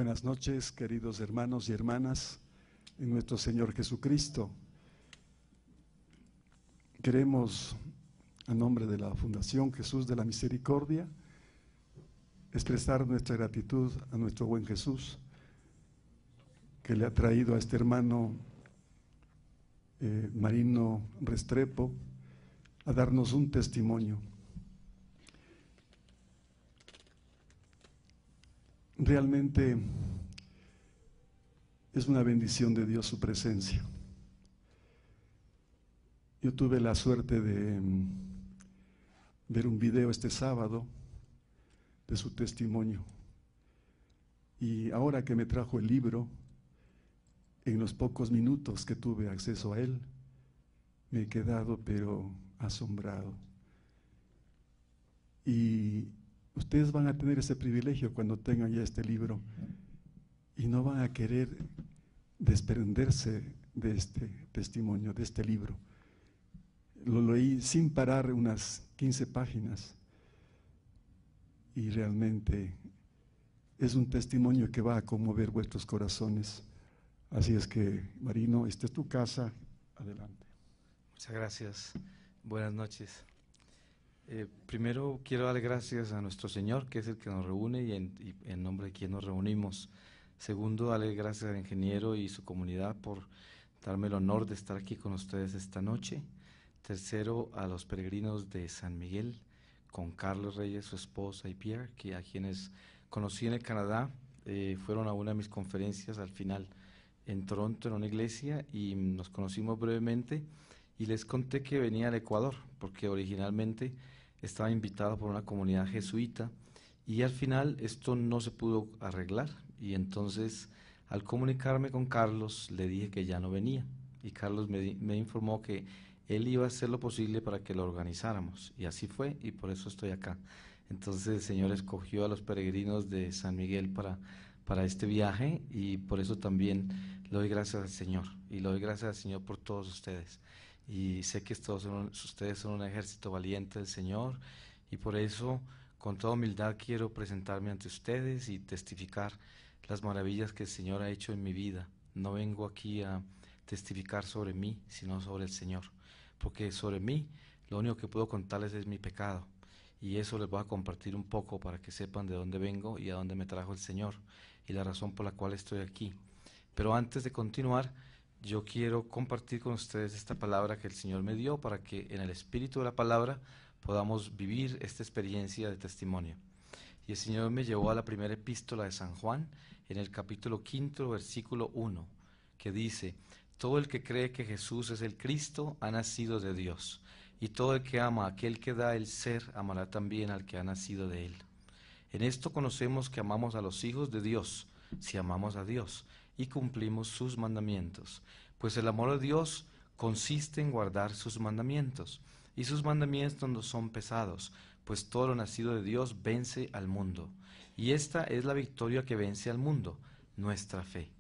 Buenas noches, queridos hermanos y hermanas en nuestro Señor Jesucristo. Queremos, a nombre de la Fundación Jesús de la Misericordia, expresar nuestra gratitud a nuestro buen Jesús, que le ha traído a este hermano Marino Restrepo a darnos un testimonio. Realmente es una bendición de Dios su presencia. Yo tuve la suerte de ver un video este sábado de su testimonio, y ahora que me trajo el libro, en los pocos minutos que tuve acceso a él, me he quedado pero asombrado. Y ustedes van a tener ese privilegio cuando tengan ya este libro y no van a querer desprenderse de este testimonio, de este libro. Lo leí sin parar unas 15 páginas y realmente es un testimonio que va a conmover vuestros corazones. Así es que, Marino, esta es tu casa, adelante. Muchas gracias, buenas noches. Primero quiero dar gracias a nuestro Señor, que es el que nos reúne y en nombre de quien nos reunimos. Segundo, darle gracias al ingeniero y su comunidad por darme el honor de estar aquí con ustedes esta noche. Tercero, a los peregrinos de San Miguel, con Carlos Reyes, su esposa, y Pierre, que a quienes conocí en el Canadá, fueron a una de mis conferencias al final en Toronto, en una iglesia, y nos conocimos brevemente, y les conté que venía al Ecuador, porque originalmente estaba invitado por una comunidad jesuita, y al final esto no se pudo arreglar, y entonces al comunicarme con Carlos le dije que ya no venía, y Carlos me informó que él iba a hacer lo posible para que lo organizáramos, y así fue, y por eso estoy acá. Entonces el Señor escogió a los peregrinos de San Miguel para este viaje, y por eso también le doy gracias al Señor, y le doy gracias al Señor por todos ustedes. Y sé que ustedes son un ejército valiente del Señor, y por eso, con toda humildad, quiero presentarme ante ustedes y testificar las maravillas que el Señor ha hecho en mi vida. No vengo aquí a testificar sobre mí, sino sobre el Señor, porque sobre mí lo único que puedo contarles es mi pecado, y eso les voy a compartir un poco para que sepan de dónde vengo y a dónde me trajo el Señor, y la razón por la cual estoy aquí. Pero antes de continuar, yo quiero compartir con ustedes esta palabra que el Señor me dio para que en el espíritu de la palabra podamos vivir esta experiencia de testimonio. Y el Señor me llevó a la primera epístola de San Juan, en el capítulo 5, versículo 1, que dice: todo el que cree que Jesús es el Cristo ha nacido de Dios, y todo el que ama a aquel que da el ser amará también al que ha nacido de él. En esto conocemos que amamos a los hijos de Dios, si amamos a Dios y cumplimos sus mandamientos, pues el amor a Dios consiste en guardar sus mandamientos, y sus mandamientos no son pesados, pues todo lo nacido de Dios vence al mundo, y esta es la victoria que vence al mundo, nuestra fe.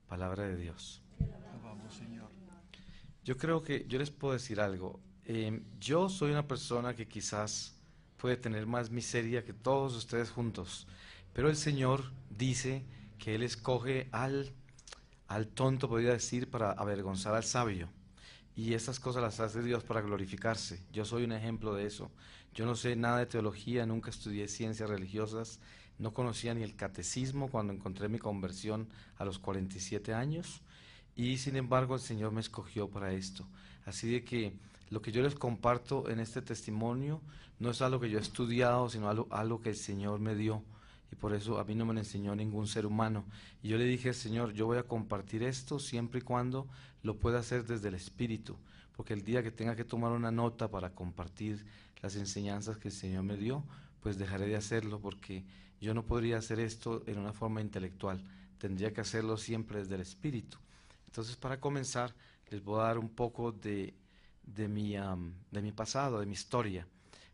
Palabra de Dios. Vamos, Señor. Yo creo que yo les puedo decir algo. Yo soy una persona que quizás puede tener más miseria que todos ustedes juntos, pero el Señor dice que Él escoge al tonto, podría decir, para avergonzar al sabio. Y esas cosas las hace Dios para glorificarse. Yo soy un ejemplo de eso. Yo no sé nada de teología, nunca estudié ciencias religiosas, no conocía ni el catecismo cuando encontré mi conversión a los 47 años. Y sin embargo el Señor me escogió para esto. Así de que lo que yo les comparto en este testimonio no es algo que yo he estudiado, sino algo que el Señor me dio. Y por eso a mí no me lo enseñó ningún ser humano. Y yo le dije: Señor, yo voy a compartir esto siempre y cuando lo pueda hacer desde el Espíritu. Porque el día que tenga que tomar una nota para compartir las enseñanzas que el Señor me dio, pues dejaré de hacerlo, porque yo no podría hacer esto en una forma intelectual. Tendría que hacerlo siempre desde el Espíritu. Entonces, para comenzar, les voy a dar un poco de mi pasado, de mi historia.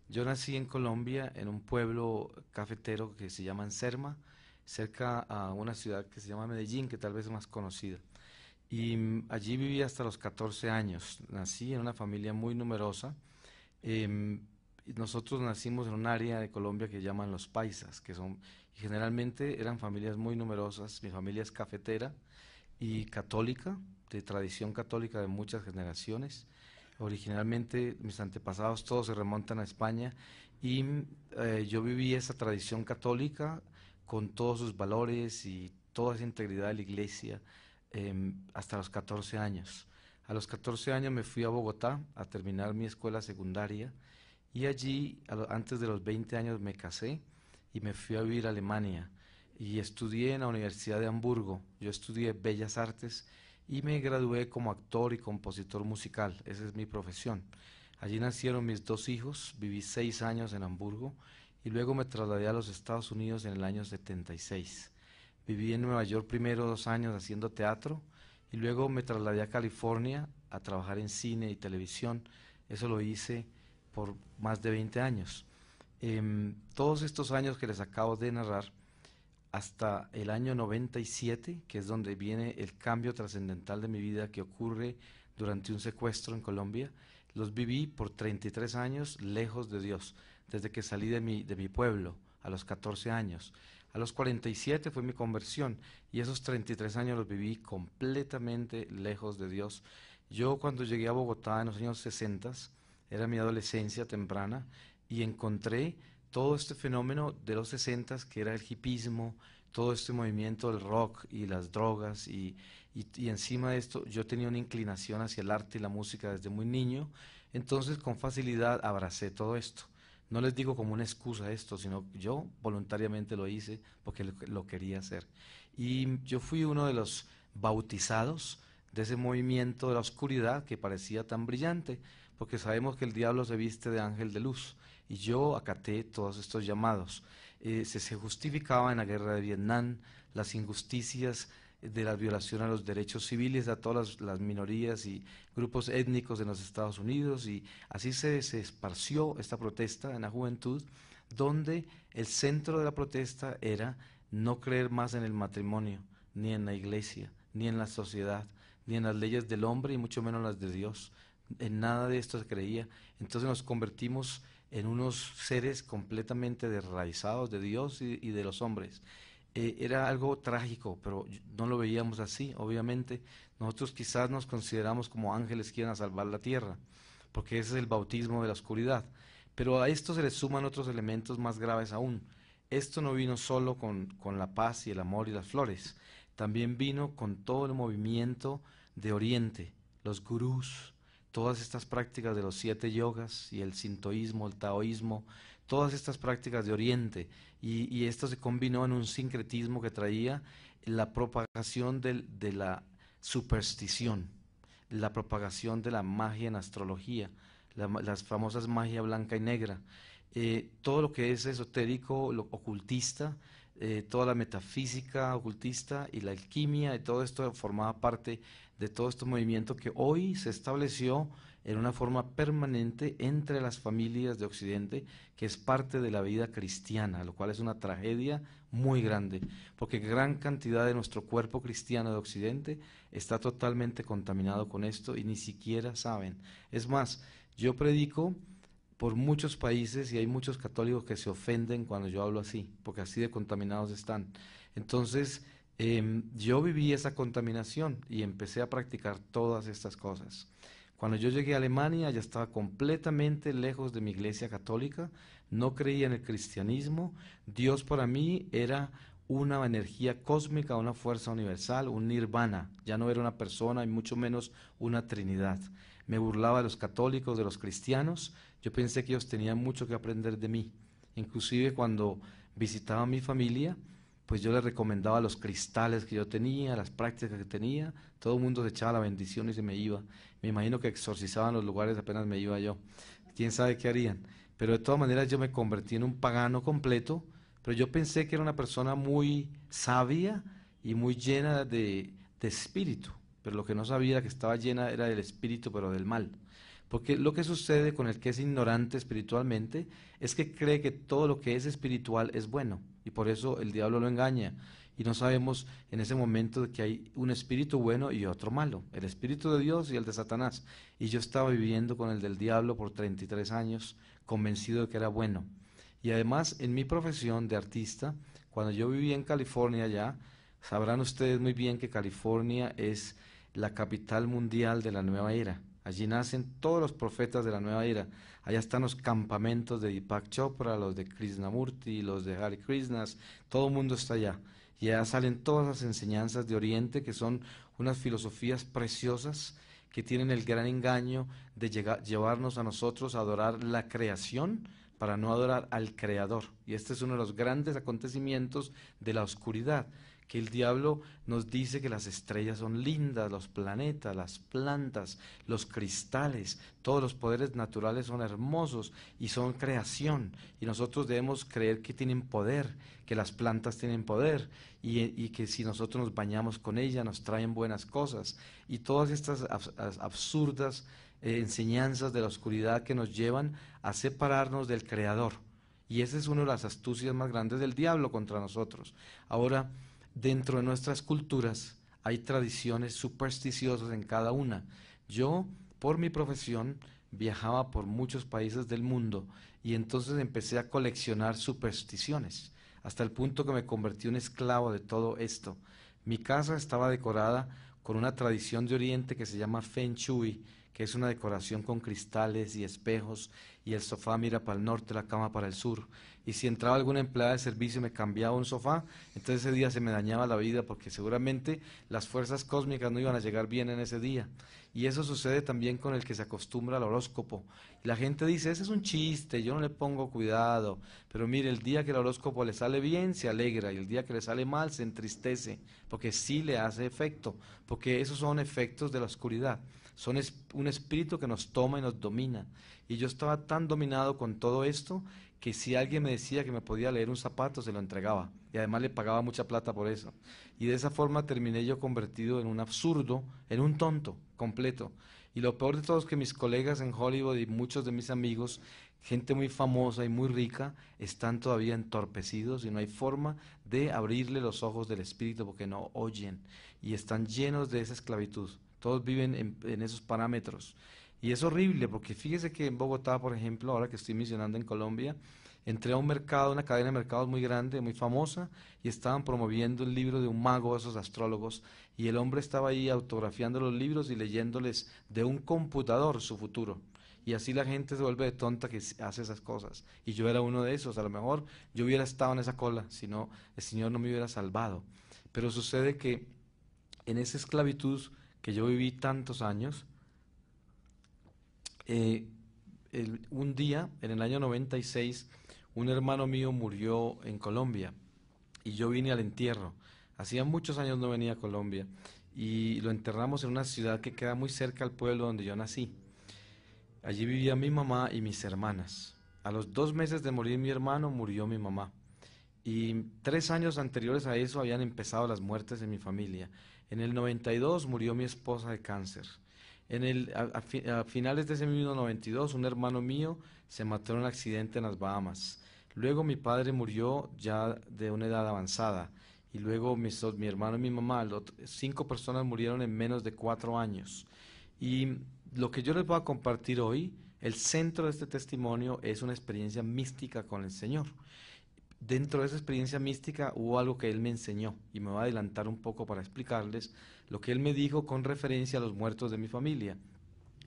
Yo nací en Colombia, en un pueblo cafetero que se llama Anserma, cerca a una ciudad que se llama Medellín, que tal vez es más conocida. Y allí viví hasta los 14 años. Nací en una familia muy numerosa, nosotros nacimos en un área de Colombia que llaman los paisas, que son, y generalmente eran familias muy numerosas. Mi familia es cafetera y católica, de tradición católica de muchas generaciones. Originalmente mis antepasados todos se remontan a España y yo viví esa tradición católica con todos sus valores y toda esa integridad de la iglesia hasta los 14 años. A los 14 años me fui a Bogotá a terminar mi escuela secundaria y allí, antes de los 20 años, me casé y me fui a vivir a Alemania y estudié en la Universidad de Hamburgo. Yo estudié Bellas Artes y me gradué como actor y compositor musical. Esa es mi profesión. Allí nacieron mis 2 hijos, viví 6 años en Hamburgo y luego me trasladé a los Estados Unidos en el año 76. Viví en Nueva York primero 2 años haciendo teatro y luego me trasladé a California a trabajar en cine y televisión. Eso lo hice por más de 20 años. Todos estos años que les acabo de narrar, hasta el año 97, que es donde viene el cambio trascendental de mi vida que ocurre durante un secuestro en Colombia, los viví por 33 años lejos de Dios, desde que salí de mi pueblo a los 14 años. A los 47 fue mi conversión y esos 33 años los viví completamente lejos de Dios. Yo cuando llegué a Bogotá en los años 60, era mi adolescencia temprana, y encontré todo este fenómeno de los 60 que era el hipismo, todo este movimiento del rock y las drogas, y encima de esto yo tenía una inclinación hacia el arte y la música desde muy niño, entonces con facilidad abracé todo esto. No les digo como una excusa esto, sino yo voluntariamente lo hice porque lo quería hacer. Y yo fui uno de los bautizados de ese movimiento de la oscuridad que parecía tan brillante, porque sabemos que el diablo se viste de ángel de luz, y yo acaté todos estos llamados. Se justificaba en la guerra de Vietnam las injusticias de la violación a los derechos civiles a todas las minorías y grupos étnicos en los Estados Unidos, y así se esparció esta protesta en la juventud, donde el centro de la protesta era no creer más en el matrimonio, ni en la iglesia, ni en la sociedad, ni en las leyes del hombre y mucho menos las de Dios. En nada de esto se creía. Entonces nos convertimos en unos seres completamente desraizados de Dios y de los hombres. Era algo trágico, pero no lo veíamos así, obviamente. Nosotros quizás nos consideramos como ángeles que iban a salvar la tierra, porque ese es el bautismo de la oscuridad. Pero a esto se le suman otros elementos más graves aún. Esto no vino solo con la paz y el amor y las flores, también vino con todo el movimiento de Oriente, los gurús, todas estas prácticas de los 7 yogas y el sintoísmo, el taoísmo, todas estas prácticas de Oriente, y esto se combinó en un sincretismo que traía la propagación de la superstición, la propagación de la magia en astrología, las famosas magia blanca y negra, todo lo que es esotérico, lo ocultista, toda la metafísica ocultista y la alquimia, y todo esto formaba parte de todo este movimiento que hoy se estableció en una forma permanente entre las familias de Occidente, que es parte de la vida cristiana, lo cual es una tragedia muy grande, porque gran cantidad de nuestro cuerpo cristiano de Occidente está totalmente contaminado con esto y ni siquiera saben. Es más, yo predico por muchos países y hay muchos católicos que se ofenden cuando yo hablo así, porque así de contaminados están. Entonces, yo viví esa contaminación y empecé a practicar todas estas cosas. Cuando yo llegué a Alemania ya estaba completamente lejos de mi iglesia católica, no creía en el cristianismo. Dios para mí era una energía cósmica, una fuerza universal, un nirvana, ya no era una persona y mucho menos una trinidad. Me burlaba de los católicos, de los cristianos. Yo pensé que ellos tenían mucho que aprender de mí. Inclusive cuando visitaba a mi familia, pues yo les recomendaba los cristales que yo tenía, las prácticas que tenía. Todo el mundo se echaba la bendición y se me iba. Me imagino que exorcizaban los lugares apenas me iba yo. ¿Quién sabe qué harían? Pero de todas maneras yo me convertí en un pagano completo, pero yo pensé que era una persona muy sabia y muy llena de espíritu, pero lo que no sabía que estaba llena era del espíritu, pero del mal. Porque lo que sucede con el que es ignorante espiritualmente es que cree que todo lo que es espiritual es bueno, y por eso el diablo lo engaña. y no sabemos en ese momento de que hay un espíritu bueno y otro malo, el espíritu de Dios y el de Satanás. Y yo estaba viviendo con el del diablo por 33 años, convencido de que era bueno. Y además, en mi profesión de artista, cuando yo vivía en California ya, sabrán ustedes muy bien que California es la capital mundial de la nueva era. Allí nacen todos los profetas de la nueva era. Allá están los campamentos de Deepak Chopra, los de Krishnamurti, los de Hare Krishnas, todo el mundo está allá. Y allá salen todas las enseñanzas de Oriente, que son unas filosofías preciosas que tienen el gran engaño de llevarnos a nosotros a adorar la creación para no adorar al Creador. Y este es uno de los grandes acontecimientos de la oscuridad, que el diablo nos dice que las estrellas son lindas, los planetas, las plantas, los cristales, todos los poderes naturales son hermosos y son creación, y nosotros debemos creer que tienen poder, que las plantas tienen poder, y que si nosotros nos bañamos con ellas nos traen buenas cosas, y todas estas absurdas enseñanzas de la oscuridad que nos llevan a separarnos del Creador. Y esa es una de las astucias más grandes del diablo contra nosotros. Ahora, dentro de nuestras culturas hay tradiciones supersticiosas en cada una. Yo, por mi profesión, viajaba por muchos países del mundo y entonces empecé a coleccionar supersticiones, hasta el punto que me convertí en un esclavo de todo esto. Mi casa estaba decorada con una tradición de Oriente que se llama Feng Shui, que es una decoración con cristales y espejos, y el sofá mira para el norte, la cama para el sur. Y si entraba alguna empleada de servicio y me cambiaba un sofá, entonces ese día se me dañaba la vida, porque seguramente las fuerzas cósmicas no iban a llegar bien en ese día. Y eso sucede también con el que se acostumbra al horóscopo. Y la gente dice, ese es un chiste, yo no le pongo cuidado. Pero mire, el día que el horóscopo le sale bien, se alegra, y el día que le sale mal, se entristece, porque sí le hace efecto, porque esos son efectos de la oscuridad. Son un espíritu que nos toma y nos domina. Y yo estaba tan dominado con todo esto que si alguien me decía que me podía leer un zapato, se lo entregaba. Y además le pagaba mucha plata por eso. Y de esa forma terminé yo convertido en un absurdo, en un tonto completo. Y lo peor de todo es que mis colegas en Hollywood y muchos de mis amigos, gente muy famosa y muy rica, están todavía entorpecidos y no hay forma de abrirle los ojos del espíritu porque no oyen. Y están llenos de esa esclavitud. Todos viven en esos parámetros. Y es horrible, porque fíjese que en Bogotá, por ejemplo, ahora que estoy misionando en Colombia, entré a un mercado, una cadena de mercados muy grande, muy famosa, y estaban promoviendo el libro de un mago, esos astrólogos, y el hombre estaba ahí autografiando los libros y leyéndoles de un computador su futuro. Y así la gente se vuelve de tonta que hace esas cosas. Y yo era uno de esos. A lo mejor yo hubiera estado en esa cola, si no, el Señor no me hubiera salvado. Pero sucede que en esa esclavitud que yo viví tantos años, un día, en el año 96, un hermano mío murió en Colombia y yo vine al entierro. Hacía muchos años no venía a Colombia y lo enterramos en una ciudad que queda muy cerca al pueblo donde yo nací. Allí vivía mi mamá y mis hermanas. A los 2 meses de morir mi hermano, murió mi mamá. Y 3 años anteriores a eso habían empezado las muertes en mi familia. En el 92 murió mi esposa de cáncer. A finales de ese mismo 92, un hermano mío se mató en un accidente en las Bahamas. Luego mi padre murió ya de una edad avanzada. Y luego mi hermano y mi mamá, 5 personas murieron en menos de 4 años. Y lo que yo les voy a compartir hoy, el centro de este testimonio es una experiencia mística con el Señor. Dentro de esa experiencia mística hubo algo que Él me enseñó y me voy a adelantar un poco para explicarles lo que Él me dijo con referencia a los muertos de mi familia.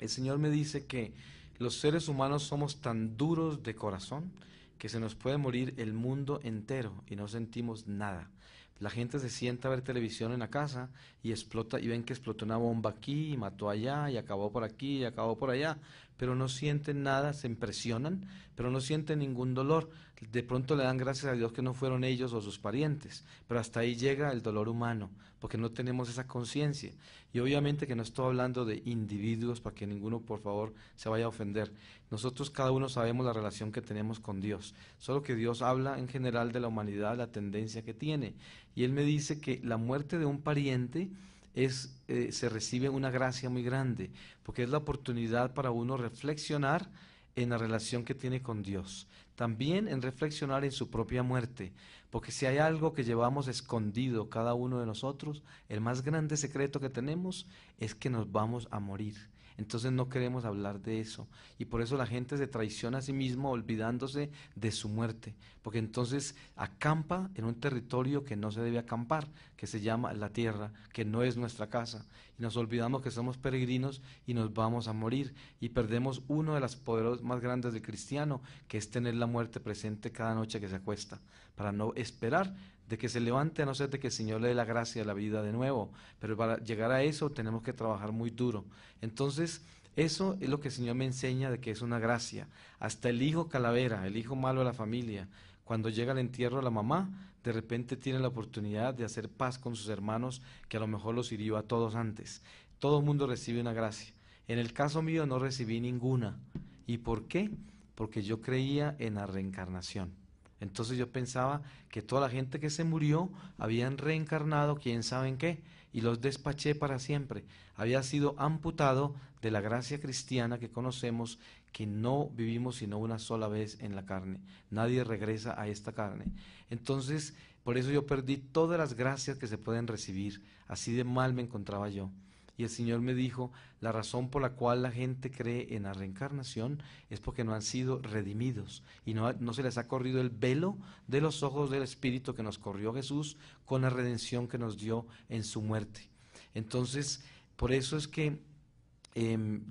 El Señor me dice que los seres humanos somos tan duros de corazón que se nos puede morir el mundo entero y no sentimos nada. La gente se sienta a ver televisión en la casa y explota y ven que explotó una bomba aquí y mató allá y acabó por aquí y acabó por allá, pero no sienten nada, se impresionan, pero no sienten ningún dolor. De pronto le dan gracias a Dios que no fueron ellos o sus parientes, pero hasta ahí llega el dolor humano, porque no tenemos esa conciencia. Y obviamente que no estoy hablando de individuos para que ninguno por favor se vaya a ofender. Nosotros cada uno sabemos la relación que tenemos con Dios, solo que Dios habla en general de la humanidad, la tendencia que tiene. Y Él me dice que la muerte de un pariente se recibe una gracia muy grande, porque es la oportunidad para uno reflexionar en la relación que tiene con Dios, también en reflexionar en su propia muerte, porque si hay algo que llevamos escondido cada uno de nosotros, el más grande secreto que tenemos es que nos vamos a morir. Entonces no queremos hablar de eso, y por eso la gente se traiciona a sí mismo olvidándose de su muerte, porque entonces acampa en un territorio que no se debe acampar, que se llama la tierra, que no es nuestra casa, y nos olvidamos que somos peregrinos y nos vamos a morir, y perdemos uno de las poderes más grandes del cristiano, que es tener la muerte presente cada noche que se acuesta, para no esperar de que se levante, a no ser de que el Señor le dé la gracia de la vida de nuevo, pero para llegar a eso tenemos que trabajar muy duro. Entonces, eso es lo que el Señor me enseña de que es una gracia. Hasta el hijo calavera, el hijo malo de la familia, cuando llega al entierro de la mamá, de repente tiene la oportunidad de hacer paz con sus hermanos, que a lo mejor los hirió a todos antes. Todo el mundo recibe una gracia. En el caso mío no recibí ninguna. ¿Y por qué? Porque yo creía en la reencarnación. Entonces yo pensaba que toda la gente que se murió habían reencarnado, quién sabe en qué, y los despaché para siempre. Había sido amputado de la gracia cristiana que conocemos, que no vivimos sino una sola vez en la carne. Nadie regresa a esta carne. Entonces, por eso yo perdí todas las gracias que se pueden recibir. Así de mal me encontraba yo. Y el Señor me dijo, la razón por la cual la gente cree en la reencarnación es porque no han sido redimidos y no se les ha corrido el velo de los ojos del Espíritu que nos corrió Jesús con la redención que nos dio en su muerte. Entonces, por eso es que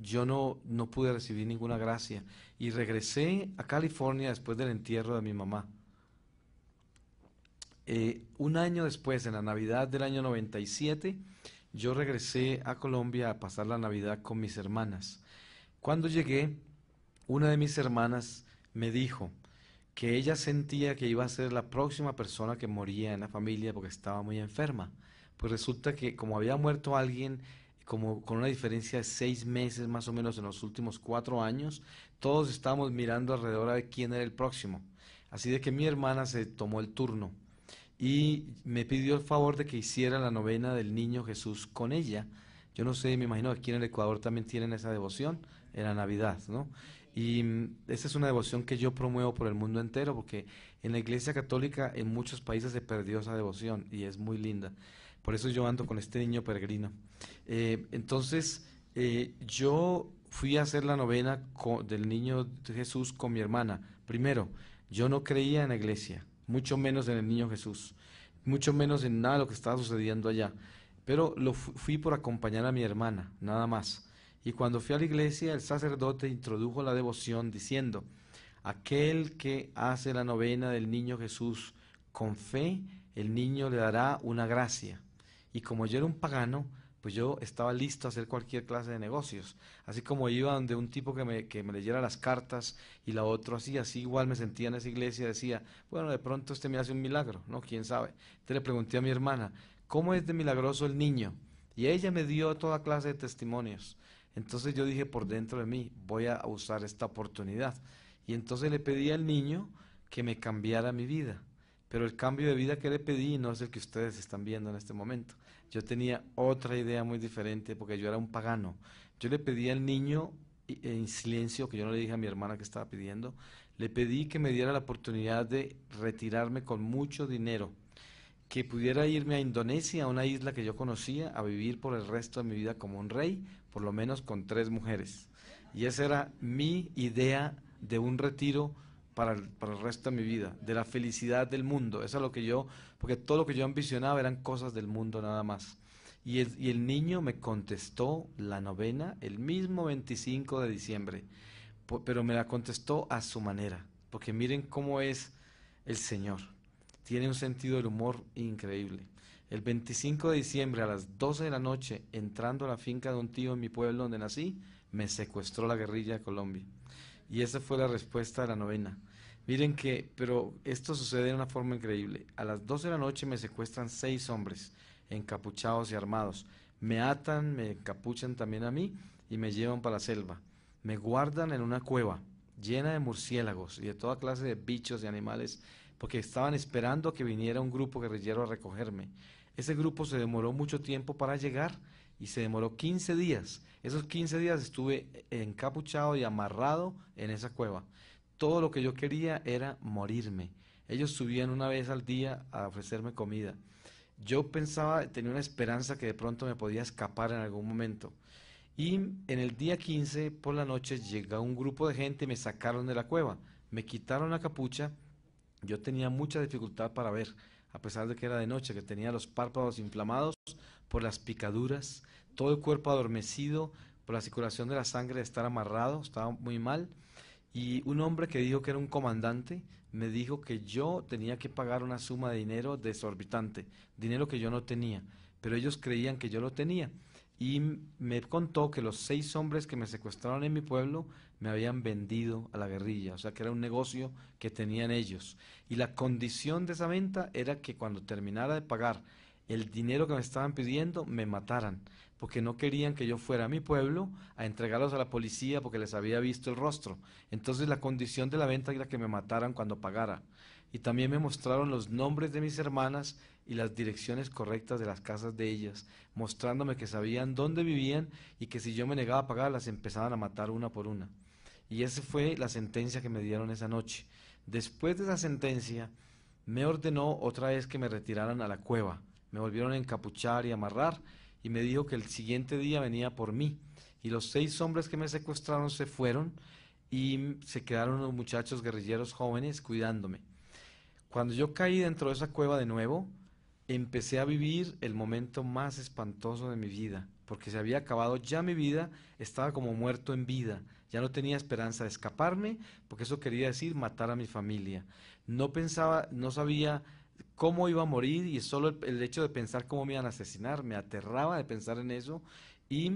yo no pude recibir ninguna gracia y regresé a California después del entierro de mi mamá. Un año después, en la Navidad del año 97, yo regresé a Colombia a pasar la Navidad con mis hermanas. Cuando llegué, una de mis hermanas me dijo que ella sentía que iba a ser la próxima persona que moría en la familia porque estaba muy enferma. Pues resulta que como había muerto alguien, como con una diferencia de 6 meses más o menos en los últimos 4 años, todos estábamos mirando alrededor a ver quién era el próximo. Así de que mi hermana se tomó el turno y me pidió el favor de que hiciera la novena del Niño Jesús con ella. Yo no sé, me imagino que aquí en el Ecuador también tienen esa devoción en la Navidad, ¿no? Y esa es una devoción que yo promuevo por el mundo entero, porque en la Iglesia Católica en muchos países se perdió esa devoción y es muy linda. Por eso yo ando con este niño peregrino. Entonces, yo fui a hacer la novena del Niño Jesús con mi hermana. Primero, yo no creía en la iglesia, mucho menos en el Niño Jesús, mucho menos en nada de lo que estaba sucediendo allá. Pero fui por acompañar a mi hermana, nada más. Y cuando fui a la iglesia, el sacerdote introdujo la devoción diciendo, aquel que hace la novena del Niño Jesús con fe, el niño le dará una gracia. Y como yo era un pagano, pues yo estaba listo a hacer cualquier clase de negocios. Así como iba donde un tipo que me leyera las cartas y la otra así igual me sentía en esa iglesia, decía, bueno, de pronto este me hace un milagro, ¿no? ¿Quién sabe? Entonces le pregunté a mi hermana, ¿cómo es de milagroso el niño? Y ella me dio toda clase de testimonios. Entonces yo dije por dentro de mí, voy a usar esta oportunidad. Y entonces le pedí al niño que me cambiara mi vida. Pero el cambio de vida que le pedí no es el que ustedes están viendo en este momento. Yo tenía otra idea muy diferente porque yo era un pagano. Yo le pedí al niño en silencio, que yo no le dije a mi hermana que estaba pidiendo, le pedí que me diera la oportunidad de retirarme con mucho dinero, que pudiera irme a Indonesia, a una isla que yo conocía, a vivir por el resto de mi vida como un rey, por lo menos con 3 mujeres. Y esa era mi idea de un retiro para el resto de mi vida, de la felicidad del mundo. Eso es lo que yo, porque todo lo que yo ambicionaba eran cosas del mundo nada más. Y el niño me contestó la novena el mismo 25 de diciembre, pero me la contestó a su manera, porque miren cómo es el Señor. Tiene un sentido del humor increíble. El 25 de diciembre a las 12 de la noche, entrando a la finca de un tío en mi pueblo donde nací, me secuestró la guerrilla de Colombia. Y esa fue la respuesta de la novena. Miren pero esto sucede de una forma increíble. A las 12 de la noche me secuestran 6 hombres, encapuchados y armados. Me atan, me encapuchan también a mí y me llevan para la selva. Me guardan en una cueva llena de murciélagos y de toda clase de bichos y animales, porque estaban esperando que viniera un grupo guerrillero a recogerme. Ese grupo se demoró mucho tiempo para llegar y se demoró 15 días. Esos 15 días estuve encapuchado y amarrado en esa cueva. Todo lo que yo quería era morirme. Ellos subían una vez al día a ofrecerme comida. Yo pensaba, tenía una esperanza que de pronto me podía escapar en algún momento. Y en el día 15 por la noche llegó un grupo de gente y me sacaron de la cueva. Me quitaron la capucha. Yo tenía mucha dificultad para ver, a pesar de que era de noche, que tenía los párpados inflamados por las picaduras, todo el cuerpo adormecido por la circulación de la sangre de estar amarrado, estaba muy mal. Y un hombre que dijo que era un comandante me dijo que yo tenía que pagar una suma de dinero desorbitante, dinero que yo no tenía, pero ellos creían que yo lo tenía. Y me contó que los 6 hombres que me secuestraron en mi pueblo me habían vendido a la guerrilla, o sea que era un negocio que tenían ellos. Y la condición de esa venta era que cuando terminara de pagar el dinero que me estaban pidiendo, me mataran, porque no querían que yo fuera a mi pueblo a entregarlos a la policía porque les había visto el rostro. Entonces la condición de la venta era que me mataran cuando pagara. Y también me mostraron los nombres de mis hermanas y las direcciones correctas de las casas de ellas, mostrándome que sabían dónde vivían y que si yo me negaba a pagar las empezaban a matar una por una. Y esa fue la sentencia que me dieron esa noche. Después de esa sentencia, me ordenó otra vez que me retiraran a la cueva. Me volvieron a encapuchar y amarrar y me dijo que el siguiente día venía por mí. Y los 6 hombres que me secuestraron se fueron y se quedaron los muchachos guerrilleros jóvenes cuidándome. Cuando yo caí dentro de esa cueva de nuevo, empecé a vivir el momento más espantoso de mi vida, porque se había acabado ya mi vida, estaba como muerto en vida, ya no tenía esperanza de escaparme, porque eso quería decir matar a mi familia. No pensaba, no sabía cómo iba a morir y solo el hecho de pensar cómo me iban a asesinar, me aterraba de pensar en eso y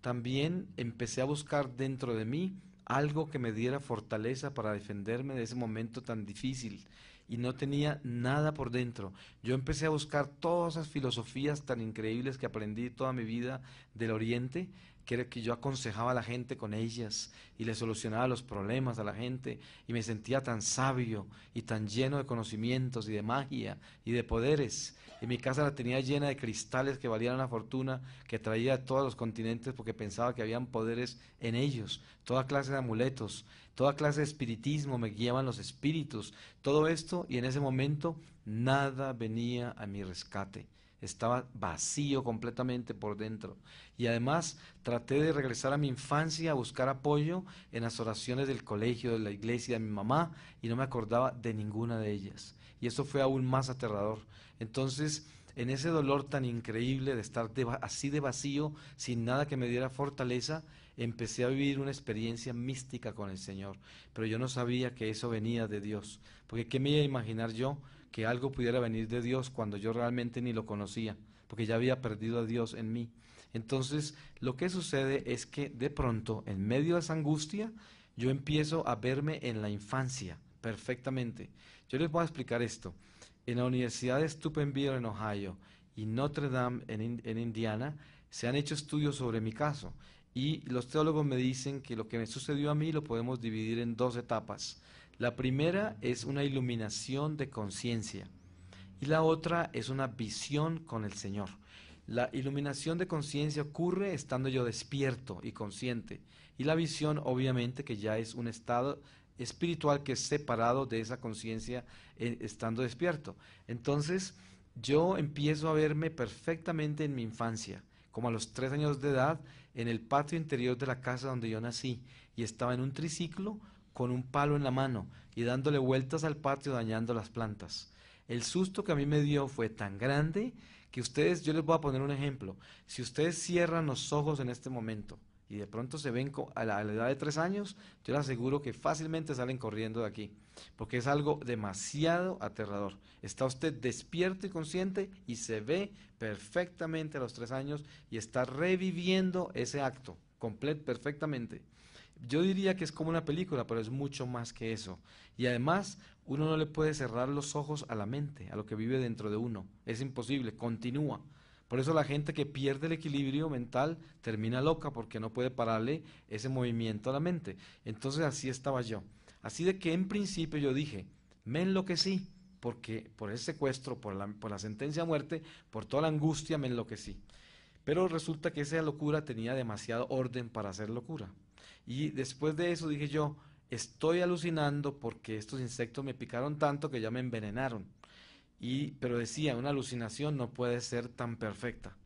también empecé a buscar dentro de mí algo que me diera fortaleza para defenderme de ese momento tan difícil y no tenía nada por dentro. Yo empecé a buscar todas esas filosofías tan increíbles que aprendí toda mi vida del Oriente, que era que yo aconsejaba a la gente con ellas y le solucionaba los problemas a la gente y me sentía tan sabio y tan lleno de conocimientos y de magia y de poderes. Y mi casa la tenía llena de cristales que valían una fortuna, que traía de todos los continentes porque pensaba que habían poderes en ellos, toda clase de amuletos, toda clase de espiritismo, me guiaban los espíritus, todo esto, y en ese momento nada venía a mi rescate. Estaba vacío completamente por dentro. Y además traté de regresar a mi infancia a buscar apoyo en las oraciones del colegio, de la iglesia, de mi mamá, y no me acordaba de ninguna de ellas. Y eso fue aún más aterrador. Entonces, en ese dolor tan increíble de estar así de vacío, sin nada que me diera fortaleza, empecé a vivir una experiencia mística con el Señor. Pero yo no sabía que eso venía de Dios. Porque ¿qué me iba a imaginar yo? Que algo pudiera venir de Dios cuando yo realmente ni lo conocía, porque ya había perdido a Dios en mí. Entonces, lo que sucede es que de pronto, en medio de esa angustia, yo empiezo a verme en la infancia perfectamente. Yo les voy a explicar esto. En la Universidad de Steubenville en Ohio y Notre Dame en Indiana se han hecho estudios sobre mi caso y los teólogos me dicen que lo que me sucedió a mí lo podemos dividir en 2 etapas. La primera es una iluminación de conciencia y la otra es una visión con el Señor. La iluminación de conciencia ocurre estando yo despierto y consciente, y la visión obviamente que ya es un estado espiritual que es separado de esa conciencia estando despierto. Entonces yo empiezo a verme perfectamente en mi infancia, como a los 3 años de edad, en el patio interior de la casa donde yo nací, y estaba en un triciclo con un palo en la mano y dándole vueltas al patio dañando las plantas. El susto que a mí me dio fue tan grande que ustedes, yo les voy a poner un ejemplo, si ustedes cierran los ojos en este momento y de pronto se ven a la edad de 3 años, yo les aseguro que fácilmente salen corriendo de aquí, porque es algo demasiado aterrador. Está usted despierto y consciente y se ve perfectamente a los 3 años y está reviviendo ese acto perfectamente. Yo diría que es como una película, pero es mucho más que eso. Y además, uno no le puede cerrar los ojos a la mente, a lo que vive dentro de uno. Es imposible, continúa. Por eso la gente que pierde el equilibrio mental termina loca porque no puede pararle ese movimiento a la mente. Entonces así estaba yo. Así de que en principio yo dije, me enloquecí, porque por el secuestro, por la sentencia a muerte, por toda la angustia me enloquecí. Pero resulta que esa locura tenía demasiado orden para ser locura. Y después de eso dije yo, estoy alucinando porque estos insectos me picaron tanto que ya me envenenaron. Pero decía, una alucinación no puede ser tan perfecta.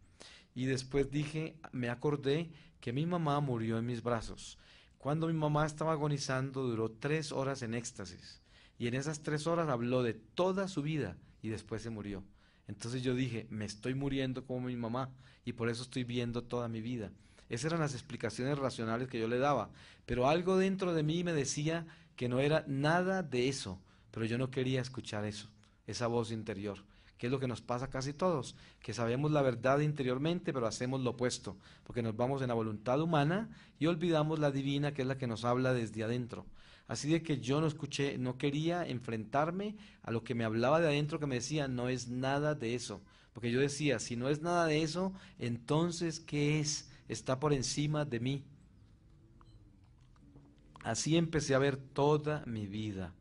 Y después dije, me acordé que mi mamá murió en mis brazos. Cuando mi mamá estaba agonizando, duró 3 horas en éxtasis. Y en esas 3 horas habló de toda su vida y después se murió. Entonces yo dije, me estoy muriendo como mi mamá y por eso estoy viendo toda mi vida. Esas eran las explicaciones racionales que yo le daba. Pero algo dentro de mí me decía que no era nada de eso. Pero yo no quería escuchar eso, esa voz interior. Que es lo que nos pasa a casi todos, que sabemos la verdad interiormente, pero hacemos lo opuesto, porque nos vamos en la voluntad humana y olvidamos la divina, que es la que nos habla desde adentro. Así de que yo no escuché, no quería enfrentarme a lo que me hablaba de adentro, que me decía, no es nada de eso. Porque yo decía, si no es nada de eso, entonces, ¿qué es? Está por encima de mí. Así empecé a ver toda mi vida.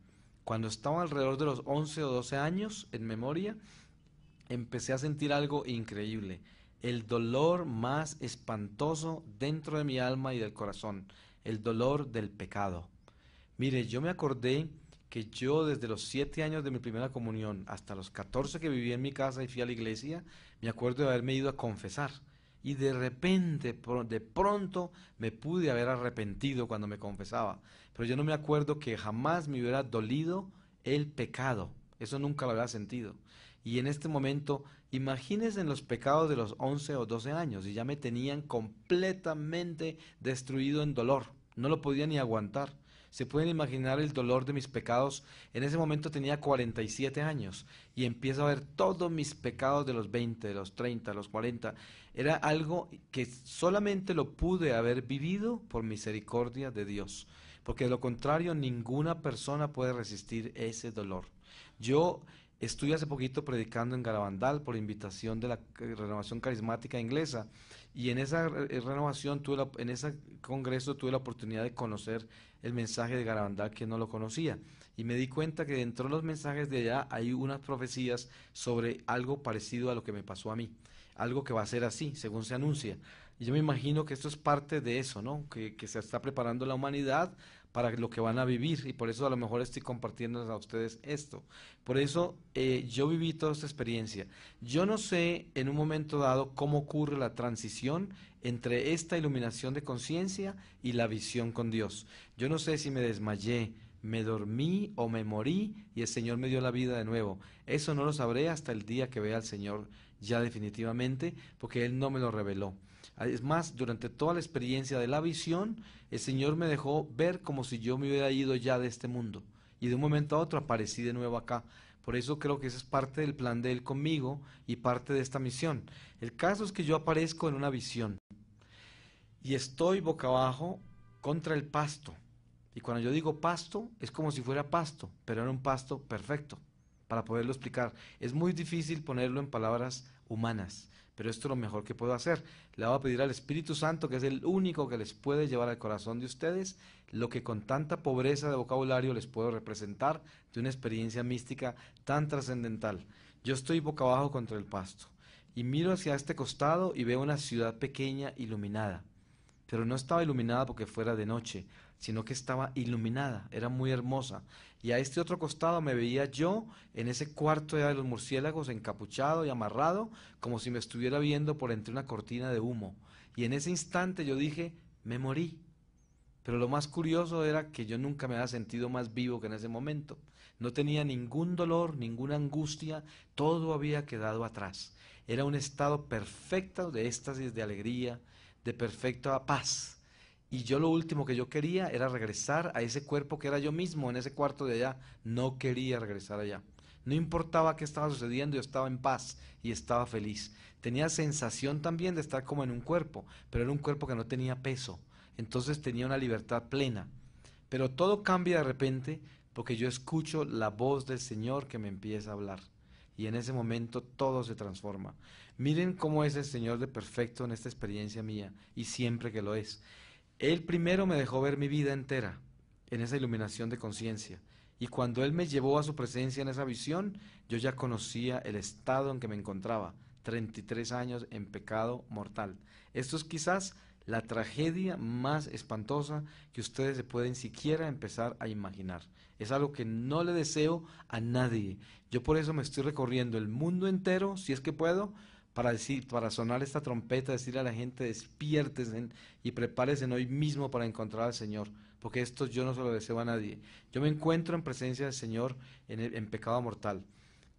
Cuando estaba alrededor de los 11 o 12 años, en memoria, empecé a sentir algo increíble, el dolor más espantoso dentro de mi alma y del corazón, el dolor del pecado. Mire, yo me acordé que yo desde los 7 años de mi primera comunión hasta los 14 que viví en mi casa y fui a la iglesia, me acuerdo de haberme ido a confesar. Y de repente, de pronto, me pude haber arrepentido cuando me confesaba. Pero yo no me acuerdo que jamás me hubiera dolido el pecado. Eso nunca lo había sentido. Y en este momento, imagínense en los pecados de los 11 o 12 años y ya me tenían completamente destruido en dolor. No lo podía ni aguantar. Se pueden imaginar el dolor de mis pecados. En ese momento tenía 47 años y empiezo a ver todos mis pecados de los 20, de los 30, de los 40. Era algo que solamente lo pude haber vivido por misericordia de Dios. Porque de lo contrario, ninguna persona puede resistir ese dolor. Yo estuve hace poquito predicando en Garabandal por invitación de la Renovación Carismática Inglesa y en esa renovación, en ese congreso tuve la oportunidad de conocer el mensaje de Garabandal que no lo conocía y me di cuenta que dentro de los mensajes de allá hay unas profecías sobre algo parecido a lo que me pasó a mí, algo que va a ser así, según se anuncia. Y yo me imagino que esto es parte de eso, ¿no? Que se está preparando la humanidad para lo que van a vivir y por eso a lo mejor estoy compartiendo a ustedes esto. Por eso yo viví toda esta experiencia. Yo no sé en un momento dado cómo ocurre la transición entre esta iluminación de conciencia y la visión con Dios. Yo no sé si me desmayé, me dormí o me morí y el Señor me dio la vida de nuevo. Eso no lo sabré hasta el día que vea al Señor ya definitivamente, porque Él no me lo reveló. Es más, durante toda la experiencia de la visión, el Señor me dejó ver como si yo me hubiera ido ya de este mundo. Y de un momento a otro aparecí de nuevo acá. Por eso creo que ese es parte del plan de Él conmigo y parte de esta misión. El caso es que yo aparezco en una visión y estoy boca abajo contra el pasto. Y cuando yo digo pasto, es como si fuera pasto, pero era un pasto perfecto, para poderlo explicar. Es muy difícil ponerlo en palabras humanas, pero esto es lo mejor que puedo hacer. Le voy a pedir al Espíritu Santo, que es el único que les puede llevar al corazón de ustedes lo que con tanta pobreza de vocabulario les puedo representar de una experiencia mística tan trascendental. Yo estoy boca abajo contra el pasto y miro hacia este costado y veo una ciudad pequeña iluminada, pero no estaba iluminada porque fuera de noche, sino que estaba iluminada, era muy hermosa. Y a este otro costado me veía yo en ese cuarto de los murciélagos, encapuchado y amarrado, como si me estuviera viendo por entre una cortina de humo. Y en ese instante yo dije, me morí. Pero lo más curioso era que yo nunca me había sentido más vivo que en ese momento. No tenía ningún dolor, ninguna angustia, todo había quedado atrás. Era un estado perfecto de éxtasis, de alegría, de perfecta paz. Y yo lo último que yo quería era regresar a ese cuerpo que era yo mismo, en ese cuarto de allá. No quería regresar allá. No importaba qué estaba sucediendo, yo estaba en paz y estaba feliz. Tenía sensación también de estar como en un cuerpo, pero era un cuerpo que no tenía peso. Entonces tenía una libertad plena. Pero todo cambia de repente porque yo escucho la voz del Señor que me empieza a hablar. Y en ese momento todo se transforma. Miren cómo es el Señor de perfecto en esta experiencia mía, y siempre que lo es. Él primero me dejó ver mi vida entera en esa iluminación de conciencia. Y cuando Él me llevó a su presencia en esa visión, yo ya conocía el estado en que me encontraba, 33 años en pecado mortal. Esto es quizás la tragedia más espantosa que ustedes se pueden siquiera empezar a imaginar. Es algo que no le deseo a nadie. Yo por eso me estoy recorriendo el mundo entero, si es que puedo, para sonar esta trompeta, decirle a la gente: despiértense y prepárense hoy mismo para encontrar al Señor, porque esto yo no se lo deseo a nadie. Yo me encuentro en presencia del Señor en pecado mortal,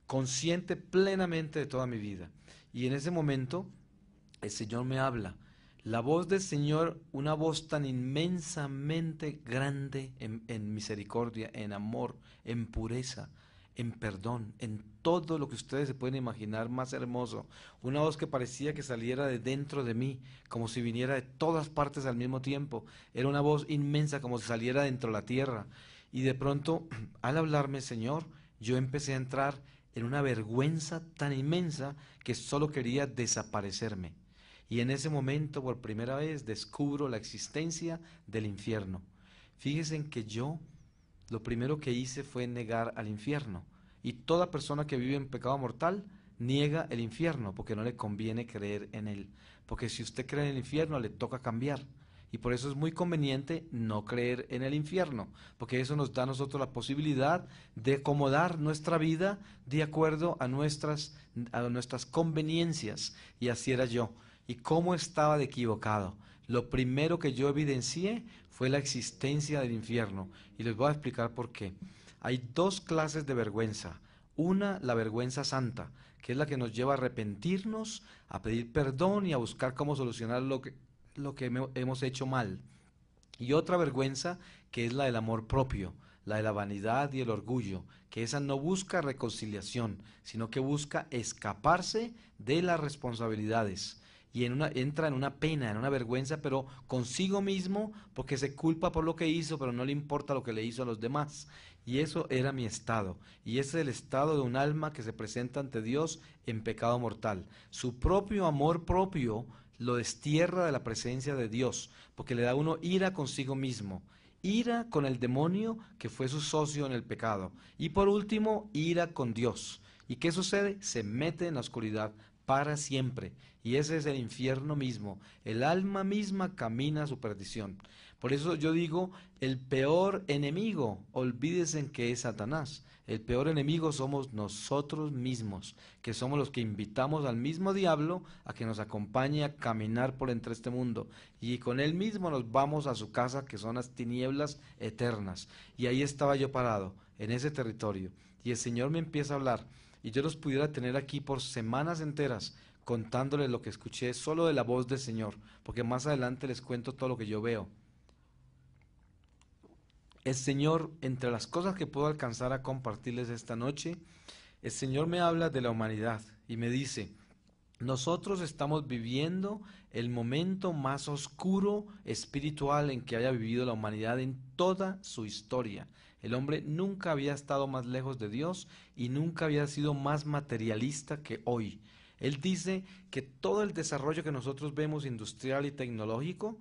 consciente plenamente de toda mi vida, y en ese momento el Señor me habla. La voz del Señor, una voz tan inmensamente grande en misericordia, en amor, en pureza, en perdón, en todo lo que ustedes se pueden imaginar más hermoso. Una voz que parecía que saliera de dentro de mí, como si viniera de todas partes al mismo tiempo. Era una voz inmensa, como si saliera dentro de la tierra. Y de pronto, al hablarme, Señor, yo empecé a entrar en una vergüenza tan inmensa que solo quería desaparecerme. Y en ese momento, por primera vez, descubro la existencia del infierno. Fíjense en que yo, lo primero que hice fue negar al infierno. Y toda persona que vive en pecado mortal niega el infierno, porque no le conviene creer en él. Porque si usted cree en el infierno, le toca cambiar. Y por eso es muy conveniente no creer en el infierno, porque eso nos da a nosotros la posibilidad de acomodar nuestra vida de acuerdo a nuestras conveniencias. Y así era yo. ¿Y cómo estaba de equivocado? Lo primero que yo evidencié fue la existencia del infierno, y les voy a explicar por qué. Hay dos clases de vergüenza. Una, la vergüenza santa, que es la que nos lleva a arrepentirnos, a pedir perdón y a buscar cómo solucionar lo que hemos hecho mal. Y otra vergüenza, que es la del amor propio, la de la vanidad y el orgullo, que esa no busca reconciliación, sino que busca escaparse de las responsabilidades. Y entra en una pena, en una vergüenza, pero consigo mismo, porque se culpa por lo que hizo, pero no le importa lo que le hizo a los demás. Y eso era mi estado. Y ese es el estado de un alma que se presenta ante Dios en pecado mortal. Su propio amor propio lo destierra de la presencia de Dios, porque le da a uno ira consigo mismo, ira con el demonio que fue su socio en el pecado, y por último, ira con Dios. ¿Y qué sucede? Se mete en la oscuridad para siempre, y ese es el infierno mismo. El alma misma camina a su perdición. Por eso yo digo, el peor enemigo, olvídense en que es Satanás. El peor enemigo somos nosotros mismos, que somos los que invitamos al mismo diablo a que nos acompañe a caminar por entre este mundo, y con él mismo nos vamos a su casa, que son las tinieblas eternas. Y ahí estaba yo parado, en ese territorio, y el Señor me empieza a hablar, y yo los pudiera tener aquí por semanas enteras, contándoles lo que escuché solo de la voz del Señor, porque más adelante les cuento todo lo que yo veo. El Señor, entre las cosas que puedo alcanzar a compartirles esta noche, el Señor me habla de la humanidad y me dice: nosotros estamos viviendo el momento más oscuro espiritual en que haya vivido la humanidad en toda su historia. El hombre nunca había estado más lejos de Dios y nunca había sido más materialista que hoy. Él dice que todo el desarrollo que nosotros vemos industrial y tecnológico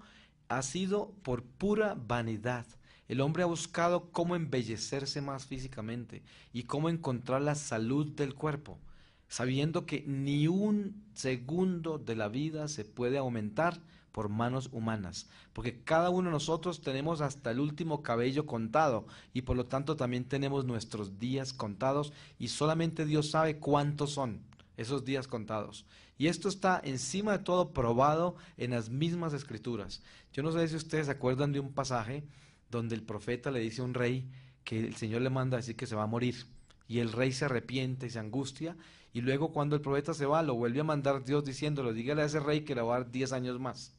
ha sido por pura vanidad. El hombre ha buscado cómo embellecerse más físicamente y cómo encontrar la salud del cuerpo, sabiendo que ni un segundo de la vida se puede aumentar por manos humanas, porque cada uno de nosotros tenemos hasta el último cabello contado, y por lo tanto también tenemos nuestros días contados, y solamente Dios sabe cuántos son esos días contados. Y esto está encima de todo probado en las mismas escrituras. Yo no sé si ustedes se acuerdan de un pasaje donde el profeta le dice a un rey que el Señor le manda a decir que se va a morir, y el rey se arrepiente y se angustia, y luego cuando el profeta se va, lo vuelve a mandar Dios diciéndole: dígale a ese rey que le va a dar 10 años más.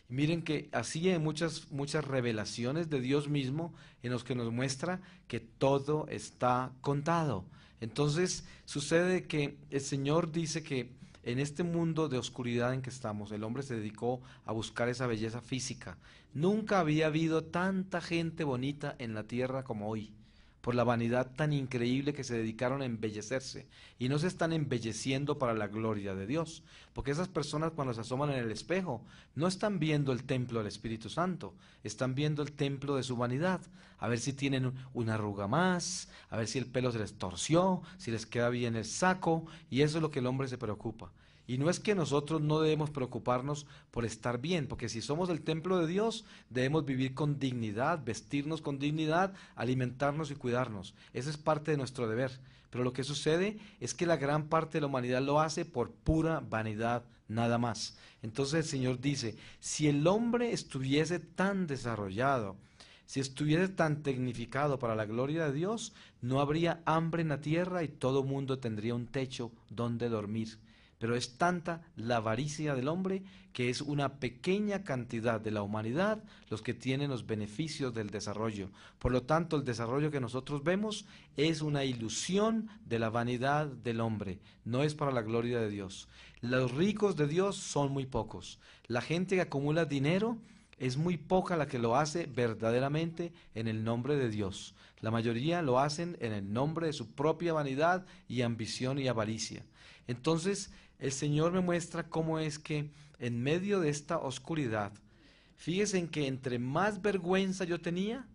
Y miren que así hay muchas revelaciones de Dios mismo en los que nos muestra que todo está contado. Entonces sucede que el Señor dice que en este mundo de oscuridad en que estamos, el hombre se dedicó a buscar esa belleza física. Nunca había habido tanta gente bonita en la tierra como hoy, por la vanidad tan increíble que se dedicaron a embellecerse, y no se están embelleciendo para la gloria de Dios, porque esas personas cuando se asoman en el espejo no están viendo el templo del Espíritu Santo, están viendo el templo de su vanidad, a ver si tienen una arruga más, a ver si el pelo se les torció, si les queda bien el saco, y eso es lo que el hombre se preocupa. Y no es que nosotros no debemos preocuparnos por estar bien, porque si somos el templo de Dios, debemos vivir con dignidad, vestirnos con dignidad, alimentarnos y cuidarnos. Eso es parte de nuestro deber. Pero lo que sucede es que la gran parte de la humanidad lo hace por pura vanidad, nada más. Entonces el Señor dice, si el hombre estuviese tan desarrollado, si estuviese tan tecnificado para la gloria de Dios, no habría hambre en la tierra y todo mundo tendría un techo donde dormir. Pero es tanta la avaricia del hombre que es una pequeña cantidad de la humanidad los que tienen los beneficios del desarrollo. Por lo tanto, el desarrollo que nosotros vemos es una ilusión de la vanidad del hombre, no es para la gloria de Dios. Los ricos de Dios son muy pocos. La gente que acumula dinero es muy poca la que lo hace verdaderamente en el nombre de Dios. La mayoría lo hacen en el nombre de su propia vanidad y ambición y avaricia. Entonces, el Señor me muestra cómo es que en medio de esta oscuridad, fíjense en que entre más vergüenza yo tenía,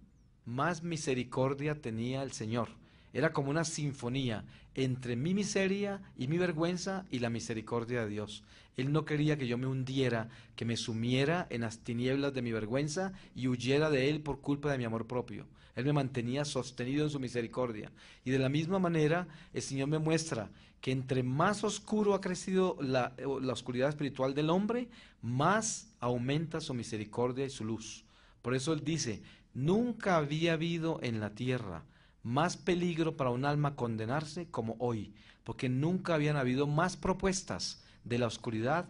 más misericordia tenía el Señor. Era como una sinfonía entre mi miseria y mi vergüenza y la misericordia de Dios. Él no quería que yo me hundiera, que me sumiera en las tinieblas de mi vergüenza y huyera de Él por culpa de mi amor propio. Él me mantenía sostenido en su misericordia. Y de la misma manera, el Señor me muestra que entre más oscuro ha crecido la oscuridad espiritual del hombre, más aumenta su misericordia y su luz. Por eso Él dice, nunca había habido en la tierra más peligro para un alma condenarse como hoy, porque nunca habían habido más propuestas de la oscuridad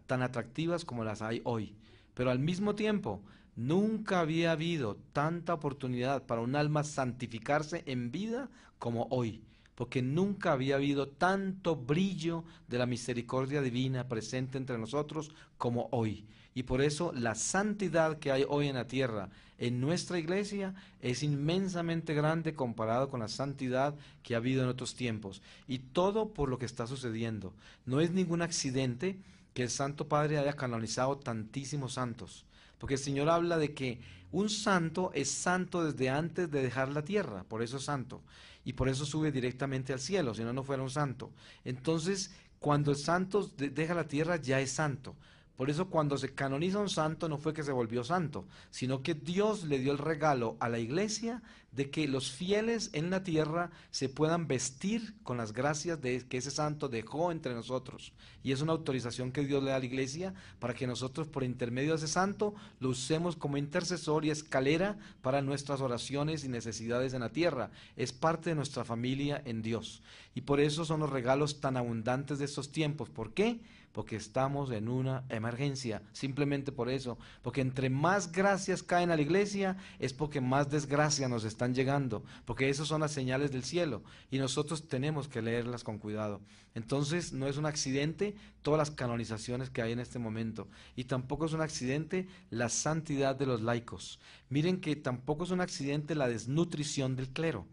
tan atractivas como las hay hoy. Pero al mismo tiempo, nunca había habido tanta oportunidad para un alma santificarse en vida como hoy, porque nunca había habido tanto brillo de la misericordia divina presente entre nosotros como hoy. Y por eso la santidad que hay hoy en la tierra, en nuestra iglesia, es inmensamente grande comparado con la santidad que ha habido en otros tiempos. Y todo por lo que está sucediendo. No es ningún accidente que el Santo Padre haya canonizado tantísimos santos. Porque el Señor habla de que un santo es santo desde antes de dejar la tierra, por eso es santo. Y por eso sube directamente al cielo, si no, no fuera un santo. Entonces, cuando el santo deja la tierra, ya es santo. Por eso cuando se canoniza un santo no fue que se volvió santo, sino que Dios le dio el regalo a la iglesia de que los fieles en la tierra se puedan vestir con las gracias que ese santo dejó entre nosotros. Y es una autorización que Dios le da a la iglesia para que nosotros por intermedio de ese santo lo usemos como intercesor y escalera para nuestras oraciones y necesidades en la tierra. Es parte de nuestra familia en Dios. Y por eso son los regalos tan abundantes de estos tiempos. ¿Por qué? Porque estamos en una emergencia, simplemente por eso, porque entre más gracias caen a la iglesia, es porque más desgracia nos están llegando, porque esas son las señales del cielo, y nosotros tenemos que leerlas con cuidado. Entonces, no es un accidente todas las canonizaciones que hay en este momento, y tampoco es un accidente la santidad de los laicos. Miren que tampoco es un accidente la desnutrición del clero.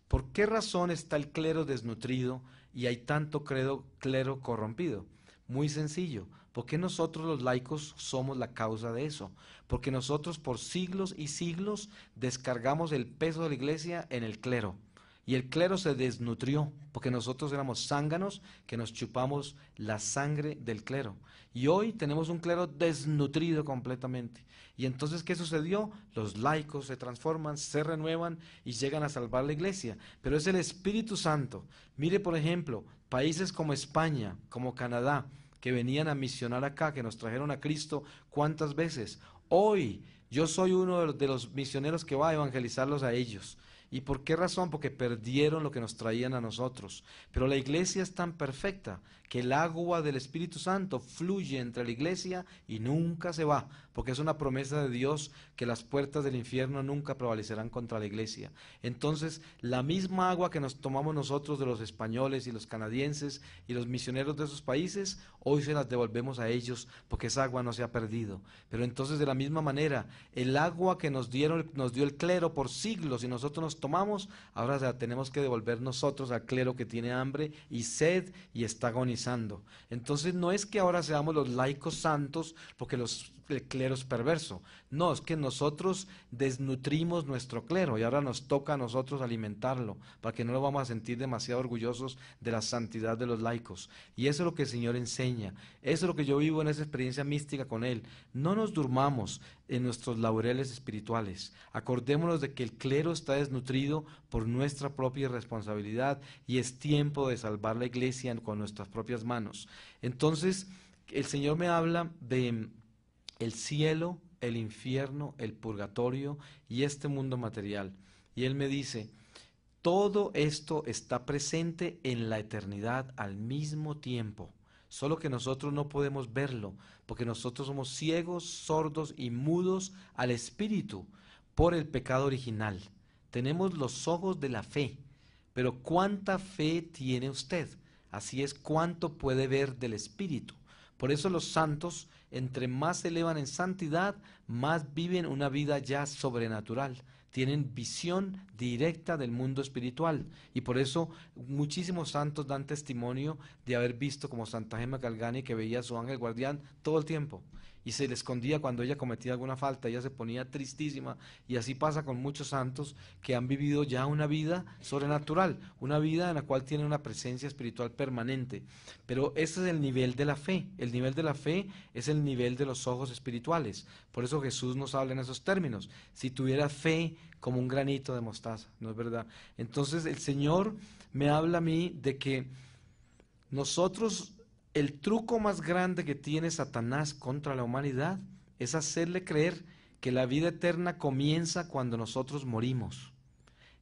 ¿Por qué razón está el clero desnutrido y hay tanto clero corrompido? Muy sencillo, porque nosotros los laicos somos la causa de eso, porque nosotros por siglos y siglos descargamos el peso de la iglesia en el clero, y el clero se desnutrió, porque nosotros éramos zánganos que nos chupamos la sangre del clero, y hoy tenemos un clero desnutrido completamente. Y entonces, ¿qué sucedió? Los laicos se transforman, se renuevan y llegan a salvar la iglesia, pero es el Espíritu Santo. Mire, por ejemplo, países como España, como Canadá, que venían a misionar acá, que nos trajeron a Cristo, ¿cuántas veces? Hoy yo soy uno de los misioneros que va a evangelizarlos a ellos. ¿Y por qué razón? Porque perdieron lo que nos traían a nosotros. Pero la iglesia es tan perfecta que el agua del Espíritu Santo fluye entre la iglesia y nunca se va, porque es una promesa de Dios que las puertas del infierno nunca prevalecerán contra la iglesia. Entonces, la misma agua que nos tomamos nosotros de los españoles y los canadienses y los misioneros de esos países, hoy se las devolvemos a ellos porque esa agua no se ha perdido. Pero entonces, de la misma manera, el agua que nos dio el clero por siglos y nosotros nos tomamos, ahora la tenemos que devolver nosotros al clero que tiene hambre y sed y está agonizando. Entonces no es que ahora seamos los laicos santos porque los el clero es perverso. No, es que nosotros desnutrimos nuestro clero y ahora nos toca a nosotros alimentarlo, para que no lo vamos a sentir demasiado orgullosos de la santidad de los laicos. Y eso es lo que el Señor enseña, eso es lo que yo vivo en esa experiencia mística con Él. No nos durmamos en nuestros laureles espirituales. Acordémonos de que el clero está desnutrido por nuestra propia responsabilidad y es tiempo de salvar la iglesia con nuestras propias manos. Entonces, el Señor me habla de el cielo, el infierno, el purgatorio y este mundo material. Y Él me dice, todo esto está presente en la eternidad al mismo tiempo, solo que nosotros no podemos verlo, porque nosotros somos ciegos, sordos y mudos al Espíritu por el pecado original. Tenemos los ojos de la fe, pero ¿cuánta fe tiene usted? Así es, ¿cuánto puede ver del Espíritu? Por eso los santos, entre más se elevan en santidad, más viven una vida ya sobrenatural. Tienen visión directa del mundo espiritual. Y por eso muchísimos santos dan testimonio de haber visto, como Santa Gemma Galgani, que veía a su ángel guardián todo el tiempo. Y se le escondía cuando ella cometía alguna falta, ella se ponía tristísima. Y así pasa con muchos santos que han vivido ya una vida sobrenatural, una vida en la cual tienen una presencia espiritual permanente. Pero ese es el nivel de la fe. El nivel de la fe es el nivel de los ojos espirituales. Por eso Jesús nos habla en esos términos. Si tuviera fe como un granito de mostaza, ¿no es verdad? Entonces el Señor me habla a mí de que nosotros, el truco más grande que tiene Satanás contra la humanidad es hacerle creer que la vida eterna comienza cuando nosotros morimos.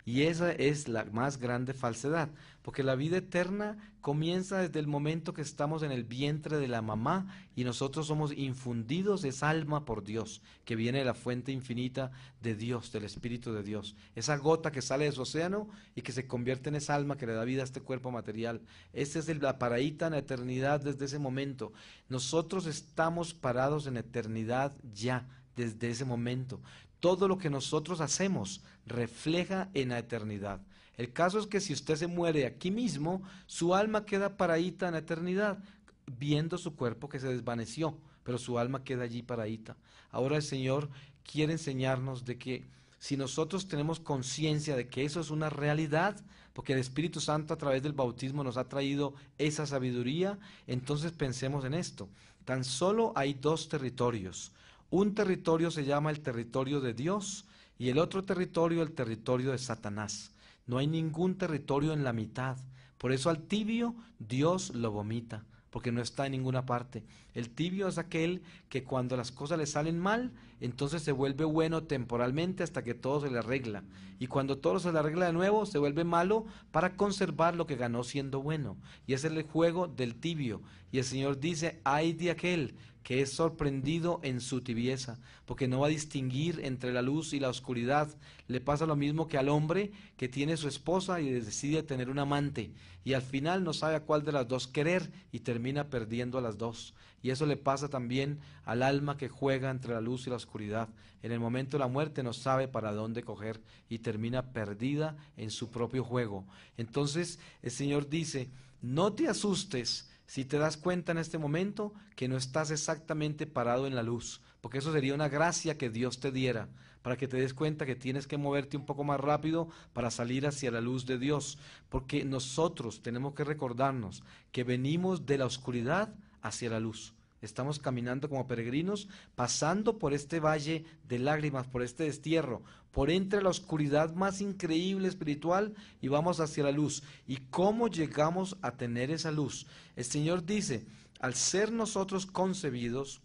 Y esa es la más grande falsedad, porque la vida eterna comienza desde el momento que estamos en el vientre de la mamá y nosotros somos infundidos esa alma por Dios, que viene de la fuente infinita de Dios, del Espíritu de Dios. Esa gota que sale de su océano y que se convierte en esa alma que le da vida a este cuerpo material. Esa es la paradita en la eternidad desde ese momento. Nosotros estamos parados en eternidad ya, desde ese momento. Todo lo que nosotros hacemos refleja en la eternidad. El caso es que si usted se muere aquí mismo, su alma queda paradita en la eternidad, viendo su cuerpo que se desvaneció, pero su alma queda allí paradita. Ahora el Señor quiere enseñarnos de que si nosotros tenemos conciencia de que eso es una realidad, porque el Espíritu Santo a través del bautismo nos ha traído esa sabiduría, entonces pensemos en esto. Tan solo hay dos territorios. Un territorio se llama el territorio de Dios y el otro territorio el territorio de Satanás. No hay ningún territorio en la mitad. Por eso al tibio Dios lo vomita, porque no está en ninguna parte. El tibio es aquel que cuando las cosas le salen mal, entonces se vuelve bueno temporalmente hasta que todo se le arregla. Y cuando todo se le arregla de nuevo, se vuelve malo para conservar lo que ganó siendo bueno. Y ese es el juego del tibio. Y el Señor dice, ay de aquel que es sorprendido en su tibieza, porque no va a distinguir entre la luz y la oscuridad. Le pasa lo mismo que al hombre que tiene su esposa y decide tener un amante, y al final no sabe a cuál de las dos querer y termina perdiendo a las dos. Y eso le pasa también al alma que juega entre la luz y la oscuridad. En el momento de la muerte no sabe para dónde coger y termina perdida en su propio juego. Entonces el Señor dice, no te asustes si te das cuenta en este momento que no estás exactamente parado en la luz, porque eso sería una gracia que Dios te diera, para que te des cuenta que tienes que moverte un poco más rápido para salir hacia la luz de Dios, porque nosotros tenemos que recordarnos que venimos de la oscuridad hacia la luz. Estamos caminando como peregrinos, pasando por este valle de lágrimas, por este destierro, por entre la oscuridad más increíble espiritual y vamos hacia la luz. ¿Y cómo llegamos a tener esa luz? El Señor dice, al ser nosotros concebidos,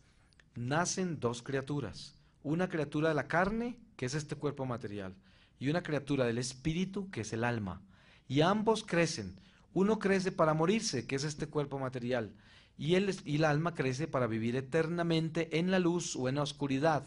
nacen dos criaturas. Una criatura de la carne, que es este cuerpo material, y una criatura del espíritu, que es el alma. Y ambos crecen. Uno crece para morirse, que es este cuerpo material, y el alma crece para vivir eternamente en la luz o en la oscuridad.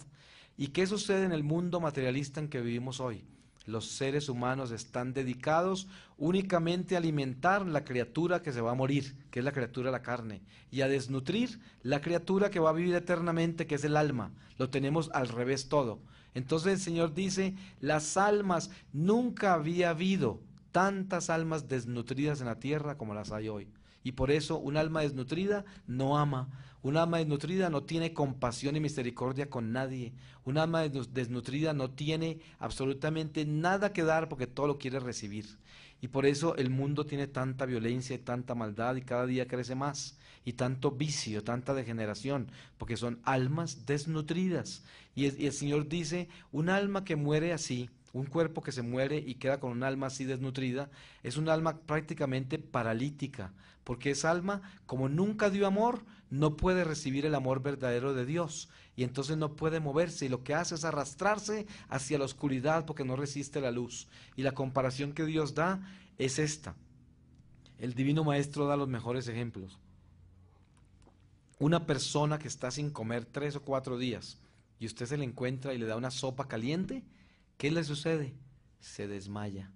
¿Y qué sucede en el mundo materialista en que vivimos hoy? Los seres humanos están dedicados únicamente a alimentar la criatura que se va a morir, que es la criatura de la carne, y a desnutrir la criatura que va a vivir eternamente, que es el alma. Lo tenemos al revés todo. Entonces el Señor dice, las almas, nunca había habido tantas almas desnutridas en la tierra como las hay hoy. Y por eso un alma desnutrida no ama. Un alma desnutrida no tiene compasión y misericordia con nadie. Un alma desnutrida no tiene absolutamente nada que dar porque todo lo quiere recibir. Y por eso el mundo tiene tanta violencia y tanta maldad y cada día crece más. Y tanto vicio, tanta degeneración, porque son almas desnutridas. Y el Señor dice, un alma que muere así, un cuerpo que se muere y queda con un alma así desnutrida, es un alma prácticamente paralítica, porque esa alma, como nunca dio amor, no puede recibir el amor verdadero de Dios, y entonces no puede moverse, y lo que hace es arrastrarse hacia la oscuridad porque no resiste la luz. Y la comparación que Dios da es esta. El Divino Maestro da los mejores ejemplos. Una persona que está sin comer 3 o 4 días, y usted se le encuentra y le da una sopa caliente, ¿qué le sucede? Se desmaya,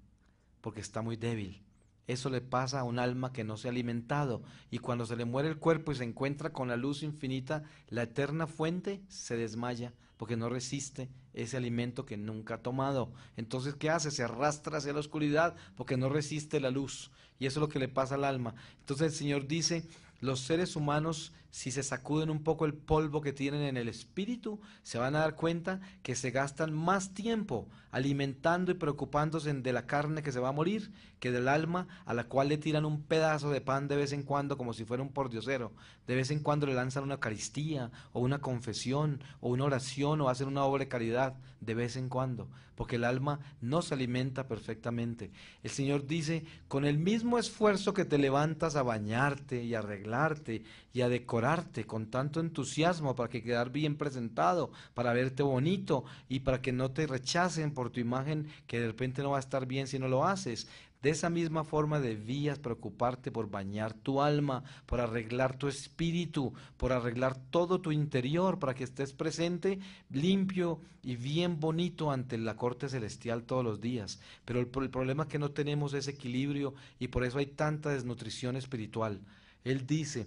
porque está muy débil. Eso le pasa a un alma que no se ha alimentado, y cuando se le muere el cuerpo y se encuentra con la luz infinita, la eterna fuente, se desmaya, porque no resiste ese alimento que nunca ha tomado. Entonces, ¿qué hace? Se arrastra hacia la oscuridad, porque no resiste la luz, y eso es lo que le pasa al alma. Entonces el Señor dice, los seres humanos, si se sacuden un poco el polvo que tienen en el espíritu, se van a dar cuenta que se gastan más tiempo alimentando y preocupándose de la carne que se va a morir, que del alma a la cual le tiran un pedazo de pan de vez en cuando como si fuera un pordiosero. De vez en cuando le lanzan una eucaristía o una confesión o una oración o hacen una obra de caridad, de vez en cuando, porque el alma no se alimenta perfectamente. El Señor dice, con el mismo esfuerzo que te levantas a bañarte y a arreglarte y a decorarte con tanto entusiasmo para que quedar bien presentado, para verte bonito y para que no te rechacen por tu imagen que de repente no va a estar bien si no lo haces. De esa misma forma debías preocuparte por bañar tu alma, por arreglar tu espíritu, por arreglar todo tu interior para que estés presente, limpio y bien bonito ante la corte celestial todos los días. Pero el problema es que no tenemos ese equilibrio y por eso hay tanta desnutrición espiritual. Él dice,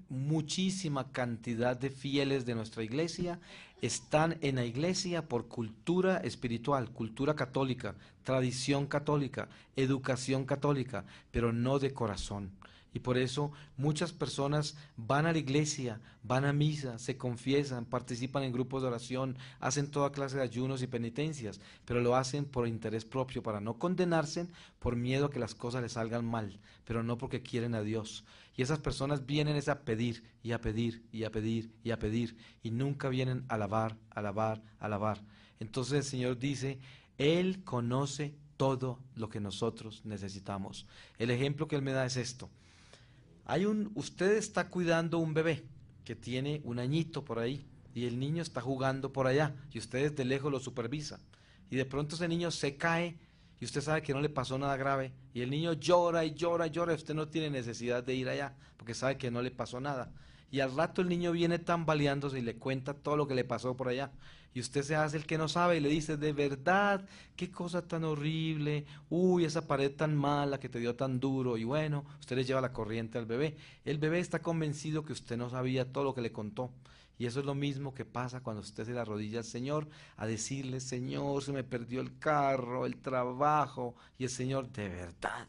muchísima cantidad de fieles de nuestra iglesia están en la iglesia por cultura espiritual, cultura católica, tradición católica, educación católica, pero no de corazón. Y por eso muchas personas van a la iglesia, van a misa, se confiesan, participan en grupos de oración, hacen toda clase de ayunos y penitencias, pero lo hacen por interés propio, para no condenarse, por miedo a que las cosas les salgan mal, pero no porque quieren a Dios. Y esas personas vienen es a pedir, y a pedir, y a pedir, y a pedir, y nunca vienen a alabar, alabar, alabar. Entonces el Señor dice, Él conoce todo lo que nosotros necesitamos. El ejemplo que Él me da es esto. Usted está cuidando un bebé que tiene un añito por ahí y el niño está jugando por allá y usted desde lejos lo supervisa y de pronto ese niño se cae y usted sabe que no le pasó nada grave y el niño llora y llora y llora y usted no tiene necesidad de ir allá porque sabe que no le pasó nada y al rato el niño viene tambaleándose y le cuenta todo lo que le pasó por allá y usted se hace el que no sabe y le dice, de verdad, qué cosa tan horrible, uy, esa pared tan mala que te dio tan duro, y bueno, usted le lleva la corriente al bebé. El bebé está convencido que usted no sabía todo lo que le contó. Y eso es lo mismo que pasa cuando usted se le arrodilla al Señor a decirle, Señor, se me perdió el carro, el trabajo, y el Señor, de verdad,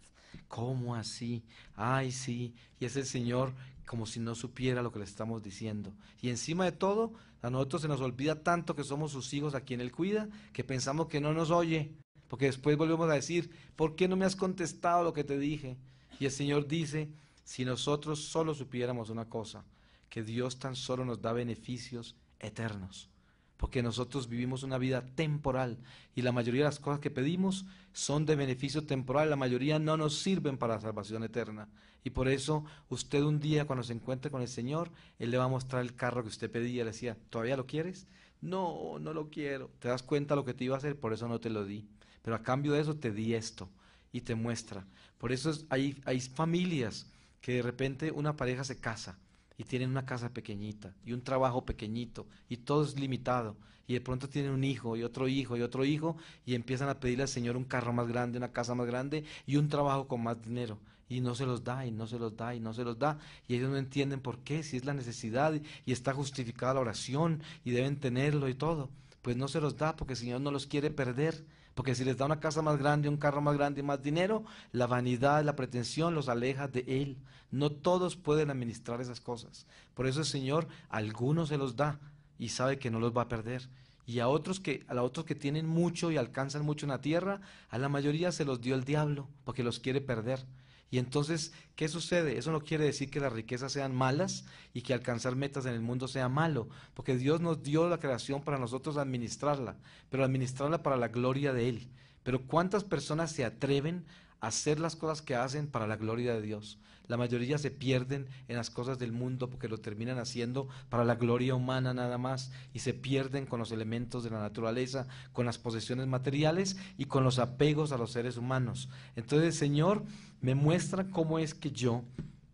¿cómo así? Ay, sí, y es el Señor como si no supiera lo que le estamos diciendo. Y encima de todo, a nosotros se nos olvida tanto que somos sus hijos a quien Él cuida, que pensamos que no nos oye, porque después volvemos a decir, ¿por qué no me has contestado lo que te dije? Y el Señor dice, si nosotros solo supiéramos una cosa, que Dios tan solo nos da beneficios eternos, porque nosotros vivimos una vida temporal y la mayoría de las cosas que pedimos son de beneficio temporal, la mayoría no nos sirven para la salvación eterna. Y por eso usted un día cuando se encuentre con el Señor, Él le va a mostrar el carro que usted pedía, le decía, ¿todavía lo quieres? No, no lo quiero. ¿Te das cuenta lo que te iba a hacer? Por eso no te lo di. Pero a cambio de eso te di esto y te muestra. Por eso hay familias que de repente una pareja se casa y tienen una casa pequeñita y un trabajo pequeñito y todo es limitado y de pronto tienen un hijo y otro hijo y otro hijo y empiezan a pedirle al Señor un carro más grande, una casa más grande y un trabajo con más dinero y no se los da y no se los da y no se los da y ellos no entienden por qué, si es la necesidad y está justificada la oración y deben tenerlo y todo, pues no se los da porque el Señor no los quiere perder, Porque si les da una casa más grande, un carro más grande y más dinero, la vanidad, la pretensión los aleja de Él. No todos pueden administrar esas cosas. Por eso el Señor a algunos se los da y sabe que no los va a perder. Y a otros que tienen mucho y alcanzan mucho en la tierra, a la mayoría se los dio el diablo porque los quiere perder. Y entonces, ¿qué sucede? Eso no quiere decir que las riquezas sean malas y que alcanzar metas en el mundo sea malo, porque Dios nos dio la creación para nosotros administrarla, pero administrarla para la gloria de Él. Pero ¿cuántas personas se atreven a hacer las cosas que hacen para la gloria de Dios? La mayoría se pierden en las cosas del mundo porque lo terminan haciendo para la gloria humana nada más y se pierden con los elementos de la naturaleza, con las posesiones materiales y con los apegos a los seres humanos. Entonces el Señor me muestra cómo es que yo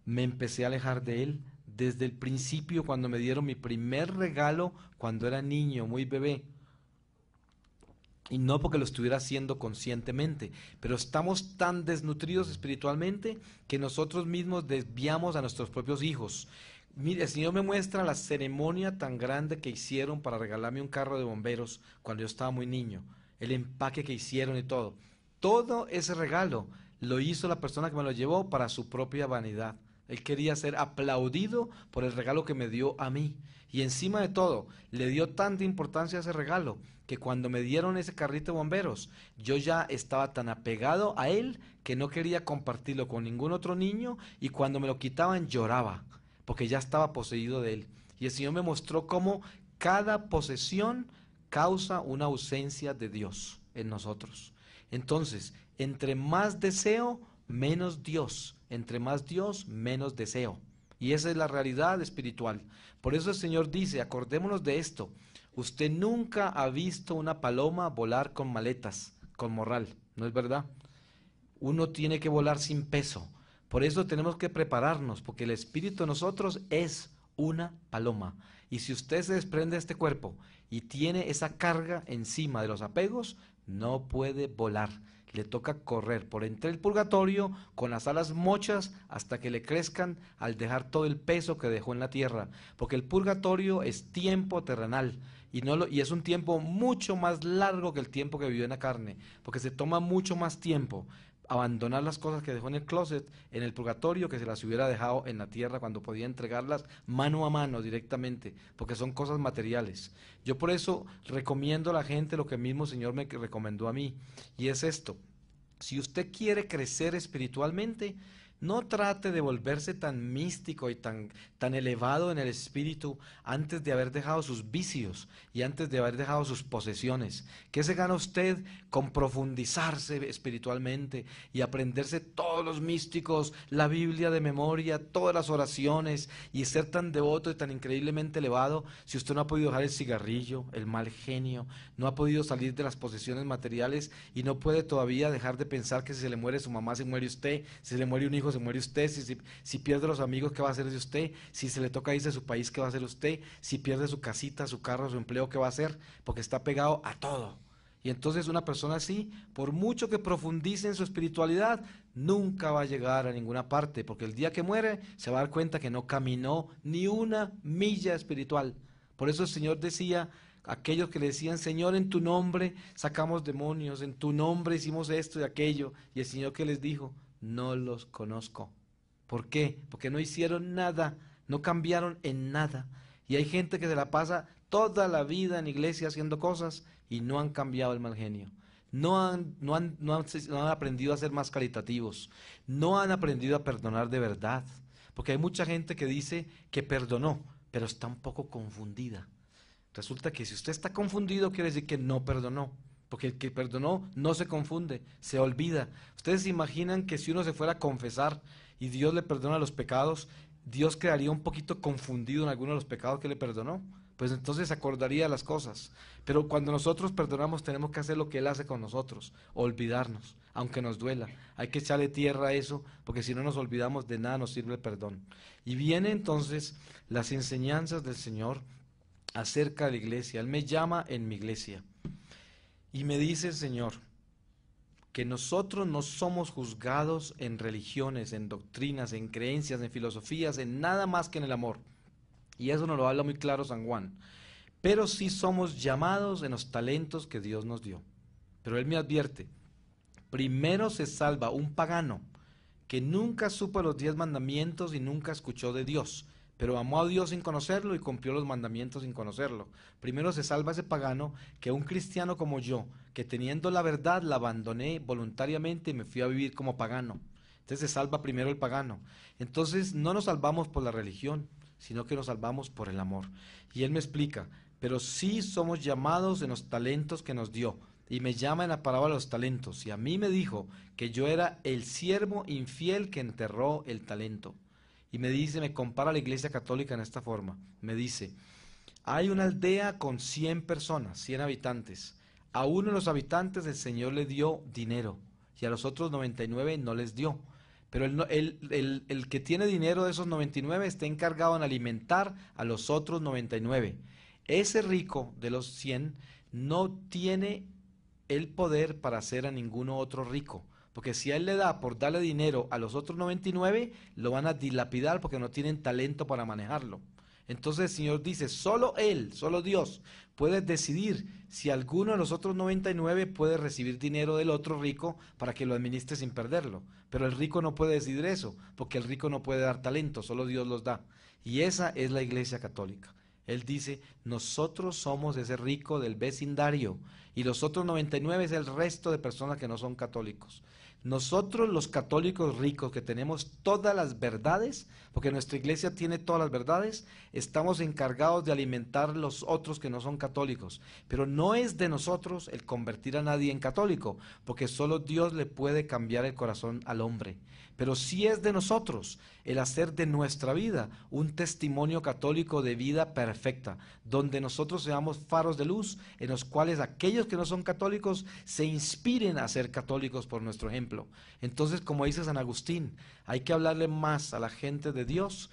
me empecé a alejar de Él desde el principio, cuando me dieron mi primer regalo cuando era niño, muy bebé. Y no porque lo estuviera haciendo conscientemente, pero estamos tan desnutridos espiritualmente que nosotros mismos desviamos a nuestros propios hijos. Mire, el Señor me muestra la ceremonia tan grande que hicieron para regalarme un carro de bomberos cuando yo estaba muy niño, el empaque que hicieron y todo. Todo ese regalo lo hizo la persona que me lo llevó para su propia vanidad. Él quería ser aplaudido por el regalo que me dio a mí. Y encima de todo, le dio tanta importancia a ese regalo que cuando me dieron ese carrito de bomberos, yo ya estaba tan apegado a él que no quería compartirlo con ningún otro niño, y cuando me lo quitaban lloraba, porque ya estaba poseído de él. Y el Señor me mostró cómo cada posesión causa una ausencia de Dios en nosotros. Entonces, entre más deseo, menos Dios. Entre más Dios, menos deseo. Y esa es la realidad espiritual. Por eso el Señor dice, acordémonos de esto: usted nunca ha visto una paloma volar con maletas, con morral, ¿no es verdad? Uno tiene que volar sin peso. Por eso tenemos que prepararnos, porque el espíritu de nosotros es una paloma. Y si usted se desprende de este cuerpo y tiene esa carga encima de los apegos, no puede volar. Le toca correr por entre el purgatorio con las alas mochas hasta que le crezcan, al dejar todo el peso que dejó en la tierra, porque el purgatorio es tiempo terrenal y es un tiempo mucho más largo que el tiempo que vivió en la carne, porque se toma mucho más tiempo abandonar las cosas que dejó en el closet en el purgatorio que se las hubiera dejado en la tierra cuando podía entregarlas mano a mano directamente, porque son cosas materiales. Yo por eso recomiendo a la gente lo que el mismo Señor me recomendó a mí, y es esto: si usted quiere crecer espiritualmente, no trate de volverse tan místico y tan elevado en el espíritu antes de haber dejado sus vicios y antes de haber dejado sus posesiones. ¿Qué se gana usted con profundizarse espiritualmente y aprenderse todos los místicos, la Biblia de memoria, todas las oraciones, y ser tan devoto y tan increíblemente elevado, si usted no ha podido dejar el cigarrillo, el mal genio, no ha podido salir de las posesiones materiales y no puede todavía dejar de pensar que si se le muere su mamá, se muere usted, si se le muere un hijo, se muere usted, si pierde los amigos, ¿qué va a hacer de usted? Si se le toca irse de su país, ¿qué va a hacer usted? Si pierde su casita, su carro, su empleo, ¿qué va a hacer? Porque está pegado a todo. Y entonces una persona así, por mucho que profundice en su espiritualidad, nunca va a llegar a ninguna parte, porque el día que muere se va a dar cuenta que no caminó ni una milla espiritual. Por eso el Señor decía: aquellos que le decían, Señor, en tu nombre sacamos demonios, en tu nombre hicimos esto y aquello, y el Señor, ¿qué les dijo? No los conozco. ¿Por qué? Porque no hicieron nada, no cambiaron en nada. Y hay gente que se la pasa toda la vida en iglesia haciendo cosas y no han cambiado el mal genio. No han aprendido a ser más caritativos, no han aprendido a perdonar de verdad. Porque hay mucha gente que dice que perdonó, pero está un poco confundida. Resulta que si usted está confundido, quiere decir que no perdonó. Porque el que perdonó no se confunde, se olvida. Ustedes se imaginan que si uno se fuera a confesar y Dios le perdona los pecados, Dios quedaría un poquito confundido en algunos de los pecados que le perdonó. Pues entonces se acordaría de las cosas. Pero cuando nosotros perdonamos, tenemos que hacer lo que Él hace con nosotros: olvidarnos, aunque nos duela. Hay que echarle tierra a eso, porque si no nos olvidamos, de nada nos sirve el perdón. Y vienen entonces las enseñanzas del Señor acerca de la iglesia. Él me llama en mi iglesia. Y me dice el Señor que nosotros no somos juzgados en religiones, en doctrinas, en creencias, en filosofías, en nada más que en el amor. Y eso nos lo habla muy claro San Juan. Pero sí somos llamados en los talentos que Dios nos dio. Pero él me advierte, primero se salva un pagano que nunca supo los 10 mandamientos y nunca escuchó de Dios, pero amó a Dios sin conocerlo y cumplió los mandamientos sin conocerlo. Primero se salva ese pagano que un cristiano como yo, que teniendo la verdad la abandoné voluntariamente y me fui a vivir como pagano. Entonces se salva primero el pagano. Entonces no nos salvamos por la religión, sino que nos salvamos por el amor. Y él me explica, pero sí somos llamados en los talentos que nos dio. Y me llama en la parábola de los talentos. Y a mí me dijo que yo era el siervo infiel que enterró el talento. Y me dice, me compara a la Iglesia Católica en esta forma. Me dice, hay una aldea con 100 personas, 100 habitantes. A uno de los habitantes el Señor le dio dinero y a los otros 99 no les dio. Pero el que tiene dinero de esos 99 está encargado en alimentar a los otros 99. Ese rico de los 100 no tiene el poder para hacer a ninguno otro rico. Porque si a él le da por darle dinero a los otros 99, lo van a dilapidar porque no tienen talento para manejarlo. Entonces el Señor dice, solo Él, solo Dios, puede decidir si alguno de los otros 99 puede recibir dinero del otro rico para que lo administre sin perderlo. Pero el rico no puede decidir eso, porque el rico no puede dar talento, solo Dios los da. Y esa es la Iglesia Católica. Él dice, nosotros somos ese rico del vecindario y los otros 99 es el resto de personas que no son católicos. Nosotros los católicos ricos que tenemos todas las verdades, porque nuestra iglesia tiene todas las verdades, estamos encargados de alimentar los otros que no son católicos. Pero no es de nosotros el convertir a nadie en católico, porque solo Dios le puede cambiar el corazón al hombre. Pero sí es de nosotros el hacer de nuestra vida un testimonio católico de vida perfecta, donde nosotros seamos faros de luz, en los cuales aquellos que no son católicos se inspiren a ser católicos por nuestro ejemplo. Entonces, como dice San Agustín, hay que hablarle más a la gente de Dios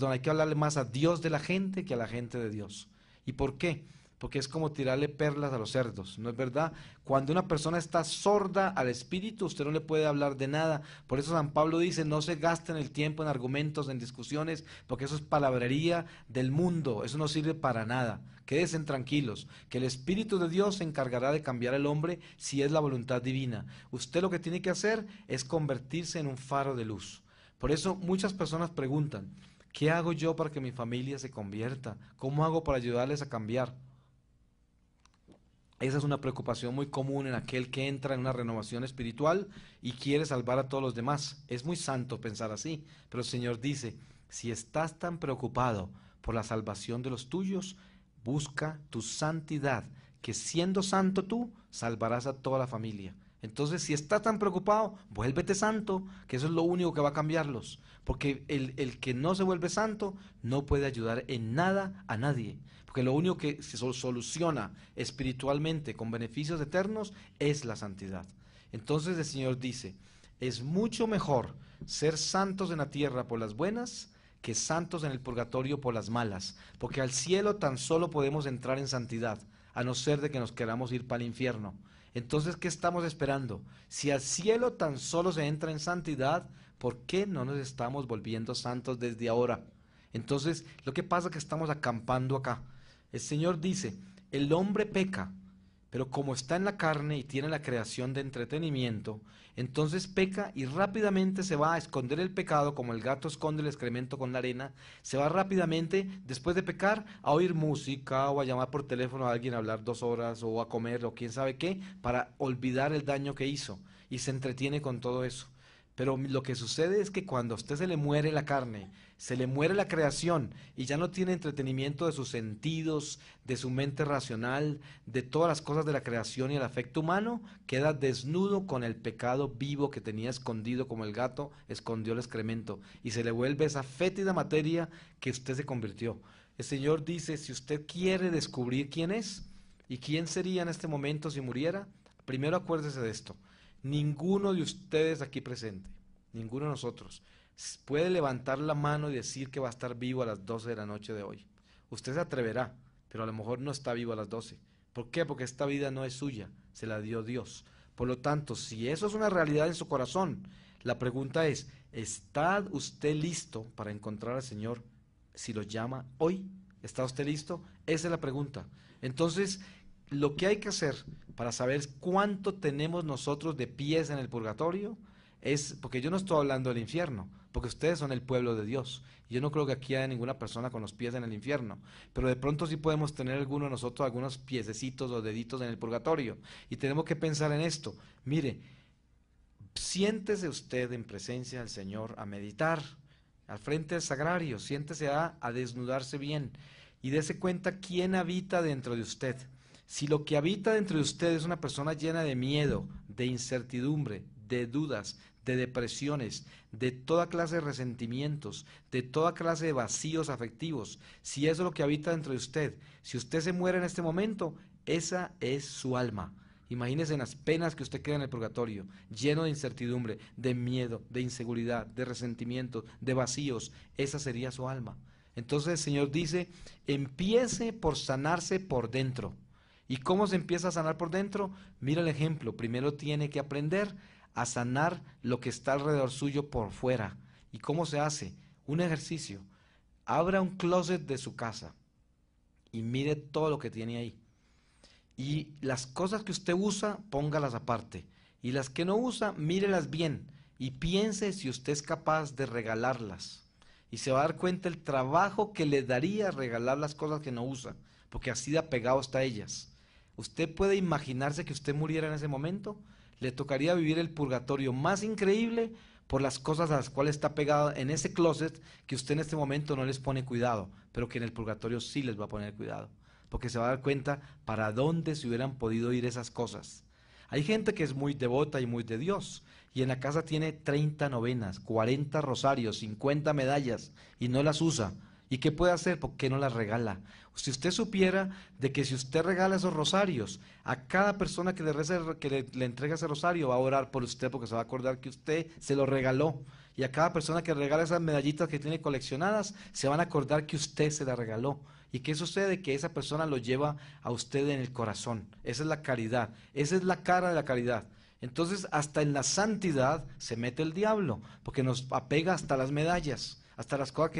hay que hablarle más a Dios de la gente que a la gente de Dios. ¿Y por qué? Porque es como tirarle perlas a los cerdos, ¿no es verdad? Cuando una persona está sorda al espíritu, usted no le puede hablar de nada. Por eso San Pablo dice, no se gasten el tiempo en argumentos, en discusiones, porque eso es palabrería del mundo, eso no sirve para nada. Quédense tranquilos, que el Espíritu de Dios se encargará de cambiar al hombre si es la voluntad divina. Usted lo que tiene que hacer es convertirse en un faro de luz. Por eso muchas personas preguntan, ¿qué hago yo para que mi familia se convierta? ¿Cómo hago para ayudarles a cambiar? Esa es una preocupación muy común en aquel que entra en una renovación espiritual y quiere salvar a todos los demás. Es muy santo pensar así, pero el Señor dice, si estás tan preocupado por la salvación de los tuyos, busca tu santidad, que siendo santo tú, salvarás a toda la familia. Entonces, si estás tan preocupado, vuélvete santo, que eso es lo único que va a cambiarlos. Porque el que no se vuelve santo no puede ayudar en nada a nadie. Porque lo único que se soluciona espiritualmente con beneficios eternos es la santidad. Entonces el Señor dice, es mucho mejor ser santos en la tierra por las buenas que santos en el purgatorio por las malas. Porque al cielo tan solo podemos entrar en santidad, a no ser de que nos queramos ir para el infierno. Entonces, ¿qué estamos esperando? Si al cielo tan solo se entra en santidad, ¿por qué no nos estamos volviendo santos desde ahora? Entonces, lo que pasa es que estamos acampando acá. El Señor dice, el hombre peca, pero como está en la carne y tiene la creación de entretenimiento, entonces peca y rápidamente se va a esconder el pecado, como el gato esconde el excremento con la arena, se va rápidamente, después de pecar, a oír música o a llamar por teléfono a alguien a hablar 2 horas o a comer o quién sabe qué, para olvidar el daño que hizo y se entretiene con todo eso. Pero lo que sucede es que cuando a usted se le muere la carne, se le muere la creación y ya no tiene entretenimiento de sus sentidos, de su mente racional, de todas las cosas de la creación y el afecto humano, queda desnudo con el pecado vivo que tenía escondido como el gato escondió el excremento y se le vuelve esa fétida materia que usted se convirtió. El Señor dice, si usted quiere descubrir quién es y quién sería en este momento si muriera, primero acuérdese de esto. Ninguno de ustedes aquí presente, ninguno de nosotros, puede levantar la mano y decir que va a estar vivo a las 12 de la noche de hoy. Usted se atreverá, pero a lo mejor no está vivo a las 12. ¿Por qué? Porque esta vida no es suya, se la dio Dios. Por lo tanto, si eso es una realidad en su corazón, la pregunta es, ¿está usted listo para encontrar al Señor si lo llama hoy? ¿Está usted listo? Esa es la pregunta. Entonces, lo que hay que hacer para saber cuánto tenemos nosotros de pies en el purgatorio es, porque yo no estoy hablando del infierno, porque ustedes son el pueblo de Dios. Yo no creo que aquí haya ninguna persona con los pies en el infierno, pero de pronto sí podemos tener alguno de nosotros algunos piececitos o deditos en el purgatorio. Y tenemos que pensar en esto. Mire, siéntese usted en presencia del Señor a meditar, al frente del sagrario, siéntese a desnudarse bien y dése cuenta quién habita dentro de usted. Si lo que habita dentro de usted es una persona llena de miedo, de incertidumbre, de dudas, de depresiones, de toda clase de resentimientos, de toda clase de vacíos afectivos, si eso es lo que habita dentro de usted, si usted se muere en este momento, esa es su alma. Imagínese en las penas que usted queda en el purgatorio, lleno de incertidumbre, de miedo, de inseguridad, de resentimiento, de vacíos, esa sería su alma. Entonces el Señor dice, empiece por sanarse por dentro. ¿Y cómo se empieza a sanar por dentro? Mira el ejemplo, primero tiene que aprender a sanar lo que está alrededor suyo por fuera. ¿Y cómo se hace? Un ejercicio. Abra un closet de su casa y mire todo lo que tiene ahí. Y las cosas que usted usa, póngalas aparte. Y las que no usa, mírelas bien. Y piense si usted es capaz de regalarlas. Y se va a dar cuenta el trabajo que le daría regalar las cosas que no usa, porque así de apegado está a ellas. ¿Usted puede imaginarse que usted muriera en ese momento? Le tocaría vivir el purgatorio más increíble por las cosas a las cuales está pegado en ese closet que usted en este momento no les pone cuidado, pero que en el purgatorio sí les va a poner cuidado, porque se va a dar cuenta para dónde se hubieran podido ir esas cosas. Hay gente que es muy devota y muy de Dios, y en la casa tiene 30 novenas, 40 rosarios, 50 medallas, y no las usa. ¿Y qué puede hacer? ¿Por qué no las regala? Si usted supiera de que si usted regala esos rosarios, a cada persona que le entrega ese rosario va a orar por usted porque se va a acordar que usted se lo regaló. Y a cada persona que regala esas medallitas que tiene coleccionadas, se van a acordar que usted se las regaló. ¿Y qué sucede? Que esa persona lo lleva a usted en el corazón. Esa es la caridad, esa es la cara de la caridad. Entonces, hasta en la santidad se mete el diablo, porque nos apega hasta las medallas, hasta las cosas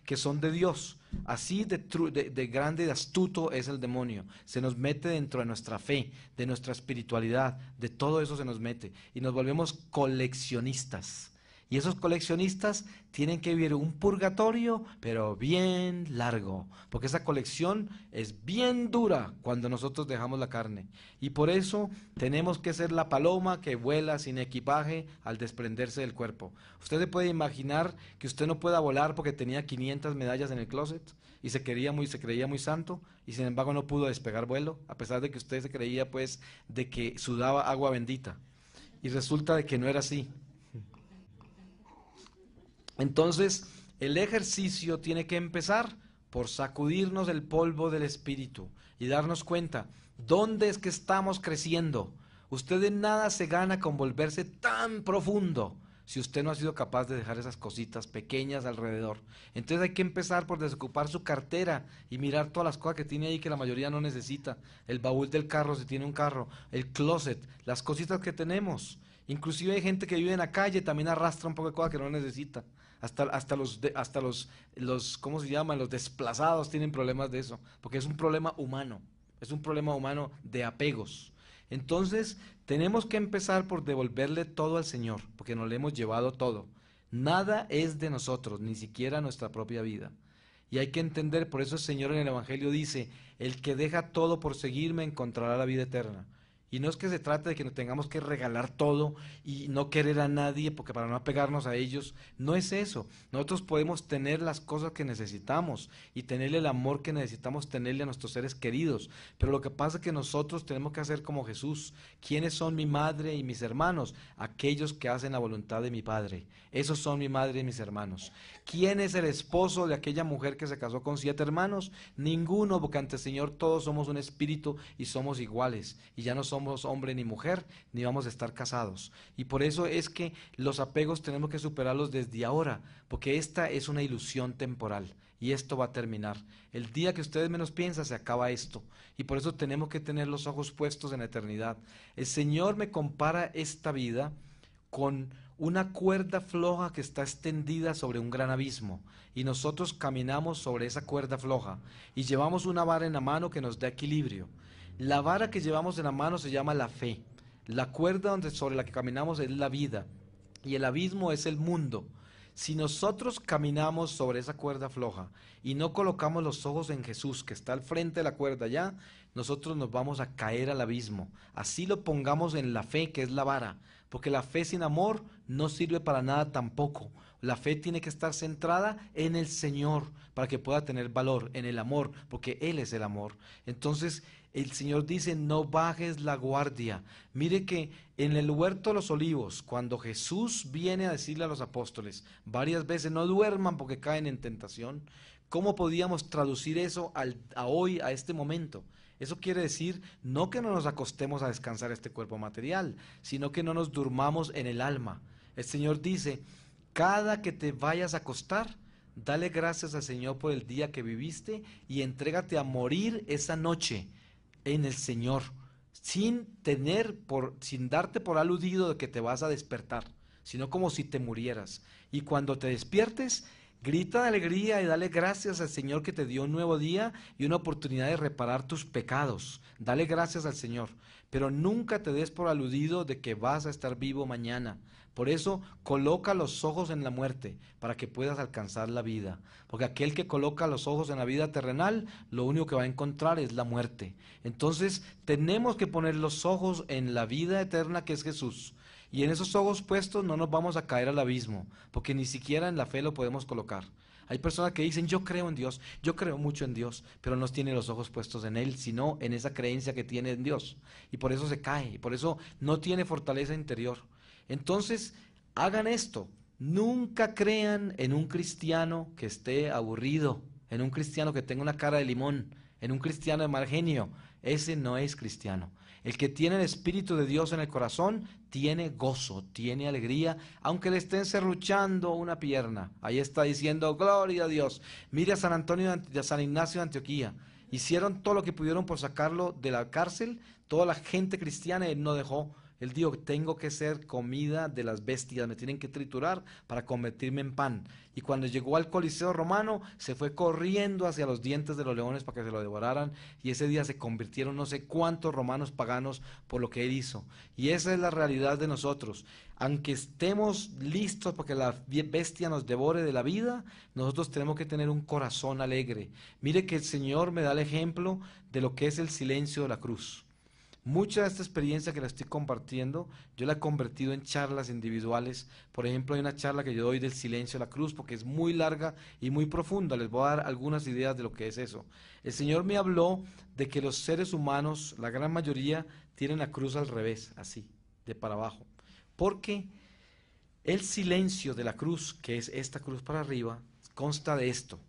que son de Dios. Así de grande y de astuto es el demonio. Se nos mete dentro de nuestra fe, de nuestra espiritualidad, de todo eso se nos mete. Y nos volvemos coleccionistas. Y esos coleccionistas tienen que vivir un purgatorio, pero bien largo, porque esa colección es bien dura cuando nosotros dejamos la carne. Y por eso tenemos que ser la paloma que vuela sin equipaje al desprenderse del cuerpo. Usted se puede imaginar que usted no pueda volar porque tenía 500 medallas en el closet y se creía muy santo, y sin embargo no pudo despegar vuelo, a pesar de que usted se creía pues de que sudaba agua bendita. Y resulta de que no era así. Entonces, el ejercicio tiene que empezar por sacudirnos el polvo del espíritu y darnos cuenta, ¿dónde es que estamos creciendo? Usted de nada se gana con volverse tan profundo si usted no ha sido capaz de dejar esas cositas pequeñas alrededor. Entonces hay que empezar por desocupar su cartera y mirar todas las cosas que tiene ahí que la mayoría no necesita. El baúl del carro si tiene un carro, el closet, las cositas que tenemos. Inclusive hay gente que vive en la calle, también arrastra un poco de cosas que no necesita. Hasta los ¿cómo se llaman? Los desplazados tienen problemas de eso, porque es un problema humano de apegos. Entonces, tenemos que empezar por devolverle todo al Señor, porque nos le hemos llevado todo. Nada es de nosotros, ni siquiera nuestra propia vida. Y hay que entender, por eso el Señor en el Evangelio dice, el que deja todo por seguirme encontrará la vida eterna. Y no es que se trate de que nos tengamos que regalar todo y no querer a nadie porque para no apegarnos a ellos, no es eso. Nosotros podemos tener las cosas que necesitamos y tenerle el amor que necesitamos tenerle a nuestros seres queridos, pero lo que pasa es que nosotros tenemos que hacer como Jesús. ¿Quiénes son mi madre y mis hermanos? Aquellos que hacen la voluntad de mi Padre. Esos son mi madre y mis hermanos. ¿Quién es el esposo de aquella mujer que se casó con 7 hermanos? Ninguno, porque ante el Señor todos somos un espíritu y somos iguales, y ya no somos hombre ni mujer, ni vamos a estar casados. Y por eso es que los apegos tenemos que superarlos desde ahora, porque esta es una ilusión temporal, y esto va a terminar. El día que ustedes menos piensan, se acaba esto, y por eso tenemos que tener los ojos puestos en la eternidad. El Señor me compara esta vida con una cuerda floja que está extendida sobre un gran abismo, y nosotros caminamos sobre esa cuerda floja y llevamos una vara en la mano que nos da equilibrio. La vara que llevamos en la mano se llama la fe. La cuerda sobre la que caminamos es la vida. Y el abismo es el mundo. Si nosotros caminamos sobre esa cuerda floja y no colocamos los ojos en Jesús, que está al frente de la cuerda ya, nosotros nos vamos a caer al abismo. Así lo pongamos en la fe, que es la vara, porque la fe sin amor no sirve para nada tampoco. La fe tiene que estar centrada en el Señor para que pueda tener valor, en el amor, porque Él es el amor. Entonces, el Señor dice, no bajes la guardia. Mire que en el huerto de los olivos, cuando Jesús viene a decirle a los apóstoles varias veces, no duerman porque caen en tentación, ¿cómo podíamos traducir eso a hoy, a este momento? Eso quiere decir, no que no nos acostemos a descansar este cuerpo material, sino que no nos durmamos en el alma. El Señor dice, cada que te vayas a acostar, dale gracias al Señor por el día que viviste y entrégate a morir esa noche en el Señor, sin darte por aludido de que te vas a despertar, sino como si te murieras. Y cuando te despiertes, grita de alegría y dale gracias al Señor que te dio un nuevo día y una oportunidad de reparar tus pecados. Dale gracias al Señor, pero nunca te des por aludido de que vas a estar vivo mañana. Por eso coloca los ojos en la muerte para que puedas alcanzar la vida. Porque aquel que coloca los ojos en la vida terrenal, lo único que va a encontrar es la muerte. Entonces tenemos que poner los ojos en la vida eterna que es Jesús. Y en esos ojos puestos no nos vamos a caer al abismo, porque ni siquiera en la fe lo podemos colocar. Hay personas que dicen, yo creo en Dios, yo creo mucho en Dios, pero no tienen los ojos puestos en Él, sino en esa creencia que tiene en Dios. Y por eso se cae, y por eso no tiene fortaleza interior. Entonces, hagan esto, nunca crean en un cristiano que esté aburrido, en un cristiano que tenga una cara de limón, en un cristiano de mal genio. Ese no es cristiano. El que tiene el Espíritu de Dios en el corazón tiene gozo, tiene alegría, aunque le estén serruchando una pierna. Ahí está diciendo, gloria a Dios. Mire a San Ignacio de Antioquía. Hicieron todo lo que pudieron por sacarlo de la cárcel. Toda la gente cristiana, él no dejó. Él dijo, tengo que ser comida de las bestias, me tienen que triturar para convertirme en pan. Y cuando llegó al Coliseo romano, se fue corriendo hacia los dientes de los leones para que se lo devoraran. Y ese día se convirtieron no sé cuántos romanos paganos por lo que él hizo. Y esa es la realidad de nosotros. Aunque estemos listos para que la bestia nos devore de la vida, nosotros tenemos que tener un corazón alegre. Mire que el Señor me da el ejemplo de lo que es el silencio de la cruz. Mucha de esta experiencia que la estoy compartiendo, yo la he convertido en charlas individuales. Por ejemplo, hay una charla que yo doy del silencio de la cruz, porque es muy larga y muy profunda. Les voy a dar algunas ideas de lo que es eso. El Señor me habló de que los seres humanos, la gran mayoría, tienen la cruz al revés, así, de para abajo. Porque el silencio de la cruz, que es esta cruz para arriba, consta de esto.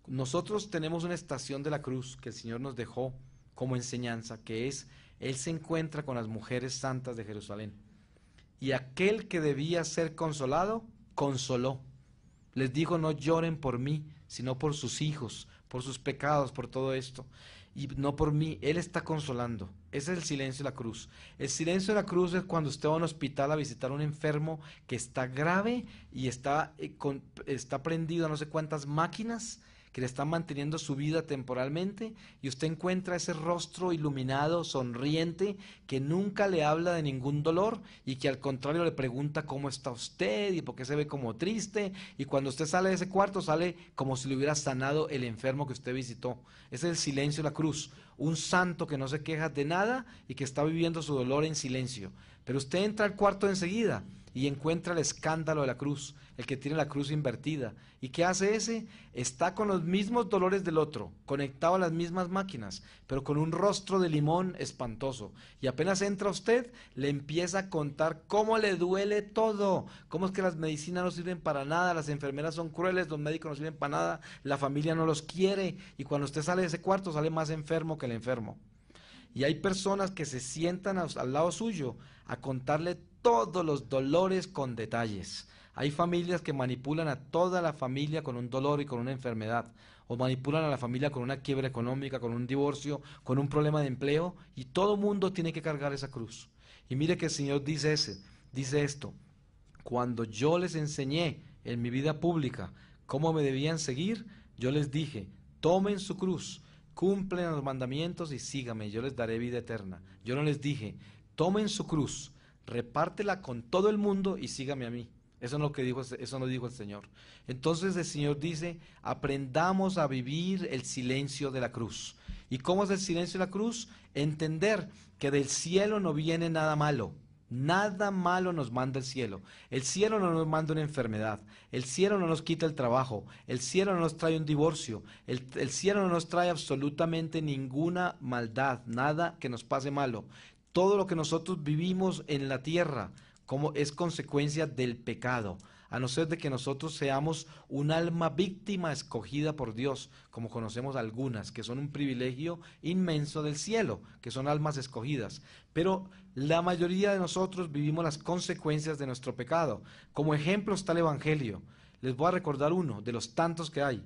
Nosotros tenemos una estación de la cruz que el Señor nos dejó como enseñanza, que es, Él se encuentra con las mujeres santas de Jerusalén. Y aquel que debía ser consolado, consoló. Les dijo, no lloren por mí, sino por sus hijos, por sus pecados, por todo esto. Y no por mí, Él está consolando. Ese es el silencio de la cruz. El silencio de la cruz es cuando usted va a un hospital a visitar a un enfermo que está grave y está prendido a no sé cuántas máquinas que le están manteniendo su vida temporalmente, y usted encuentra ese rostro iluminado, sonriente, que nunca le habla de ningún dolor y que al contrario le pregunta cómo está usted y por qué se ve como triste, y cuando usted sale de ese cuarto sale como si le hubiera sanado el enfermo que usted visitó. Ese es el silencio de la cruz, un santo que no se queja de nada y que está viviendo su dolor en silencio. Pero usted entra al cuarto enseguida y encuentra el escándalo de la cruz, el que tiene la cruz invertida. ¿Y qué hace ese? Está con los mismos dolores del otro, conectado a las mismas máquinas, pero con un rostro de limón espantoso. Y apenas entra usted, le empieza a contar cómo le duele todo, cómo es que las medicinas no sirven para nada, las enfermeras son crueles, los médicos no sirven para nada, la familia no los quiere, y cuando usted sale de ese cuarto sale más enfermo que el enfermo. Y hay personas que se sientan al lado suyo a contarle todos los dolores con detalles. Hay familias que manipulan a toda la familia con un dolor y con una enfermedad, o manipulan a la familia con una quiebra económica, con un divorcio, con un problema de empleo, y todo mundo tiene que cargar esa cruz. Y mire que el Señor dice esto: cuando yo les enseñé en mi vida pública cómo me debían seguir, yo les dije, tomen su cruz, cumplen los mandamientos y síganme, yo les daré vida eterna. Yo no les dije, tomen su cruz, repártela con todo el mundo y síganme a mí. Eso no dijo el Señor. Entonces el Señor dice, aprendamos a vivir el silencio de la cruz. ¿Y cómo es el silencio de la cruz? Entender que del cielo no viene nada malo. Nada malo nos manda el cielo. El cielo no nos manda una enfermedad. El cielo no nos quita el trabajo. El cielo no nos trae un divorcio. El cielo no nos trae absolutamente ninguna maldad, nada que nos pase malo. Todo lo que nosotros vivimos en la tierra como es consecuencia del pecado, a no ser de que nosotros seamos un alma víctima escogida por Dios, como conocemos algunas, que son un privilegio inmenso del cielo, que son almas escogidas. Pero la mayoría de nosotros vivimos las consecuencias de nuestro pecado. Como ejemplo está el Evangelio. Les voy a recordar uno de los tantos que hay.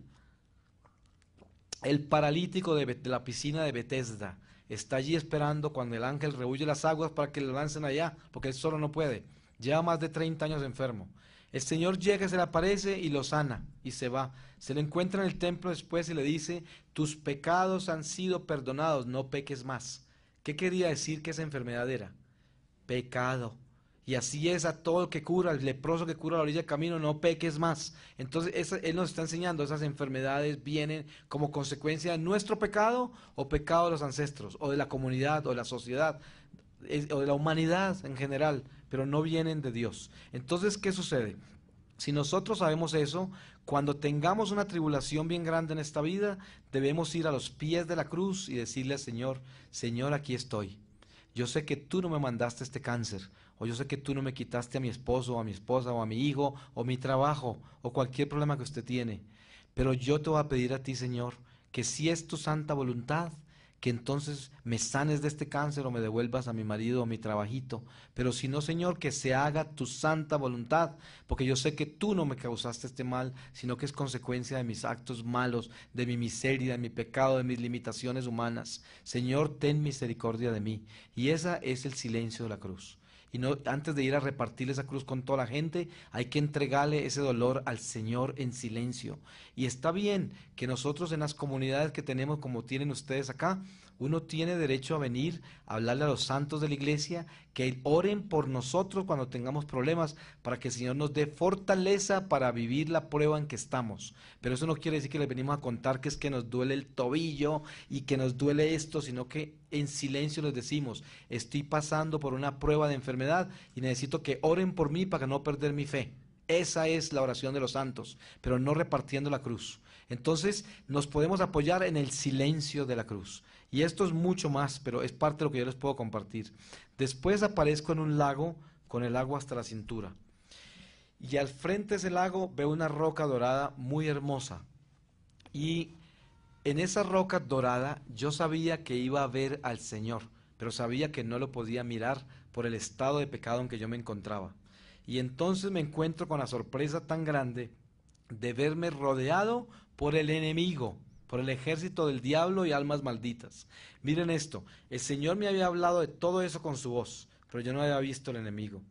El paralítico de la piscina de Betesda está allí esperando cuando el ángel rebulle las aguas para que lo lancen allá, porque él solo no puede. Lleva más de 30 años enfermo. El Señor llega, se le aparece y lo sana y se va. Se lo encuentra en el templo después y le dice, tus pecados han sido perdonados, no peques más. ¿Qué quería decir que esa enfermedad era? Pecado. Y así es a todo el que cura, el leproso que cura a la orilla del camino, no peques más. Entonces Él nos está enseñando, esas enfermedades vienen como consecuencia de nuestro pecado o pecado de los ancestros, o de la comunidad, o de la sociedad, o de la humanidad en general, pero no vienen de Dios. Entonces, ¿qué sucede? Si nosotros sabemos eso, cuando tengamos una tribulación bien grande en esta vida, debemos ir a los pies de la cruz y decirle al Señor, Señor, aquí estoy. Yo sé que tú no me mandaste este cáncer, o yo sé que tú no me quitaste a mi esposo, o a mi esposa, o a mi hijo, o mi trabajo, o cualquier problema que usted tiene. Pero yo te voy a pedir a ti, Señor, que si es tu santa voluntad, que entonces me sanes de este cáncer o me devuelvas a mi marido o a mi trabajito. Pero si no, Señor, que se haga tu santa voluntad, porque yo sé que tú no me causaste este mal, sino que es consecuencia de mis actos malos, de mi miseria, de mi pecado, de mis limitaciones humanas. Señor, ten misericordia de mí. Y ese es el silencio de la cruz. Y no, antes de ir a repartir esa cruz con toda la gente, hay que entregarle ese dolor al Señor en silencio. Y está bien que nosotros en las comunidades que tenemos, como tienen ustedes acá, uno tiene derecho a venir a hablarle a los santos de la iglesia, que oren por nosotros cuando tengamos problemas, para que el Señor nos dé fortaleza para vivir la prueba en que estamos. Pero eso no quiere decir que les venimos a contar que es que nos duele el tobillo y que nos duele esto, sino que en silencio les decimos, estoy pasando por una prueba de enfermedad y necesito que oren por mí para no perder mi fe. Esa es la oración de los santos, pero no repartiendo la cruz. Entonces nos podemos apoyar en el silencio de la cruz. Y esto es mucho más, pero es parte de lo que yo les puedo compartir. Después aparezco en un lago con el agua hasta la cintura. Y al frente de ese lago veo una roca dorada muy hermosa. Y en esa roca dorada yo sabía que iba a ver al Señor, pero sabía que no lo podía mirar por el estado de pecado en que yo me encontraba. Y entonces me encuentro con la sorpresa tan grande de verme rodeado por el enemigo, por el ejército del diablo y almas malditas. Miren esto, el Señor me había hablado de todo eso con su voz, pero yo no había visto el enemigo.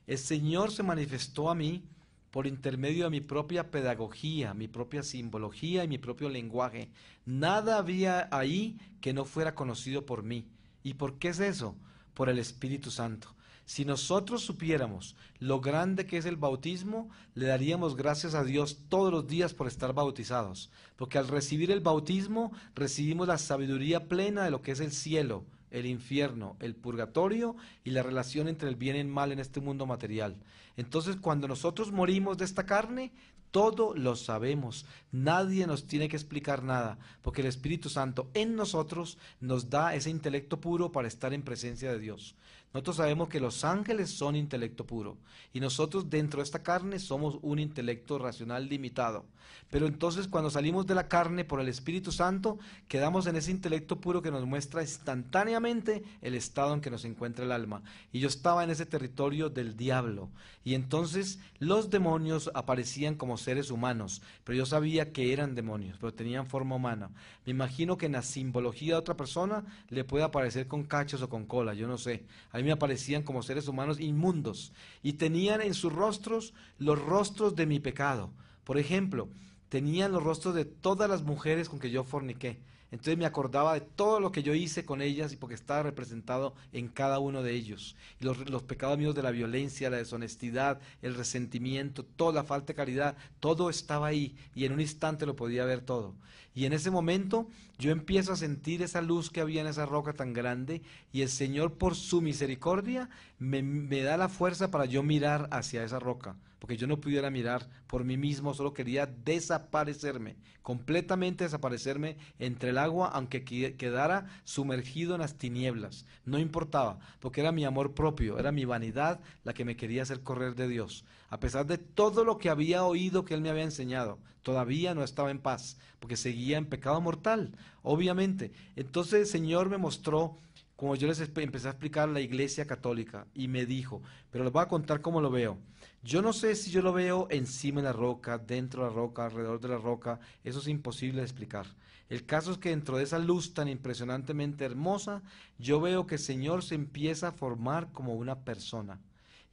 El Señor se manifestó a mí por intermedio de mi propia pedagogía, mi propia simbología y mi propio lenguaje. Nada había ahí que no fuera conocido por mí. ¿Y por qué es eso? Por el Espíritu Santo. Si nosotros supiéramos lo grande que es el bautismo, le daríamos gracias a Dios todos los días por estar bautizados, porque al recibir el bautismo recibimos la sabiduría plena de lo que es el cielo, el infierno, el purgatorio y la relación entre el bien y el mal en este mundo material. Entonces, cuando nosotros morimos de esta carne, todo lo sabemos, nadie nos tiene que explicar nada, porque el Espíritu Santo en nosotros nos da ese intelecto puro para estar en presencia de Dios. Nosotros sabemos que los ángeles son intelecto puro y nosotros dentro de esta carne somos un intelecto racional limitado. Pero entonces cuando salimos de la carne por el Espíritu Santo, quedamos en ese intelecto puro que nos muestra instantáneamente el estado en que nos encuentra el alma. Y yo estaba en ese territorio del diablo. Y entonces los demonios aparecían como seres humanos, pero yo sabía que eran demonios, pero tenían forma humana. Me imagino que en la simbología de otra persona le puede aparecer con cachos o con cola, yo no sé. A mí me aparecían como seres humanos inmundos y tenían en sus rostros los rostros de mi pecado. Por ejemplo, tenían los rostros de todas las mujeres con que yo forniqué. Entonces me acordaba de todo lo que yo hice con ellas y porque estaba representado en cada uno de ellos. Y los pecados míos de la violencia, la deshonestidad, el resentimiento, toda la falta de caridad, todo estaba ahí y en un instante lo podía ver todo. Y en ese momento yo empiezo a sentir esa luz que había en esa roca tan grande y el Señor por su misericordia me da la fuerza para yo mirar hacia esa roca, porque yo no pudiera mirar por mí mismo, solo quería desaparecerme, completamente desaparecerme entre el agua, aunque quedara sumergido en las tinieblas, no importaba, porque era mi amor propio, era mi vanidad la que me quería hacer correr de Dios. A pesar de todo lo que había oído que Él me había enseñado, todavía no estaba en paz, porque seguía en pecado mortal, obviamente. Entonces el Señor me mostró, como yo les empecé a explicar, la Iglesia Católica, y me dijo, pero les voy a contar cómo lo veo. Yo no sé si yo lo veo encima de la roca, dentro de la roca, alrededor de la roca, eso es imposible de explicar. El caso es que dentro de esa luz tan impresionantemente hermosa, yo veo que el Señor se empieza a formar como una persona.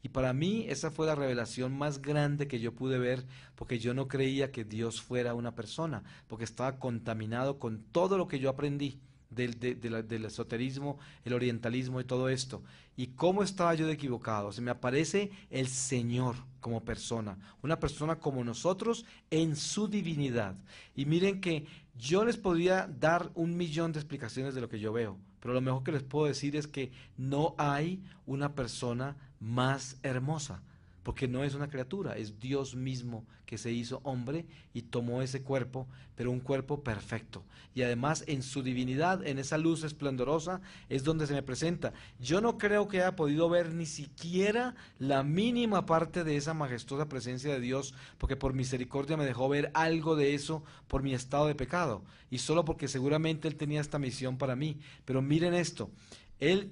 Y para mí esa fue la revelación más grande que yo pude ver, porque yo no creía que Dios fuera una persona, porque estaba contaminado con todo lo que yo aprendí del esoterismo, el orientalismo y todo esto. ¿Y cómo estaba yo de equivocado? Se me aparece el Señor como persona, una persona como nosotros en su divinidad. Y miren que yo les podría dar 1.000.000 de explicaciones de lo que yo veo, pero lo mejor que les puedo decir es que no hay una persona más hermosa, porque no es una criatura, es Dios mismo que se hizo hombre y tomó ese cuerpo, pero un cuerpo perfecto. Y además en su divinidad, en esa luz esplendorosa, es donde se me presenta. Yo no creo que haya podido ver ni siquiera la mínima parte de esa majestuosa presencia de Dios, porque por misericordia me dejó ver algo de eso por mi estado de pecado, y solo porque seguramente Él tenía esta misión para mí. Pero miren esto,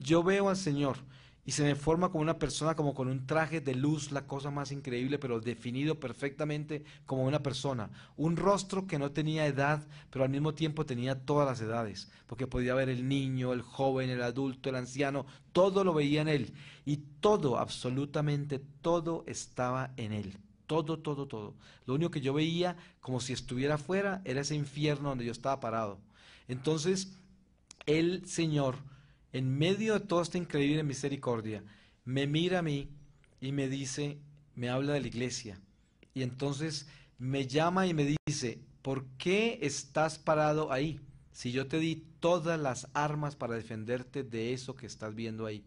yo veo al Señor, y se me forma como una persona, como con un traje de luz, la cosa más increíble, pero definido perfectamente como una persona. Un rostro que no tenía edad, pero al mismo tiempo tenía todas las edades, porque podía ver el niño, el joven, el adulto, el anciano, todo lo veía en él. Y todo, absolutamente todo estaba en él. Todo, todo, todo. Lo único que yo veía, como si estuviera afuera, era ese infierno donde yo estaba parado. Entonces, el Señor, en medio de toda esta increíble misericordia, me mira a mí y me dice, me habla de la iglesia. Y entonces me llama y me dice, ¿por qué estás parado ahí? Si yo te di todas las armas para defenderte de eso que estás viendo ahí.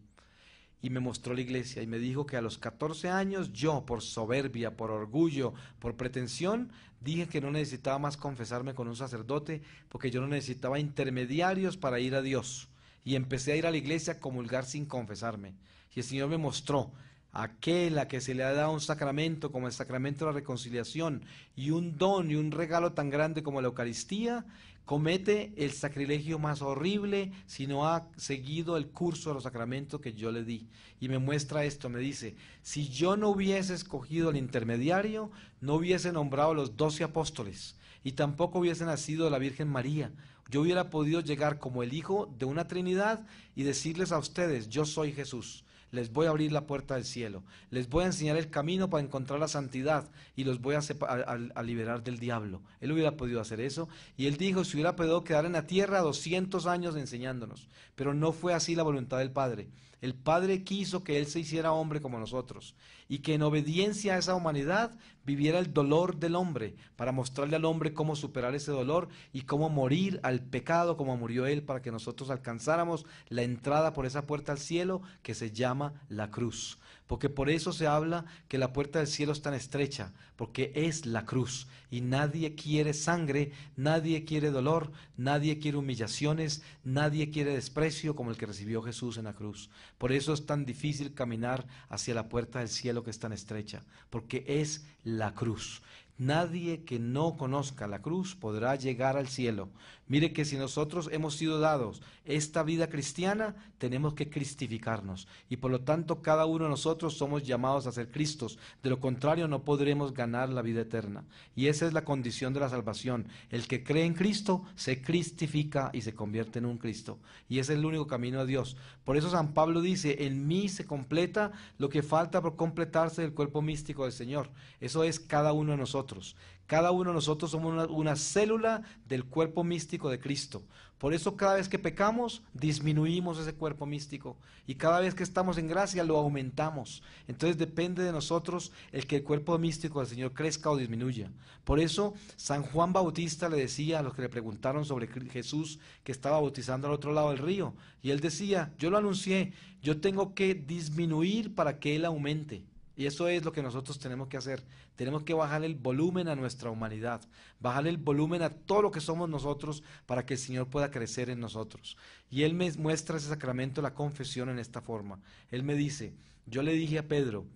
Y me mostró la iglesia y me dijo que a los 14 años yo, por soberbia, por orgullo, por pretensión, dije que no necesitaba más confesarme con un sacerdote, porque yo no necesitaba intermediarios para ir a Dios. Y empecé a ir a la iglesia a comulgar sin confesarme. Y el Señor me mostró, aquel a que se le ha dado un sacramento como el sacramento de la reconciliación y un don y un regalo tan grande como la Eucaristía, comete el sacrilegio más horrible si no ha seguido el curso de los sacramentos que yo le di. Y me muestra esto, me dice, si yo no hubiese escogido al intermediario, no hubiese nombrado a los 12 apóstoles y tampoco hubiese nacido la Virgen María. Yo hubiera podido llegar como el Hijo de una Trinidad y decirles a ustedes, yo soy Jesús. Les voy a abrir la puerta del cielo, les voy a enseñar el camino para encontrar la santidad y los voy a liberar del diablo. Él hubiera podido hacer eso y él dijo, si hubiera podido quedar en la tierra 200 años enseñándonos, pero no fue así la voluntad del Padre. El Padre quiso que Él se hiciera hombre como nosotros y que en obediencia a esa humanidad viviera el dolor del hombre para mostrarle al hombre cómo superar ese dolor y cómo morir al pecado como murió Él para que nosotros alcanzáramos la entrada por esa puerta al cielo que se llama la cruz. Porque por eso se habla que la puerta del cielo es tan estrecha, porque es la cruz. Y nadie quiere sangre, nadie quiere dolor, nadie quiere humillaciones, nadie quiere desprecio como el que recibió Jesús en la cruz. Por eso es tan difícil caminar hacia la puerta del cielo que es tan estrecha, porque es la cruz. Nadie que no conozca la cruz podrá llegar al cielo. Mire que si nosotros hemos sido dados esta vida cristiana, tenemos que cristificarnos. Y por lo tanto, cada uno de nosotros somos llamados a ser Cristos. De lo contrario, no podremos ganar la vida eterna. Y esa es la condición de la salvación. El que cree en Cristo se cristifica y se convierte en un Cristo. Y ese es el único camino a Dios. Por eso San Pablo dice, en mí se completa lo que falta por completarse del cuerpo místico del Señor. Eso es cada uno de nosotros. nosotros. Cada uno de nosotros somos una célula del cuerpo místico de Cristo. Por eso cada vez que pecamos, disminuimos ese cuerpo místico. Y cada vez que estamos en gracia, lo aumentamos. Entonces depende de nosotros el que el cuerpo místico del Señor crezca o disminuya. Por eso San Juan Bautista le decía a los que le preguntaron sobre Jesús que estaba bautizando al otro lado del río. Y él decía, yo lo anuncié, yo tengo que disminuir para que Él aumente. Y eso es lo que nosotros tenemos que hacer. Tenemos que bajar el volumen a nuestra humanidad, bajar el volumen a todo lo que somos nosotros para que el Señor pueda crecer en nosotros. Y Él me muestra ese sacramento de la confesión en esta forma. Él me dice, yo le dije a Pedro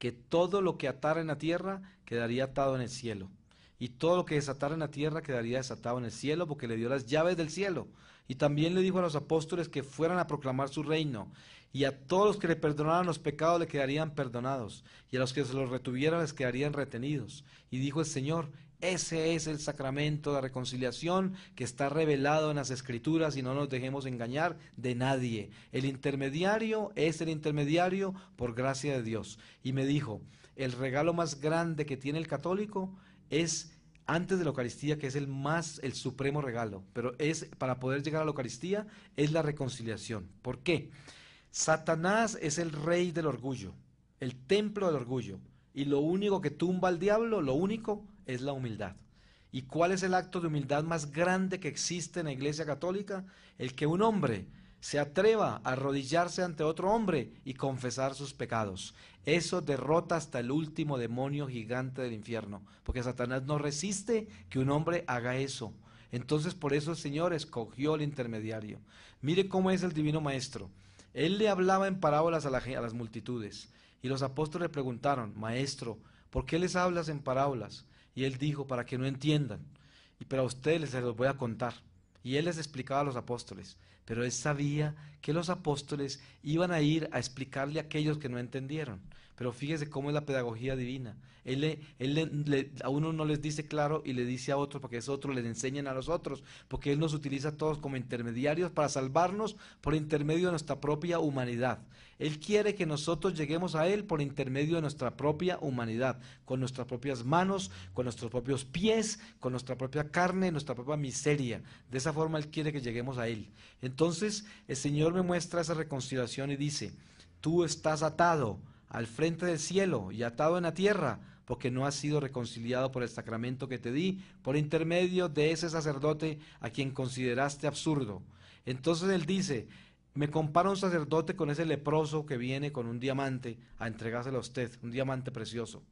que todo lo que atara en la tierra quedaría atado en el cielo. Y todo lo que desatara en la tierra quedaría desatado en el cielo, porque le dio las llaves del cielo. Y también le dijo a los apóstoles que fueran a proclamar su reino. Y a todos los que le perdonaran los pecados le quedarían perdonados, y a los que se los retuvieran les quedarían retenidos. Y dijo el Señor, ese es el sacramento de la reconciliación que está revelado en las Escrituras, y no nos dejemos engañar de nadie. El intermediario es el intermediario por gracia de Dios. Y me dijo, el regalo más grande que tiene el católico es antes de la Eucaristía, que es el supremo regalo, pero es para poder llegar a la Eucaristía, es la reconciliación. ¿Por qué? Satanás es el rey del orgullo, el templo del orgullo, y lo único que tumba al diablo, lo único, es la humildad. ¿Y cuál es el acto de humildad más grande que existe en la Iglesia Católica? El que un hombre se atreva a arrodillarse ante otro hombre y confesar sus pecados. Eso derrota hasta el último demonio gigante del infierno, porque Satanás no resiste que un hombre haga eso. Entonces por eso el Señor escogió el intermediario. Mire cómo es el Divino Maestro. Él le hablaba en parábolas a las multitudes, y los apóstoles le preguntaron, Maestro, ¿por qué les hablas en parábolas? Y él dijo, para que no entiendan, pero a ustedes se los voy a contar. Y él les explicaba a los apóstoles, pero él sabía que los apóstoles iban a ir a explicarle a aquellos que no entendieron. Pero fíjese cómo es la pedagogía divina. A uno no les dice claro y le dice a otro para que esos otros les enseñen a los otros, porque Él nos utiliza a todos como intermediarios para salvarnos por intermedio de nuestra propia humanidad. Él quiere que nosotros lleguemos a Él por intermedio de nuestra propia humanidad, con nuestras propias manos, con nuestros propios pies, con nuestra propia carne, nuestra propia miseria. De esa forma Él quiere que lleguemos a Él. Entonces el Señor me muestra esa reconciliación y dice, tú estás atado al frente del cielo y atado en la tierra, porque no has sido reconciliado por el sacramento que te di, por intermedio de ese sacerdote a quien consideraste absurdo. Entonces él dice, me compara un sacerdote con ese leproso que viene con un diamante a entregárselo a usted, un diamante precioso.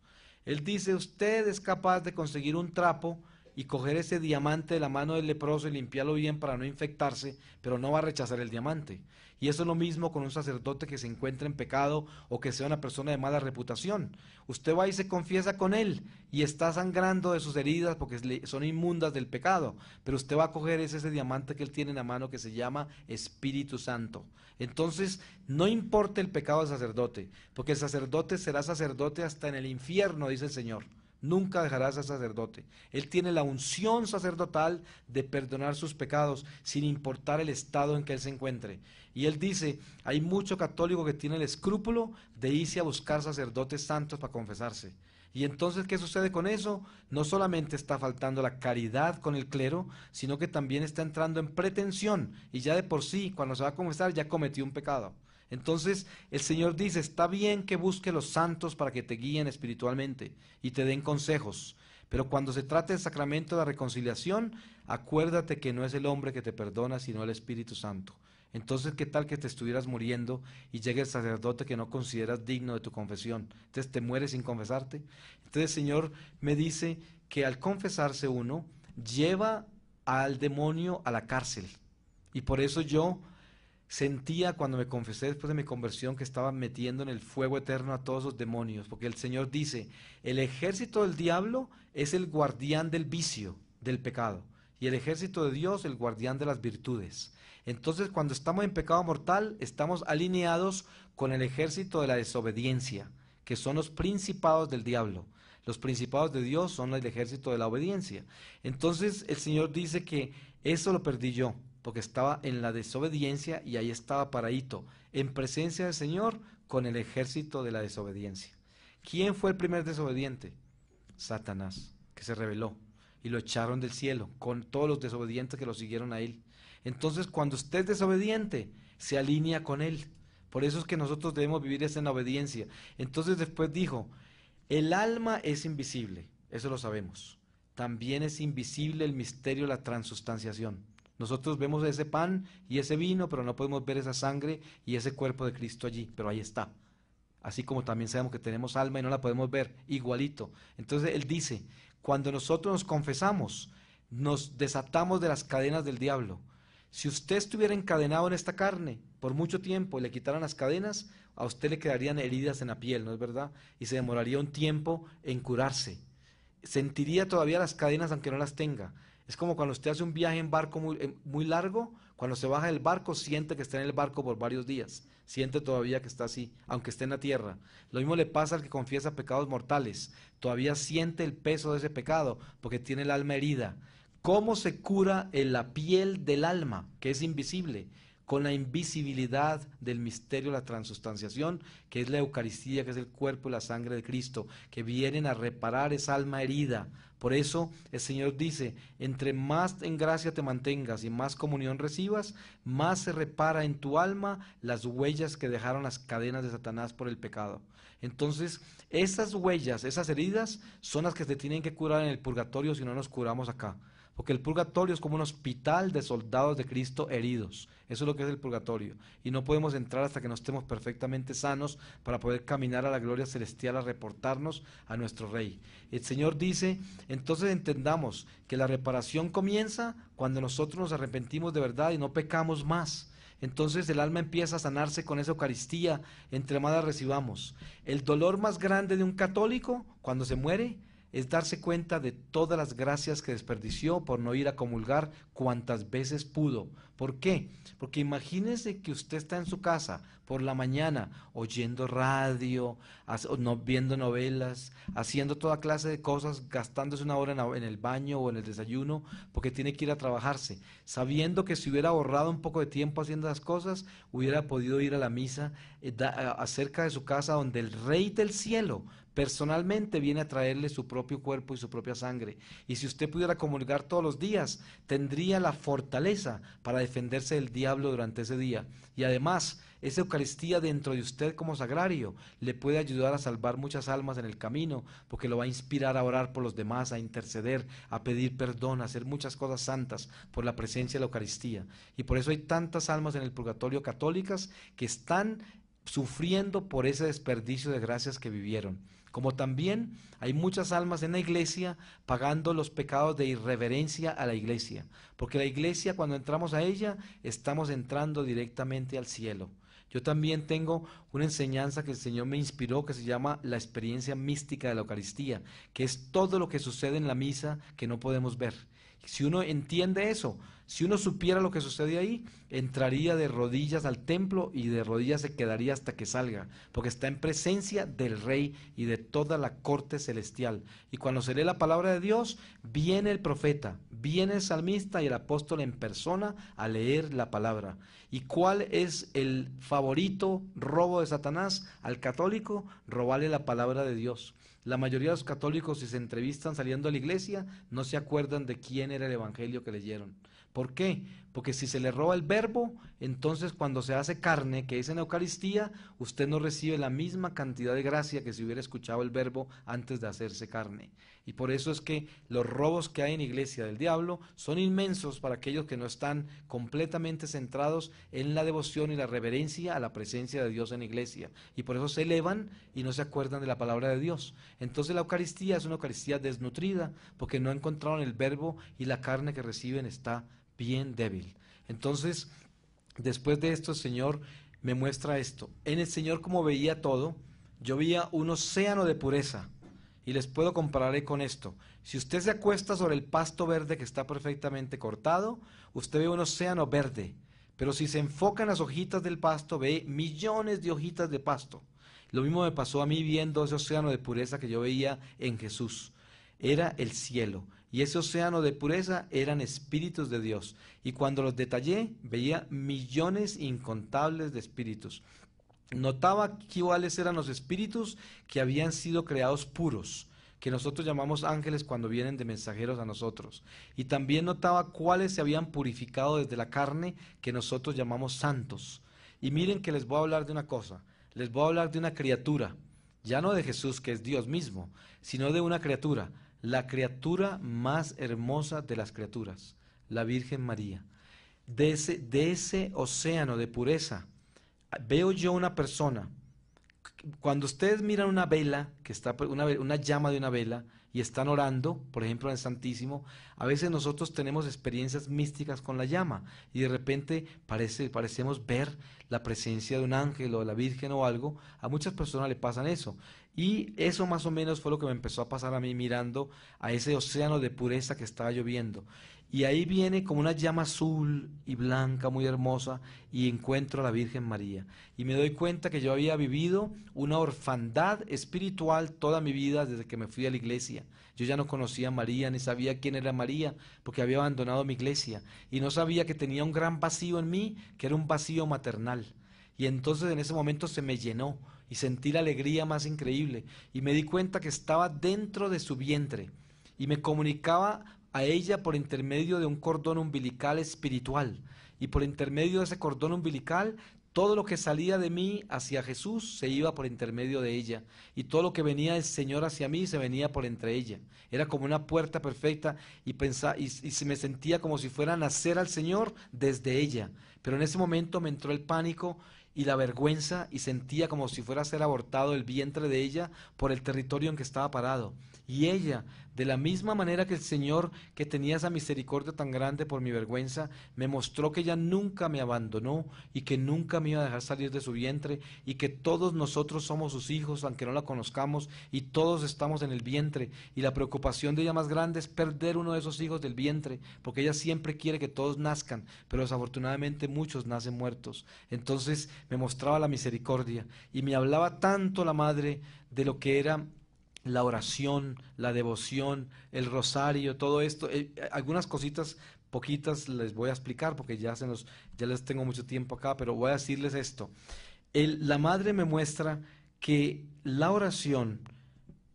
Él dice, usted es capaz de conseguir un trapo y coger ese diamante de la mano del leproso y limpiarlo bien para no infectarse, pero no va a rechazar el diamante. Y eso es lo mismo con un sacerdote que se encuentra en pecado o que sea una persona de mala reputación. Usted va y se confiesa con él y está sangrando de sus heridas porque son inmundas del pecado, pero usted va a coger ese diamante que él tiene en la mano que se llama Espíritu Santo. Entonces, no importa el pecado del sacerdote, porque el sacerdote será sacerdote hasta en el infierno, dice el Señor. Nunca dejará a ser sacerdote. Él tiene la unción sacerdotal de perdonar sus pecados sin importar el estado en que él se encuentre. Y él dice, hay mucho católico que tiene el escrúpulo de irse a buscar sacerdotes santos para confesarse. Y entonces, ¿qué sucede con eso? No solamente está faltando la caridad con el clero, sino que también está entrando en pretensión. Y ya de por sí, cuando se va a confesar, ya cometió un pecado. Entonces el Señor dice, está bien que busque los santos para que te guíen espiritualmente y te den consejos, pero cuando se trate del sacramento de la reconciliación, acuérdate que no es el hombre que te perdona, sino el Espíritu Santo. Entonces, ¿qué tal que te estuvieras muriendo y llegue el sacerdote que no consideras digno de tu confesión? Entonces te mueres sin confesarte. Entonces el Señor me dice que al confesarse uno, lleva al demonio a la cárcel. Y por eso yo sentía cuando me confesé después de mi conversión que estaba metiendo en el fuego eterno a todos esos demonios, porque el Señor dice, el ejército del diablo es el guardián del vicio, del pecado, y el ejército de Dios el guardián de las virtudes. Entonces, cuando estamos en pecado mortal, estamos alineados con el ejército de la desobediencia, que son los principados del diablo. Los principados de Dios son el ejército de la obediencia. Entonces, el Señor dice que eso lo perdí yo, porque estaba en la desobediencia y ahí estaba paradito, en presencia del Señor con el ejército de la desobediencia. ¿Quién fue el primer desobediente? Satanás, que se rebeló y lo echaron del cielo con todos los desobedientes que lo siguieron a él. Entonces, cuando usted es desobediente, se alinea con él. Por eso es que nosotros debemos vivir en obediencia. Entonces después dijo, el alma es invisible, eso lo sabemos. También es invisible el misterio de la transustanciación. Nosotros vemos ese pan y ese vino, pero no podemos ver esa sangre y ese cuerpo de Cristo allí, pero ahí está. Así como también sabemos que tenemos alma y no la podemos ver, igualito. Entonces él dice, cuando nosotros nos confesamos, nos desatamos de las cadenas del diablo. Si usted estuviera encadenado en esta carne por mucho tiempo y le quitaran las cadenas, a usted le quedarían heridas en la piel, ¿no es verdad? Y se demoraría un tiempo en curarse. Sentiría todavía las cadenas aunque no las tenga. Es como cuando usted hace un viaje en barco muy largo, cuando se baja del barco siente que está en el barco por varios días, siente todavía que está así, aunque esté en la tierra. Lo mismo le pasa al que confiesa pecados mortales, todavía siente el peso de ese pecado porque tiene el alma herida. ¿Cómo se cura en la piel del alma, que es invisible? Con la invisibilidad del misterio de la transustanciación, que es la Eucaristía, que es el cuerpo y la sangre de Cristo, que vienen a reparar esa alma herida. Por eso el Señor dice, entre más en gracia te mantengas y más comunión recibas, más se repara en tu alma las huellas que dejaron las cadenas de Satanás por el pecado. Entonces, esas huellas, esas heridas, son las que se tienen que curar en el purgatorio si no nos curamos acá. Porque el purgatorio es como un hospital de soldados de Cristo heridos. Eso es lo que es el purgatorio. Y no podemos entrar hasta que no estemos perfectamente sanos para poder caminar a la gloria celestial a reportarnos a nuestro Rey. El Señor dice, entonces entendamos que la reparación comienza cuando nosotros nos arrepentimos de verdad y no pecamos más. Entonces el alma empieza a sanarse con esa Eucaristía, entre más la recibamos. El dolor más grande de un católico cuando se muere es darse cuenta de todas las gracias que desperdició por no ir a comulgar cuantas veces pudo. ¿Por qué? Porque imagínese que usted está en su casa por la mañana oyendo radio, viendo novelas, haciendo toda clase de cosas, gastándose una hora en el baño o en el desayuno porque tiene que ir a trabajarse, sabiendo que si hubiera ahorrado un poco de tiempo haciendo las cosas, hubiera podido ir a la misa acerca de su casa donde el Rey del cielo personalmente viene a traerle su propio cuerpo y su propia sangre. Y si usted pudiera comulgar todos los días, tendría la fortaleza para defenderse del diablo durante ese día. Y además, esa Eucaristía dentro de usted como sagrario le puede ayudar a salvar muchas almas en el camino, porque lo va a inspirar a orar por los demás, a interceder, a pedir perdón, a hacer muchas cosas santas por la presencia de la Eucaristía. Y por eso hay tantas almas en el purgatorio católicas que están sufriendo por ese desperdicio de gracias que vivieron. Como también hay muchas almas en la iglesia pagando los pecados de irreverencia a la iglesia, porque la iglesia, cuando entramos a ella, estamos entrando directamente al cielo. Yo también tengo una enseñanza que el Señor me inspiró, que se llama la experiencia mística de la Eucaristía, que es todo lo que sucede en la misa que no podemos ver. Si uno entiende eso, si uno supiera lo que sucede ahí, entraría de rodillas al templo y de rodillas se quedaría hasta que salga, porque está en presencia del Rey y de toda la corte celestial. Y cuando se lee la palabra de Dios, viene el profeta, viene el salmista y el apóstol en persona a leer la palabra. ¿Y cuál es el favorito robo de Satanás al católico? Robarle la palabra de Dios. La mayoría de los católicos, si se entrevistan saliendo de la iglesia, no se acuerdan de quién era el evangelio que leyeron. ¿Por qué? Porque si se le roba el verbo, entonces cuando se hace carne, que es en Eucaristía, usted no recibe la misma cantidad de gracia que si hubiera escuchado el verbo antes de hacerse carne. Y por eso es que los robos que hay en iglesia del diablo son inmensos para aquellos que no están completamente centrados en la devoción y la reverencia a la presencia de Dios en la iglesia. Y por eso se elevan y no se acuerdan de la palabra de Dios. Entonces la Eucaristía es una Eucaristía desnutrida porque no encontraron el verbo y la carne que reciben está bien débil. Entonces, después de esto, el Señor me muestra esto. En el Señor, como veía todo, yo veía un océano de pureza. Y les puedo comparar con esto. Si usted se acuesta sobre el pasto verde que está perfectamente cortado, usted ve un océano verde. Pero si se enfoca en las hojitas del pasto, ve millones de hojitas de pasto. Lo mismo me pasó a mí viendo ese océano de pureza que yo veía en Jesús. Era el cielo. Y ese océano de pureza eran espíritus de Dios. Y cuando los detallé, veía millones incontables de espíritus. Notaba cuáles eran los espíritus que habían sido creados puros, que nosotros llamamos ángeles cuando vienen de mensajeros a nosotros. Y también notaba cuáles se habían purificado desde la carne, que nosotros llamamos santos. Y miren que les voy a hablar de una cosa, les voy a hablar de una criatura, ya no de Jesús, que es Dios mismo, sino de una criatura, la criatura más hermosa de las criaturas, la Virgen María. De ese océano de pureza, veo yo una persona. Cuando ustedes miran una vela, que está una llama de una vela, y están orando, por ejemplo en el Santísimo, a veces nosotros tenemos experiencias místicas con la llama, y de repente parecemos ver la presencia de un ángel o de la Virgen o algo. A muchas personas le pasan eso, y eso más o menos fue lo que me empezó a pasar a mí mirando a ese océano de pureza que estaba lloviendo. Y ahí viene como una llama azul y blanca muy hermosa, y encuentro a la Virgen María. Y me doy cuenta que yo había vivido una orfandad espiritual toda mi vida desde que me fui a la iglesia. Yo ya no conocía a María, ni sabía quién era María, porque había abandonado mi iglesia. Y no sabía que tenía un gran vacío en mí, que era un vacío maternal. Y entonces en ese momento se me llenó y sentí la alegría más increíble. Y me di cuenta que estaba dentro de su vientre y me comunicaba a ella por intermedio de un cordón umbilical espiritual, y por intermedio de ese cordón umbilical todo lo que salía de mí hacia Jesús se iba por intermedio de ella, y todo lo que venía del Señor hacia mí se venía por entre ella. Era como una puerta perfecta, y se me sentía como si fuera a nacer al Señor desde ella. Pero en ese momento me entró el pánico y la vergüenza, y sentía como si fuera a ser abortado el vientre de ella por el territorio en que estaba parado. Y ella, de la misma manera que el Señor, que tenía esa misericordia tan grande por mi vergüenza, me mostró que ella nunca me abandonó y que nunca me iba a dejar salir de su vientre, y que todos nosotros somos sus hijos, aunque no la conozcamos, y todos estamos en el vientre. Y la preocupación de ella más grande es perder uno de esos hijos del vientre, porque ella siempre quiere que todos nazcan, pero desafortunadamente muchos nacen muertos. Entonces me mostraba la misericordia, y me hablaba tanto la Madre de lo que era la oración, la devoción, el rosario, todo esto. Algunas cositas poquitas les voy a explicar porque ya les tengo mucho tiempo acá, pero voy a decirles esto. La Madre me muestra que la oración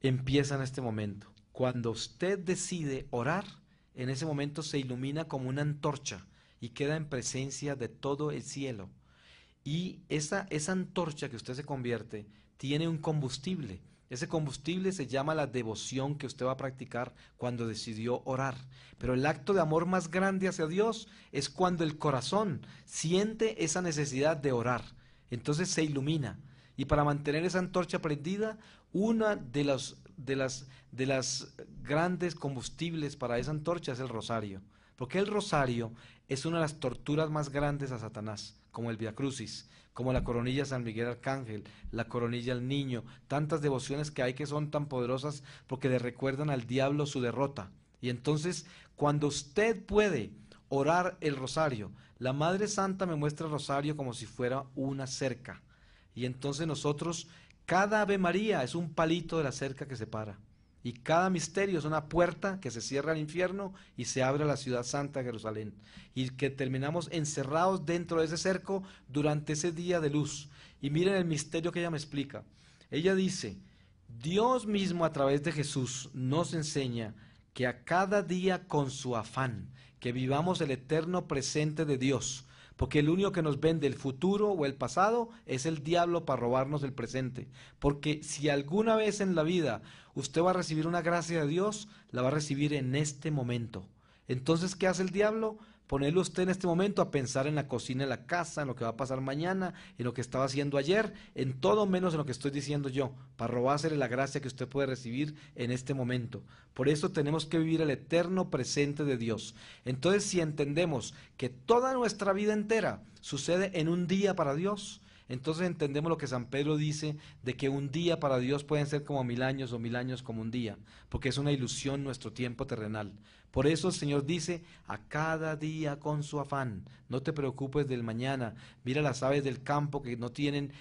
empieza en este momento. Cuando usted decide orar, en ese momento se ilumina como una antorcha y queda en presencia de todo el cielo. Y esa antorcha que usted se convierte tiene un combustible. Ese combustible se llama la devoción que usted va a practicar cuando decidió orar. Pero el acto de amor más grande hacia Dios es cuando el corazón siente esa necesidad de orar. Entonces se ilumina. Y para mantener esa antorcha prendida, una de las grandes combustibles para esa antorcha es el rosario. Porque el rosario es una de las torturas más grandes a Satanás, como el Via Crucis, como la coronilla de San Miguel Arcángel, la coronilla al Niño, tantas devociones que hay que son tan poderosas porque le recuerdan al diablo su derrota. Y entonces, cuando usted puede orar el rosario, la Madre Santa me muestra el rosario como si fuera una cerca. Y entonces nosotros, cada Ave María es un palito de la cerca que se para. Y cada misterio es una puerta que se cierra al infierno y se abre a la ciudad santa de Jerusalén. Y que terminamos encerrados dentro de ese cerco durante ese día de luz. Y miren el misterio que ella me explica. Ella dice, Dios mismo a través de Jesús nos enseña que a cada día con su afán, que vivamos el eterno presente de Dios. Porque el único que nos vende el futuro o el pasado es el diablo para robarnos el presente. Porque si alguna vez en la vida usted va a recibir una gracia de Dios, la va a recibir en este momento. Entonces, ¿qué hace el diablo? Ponerle usted en este momento a pensar en la cocina de la casa, en lo que va a pasar mañana, en lo que estaba haciendo ayer, en todo menos en lo que estoy diciendo yo, para robársele la gracia que usted puede recibir en este momento. Por eso tenemos que vivir el eterno presente de Dios. Entonces, si entendemos que toda nuestra vida entera sucede en un día para Dios, entonces entendemos lo que San Pedro dice de que un día para Dios pueden ser como 1000 años o 1000 años como un día, porque es una ilusión nuestro tiempo terrenal. Por eso el Señor dice, a cada día con su afán, no te preocupes del mañana, mira las aves del campo que no tienen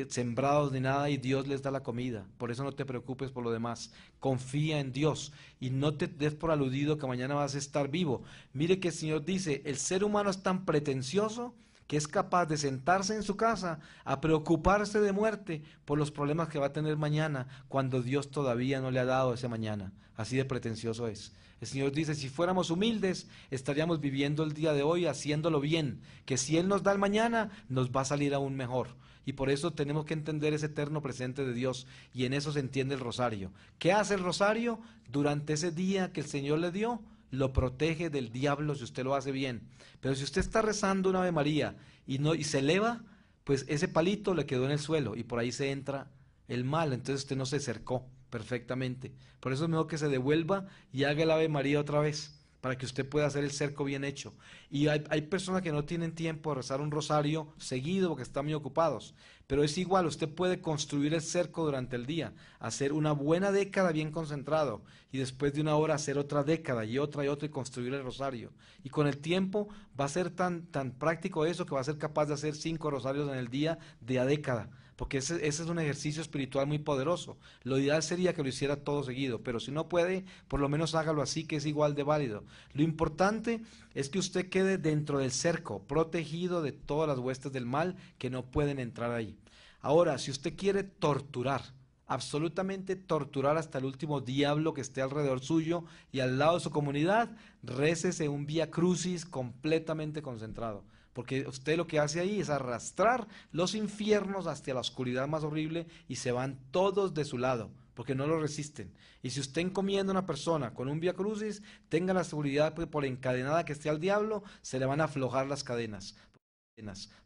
sembrados ni nada y Dios les da la comida, por eso no te preocupes por lo demás, confía en Dios y no te des por aludido que mañana vas a estar vivo. Mire que el Señor dice, el ser humano es tan pretencioso que es capaz de sentarse en su casa a preocuparse de muerte por los problemas que va a tener mañana, cuando Dios todavía no le ha dado ese mañana. Así de pretencioso es. El Señor dice, si fuéramos humildes, estaríamos viviendo el día de hoy haciéndolo bien, que si Él nos da el mañana, nos va a salir aún mejor. Y por eso tenemos que entender ese eterno presente de Dios, y en eso se entiende el rosario. ¿Qué hace el rosario? Durante ese día que el Señor le dio, lo protege del diablo si usted lo hace bien. Pero si usted está rezando una Ave María y se eleva, pues ese palito le quedó en el suelo y por ahí se entra el mal, entonces usted no se cercó perfectamente. Por eso es mejor que se devuelva y haga el Ave María otra vez, para que usted pueda hacer el cerco bien hecho. Y hay personas que no tienen tiempo de rezar un rosario seguido porque están muy ocupados, pero es igual, usted puede construir el cerco durante el día, hacer una buena década bien concentrado, y después de una hora hacer otra década y otra y construir el rosario. Y con el tiempo va a ser tan práctico eso, que va a ser capaz de hacer 5 rosarios en el día de a década, porque ese es un ejercicio espiritual muy poderoso. Lo ideal sería que lo hiciera todo seguido, pero si no puede, por lo menos hágalo así, que es igual de válido. Lo importante es que usted quede dentro del cerco, protegido de todas las huestes del mal que no pueden entrar ahí. Ahora, si usted quiere torturar, absolutamente torturar hasta el último diablo que esté alrededor suyo y al lado de su comunidad, récese un Vía Crucis completamente concentrado. Porque usted lo que hace ahí es arrastrar los infiernos hacia la oscuridad más horrible y se van todos de su lado, porque no lo resisten. Y si usted encomienda a una persona con un Vía Crucis, tenga la seguridad que por encadenada que esté al diablo, se le van a aflojar las cadenas.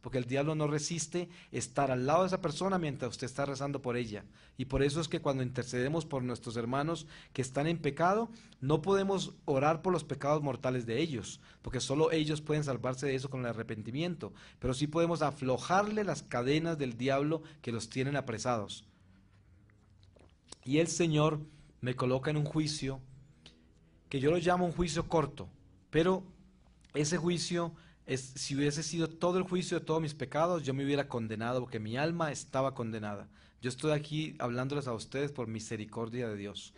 Porque el diablo no resiste estar al lado de esa persona mientras usted está rezando por ella. Y por eso es que cuando intercedemos por nuestros hermanos que están en pecado, no podemos orar por los pecados mortales de ellos, porque solo ellos pueden salvarse de eso con el arrepentimiento, pero sí podemos aflojarle las cadenas del diablo que los tienen apresados. Y el Señor me coloca en un juicio que yo lo llamo un juicio corto, pero ese juicio si hubiese sido todo el juicio de todos mis pecados, yo me hubiera condenado, porque mi alma estaba condenada. Yo estoy aquí hablándoles a ustedes por misericordia de Dios.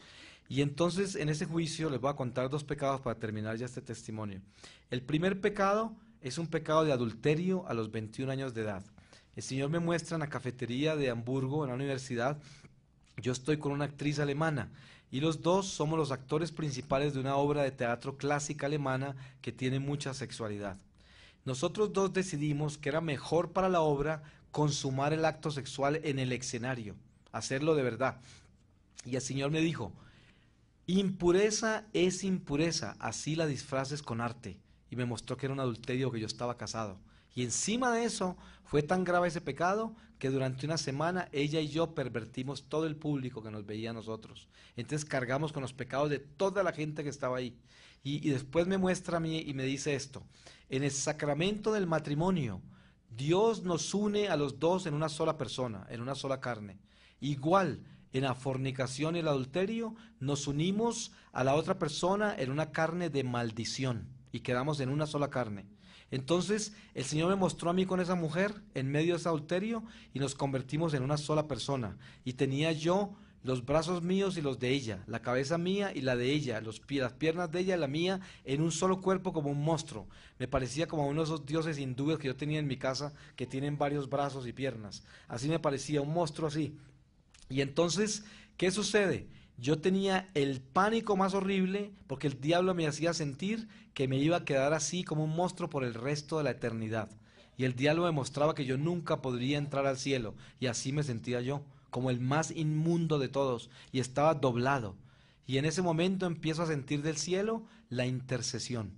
Y entonces en ese juicio les voy a contar 2 pecados para terminar ya este testimonio. El primer pecado es un pecado de adulterio a los 21 años de edad. El Señor me muestra en la cafetería de Hamburgo, en la universidad, yo estoy con una actriz alemana, y los dos somos los actores principales de una obra de teatro clásica alemana que tiene mucha sexualidad. Nosotros dos decidimos que era mejor para la obra consumar el acto sexual en el escenario, hacerlo de verdad. Y el Señor me dijo, impureza es impureza, así la disfraces con arte. Y me mostró que era un adulterio, que yo estaba casado. Y encima de eso, fue tan grave ese pecado que durante una semana ella y yo pervertimos todo el público que nos veía a nosotros. Entonces cargamos con los pecados de toda la gente que estaba ahí. Y después me muestra a mí y me dice esto: en el sacramento del matrimonio, Dios nos une a los dos en una sola persona, en una sola carne. Igual, en la fornicación y el adulterio, nos unimos a la otra persona en una carne de maldición y quedamos en una sola carne. Entonces el Señor me mostró a mí con esa mujer en medio de ese adulterio y nos convertimos en una sola persona. Y tenía yo los brazos míos y los de ella, la cabeza mía y la de ella, las piernas de ella y la mía, en un solo cuerpo como un monstruo. Me parecía como uno de esos dioses hindúes que yo tenía en mi casa, que tienen varios brazos y piernas. Así me parecía, un monstruo así. Y entonces, ¿qué sucede? Yo tenía el pánico más horrible porque el diablo me hacía sentir que me iba a quedar así como un monstruo por el resto de la eternidad. Y el diablo me mostraba que yo nunca podría entrar al cielo, y así me sentía yo, como el más inmundo de todos, y estaba doblado. Y en ese momento empiezo a sentir del cielo la intercesión.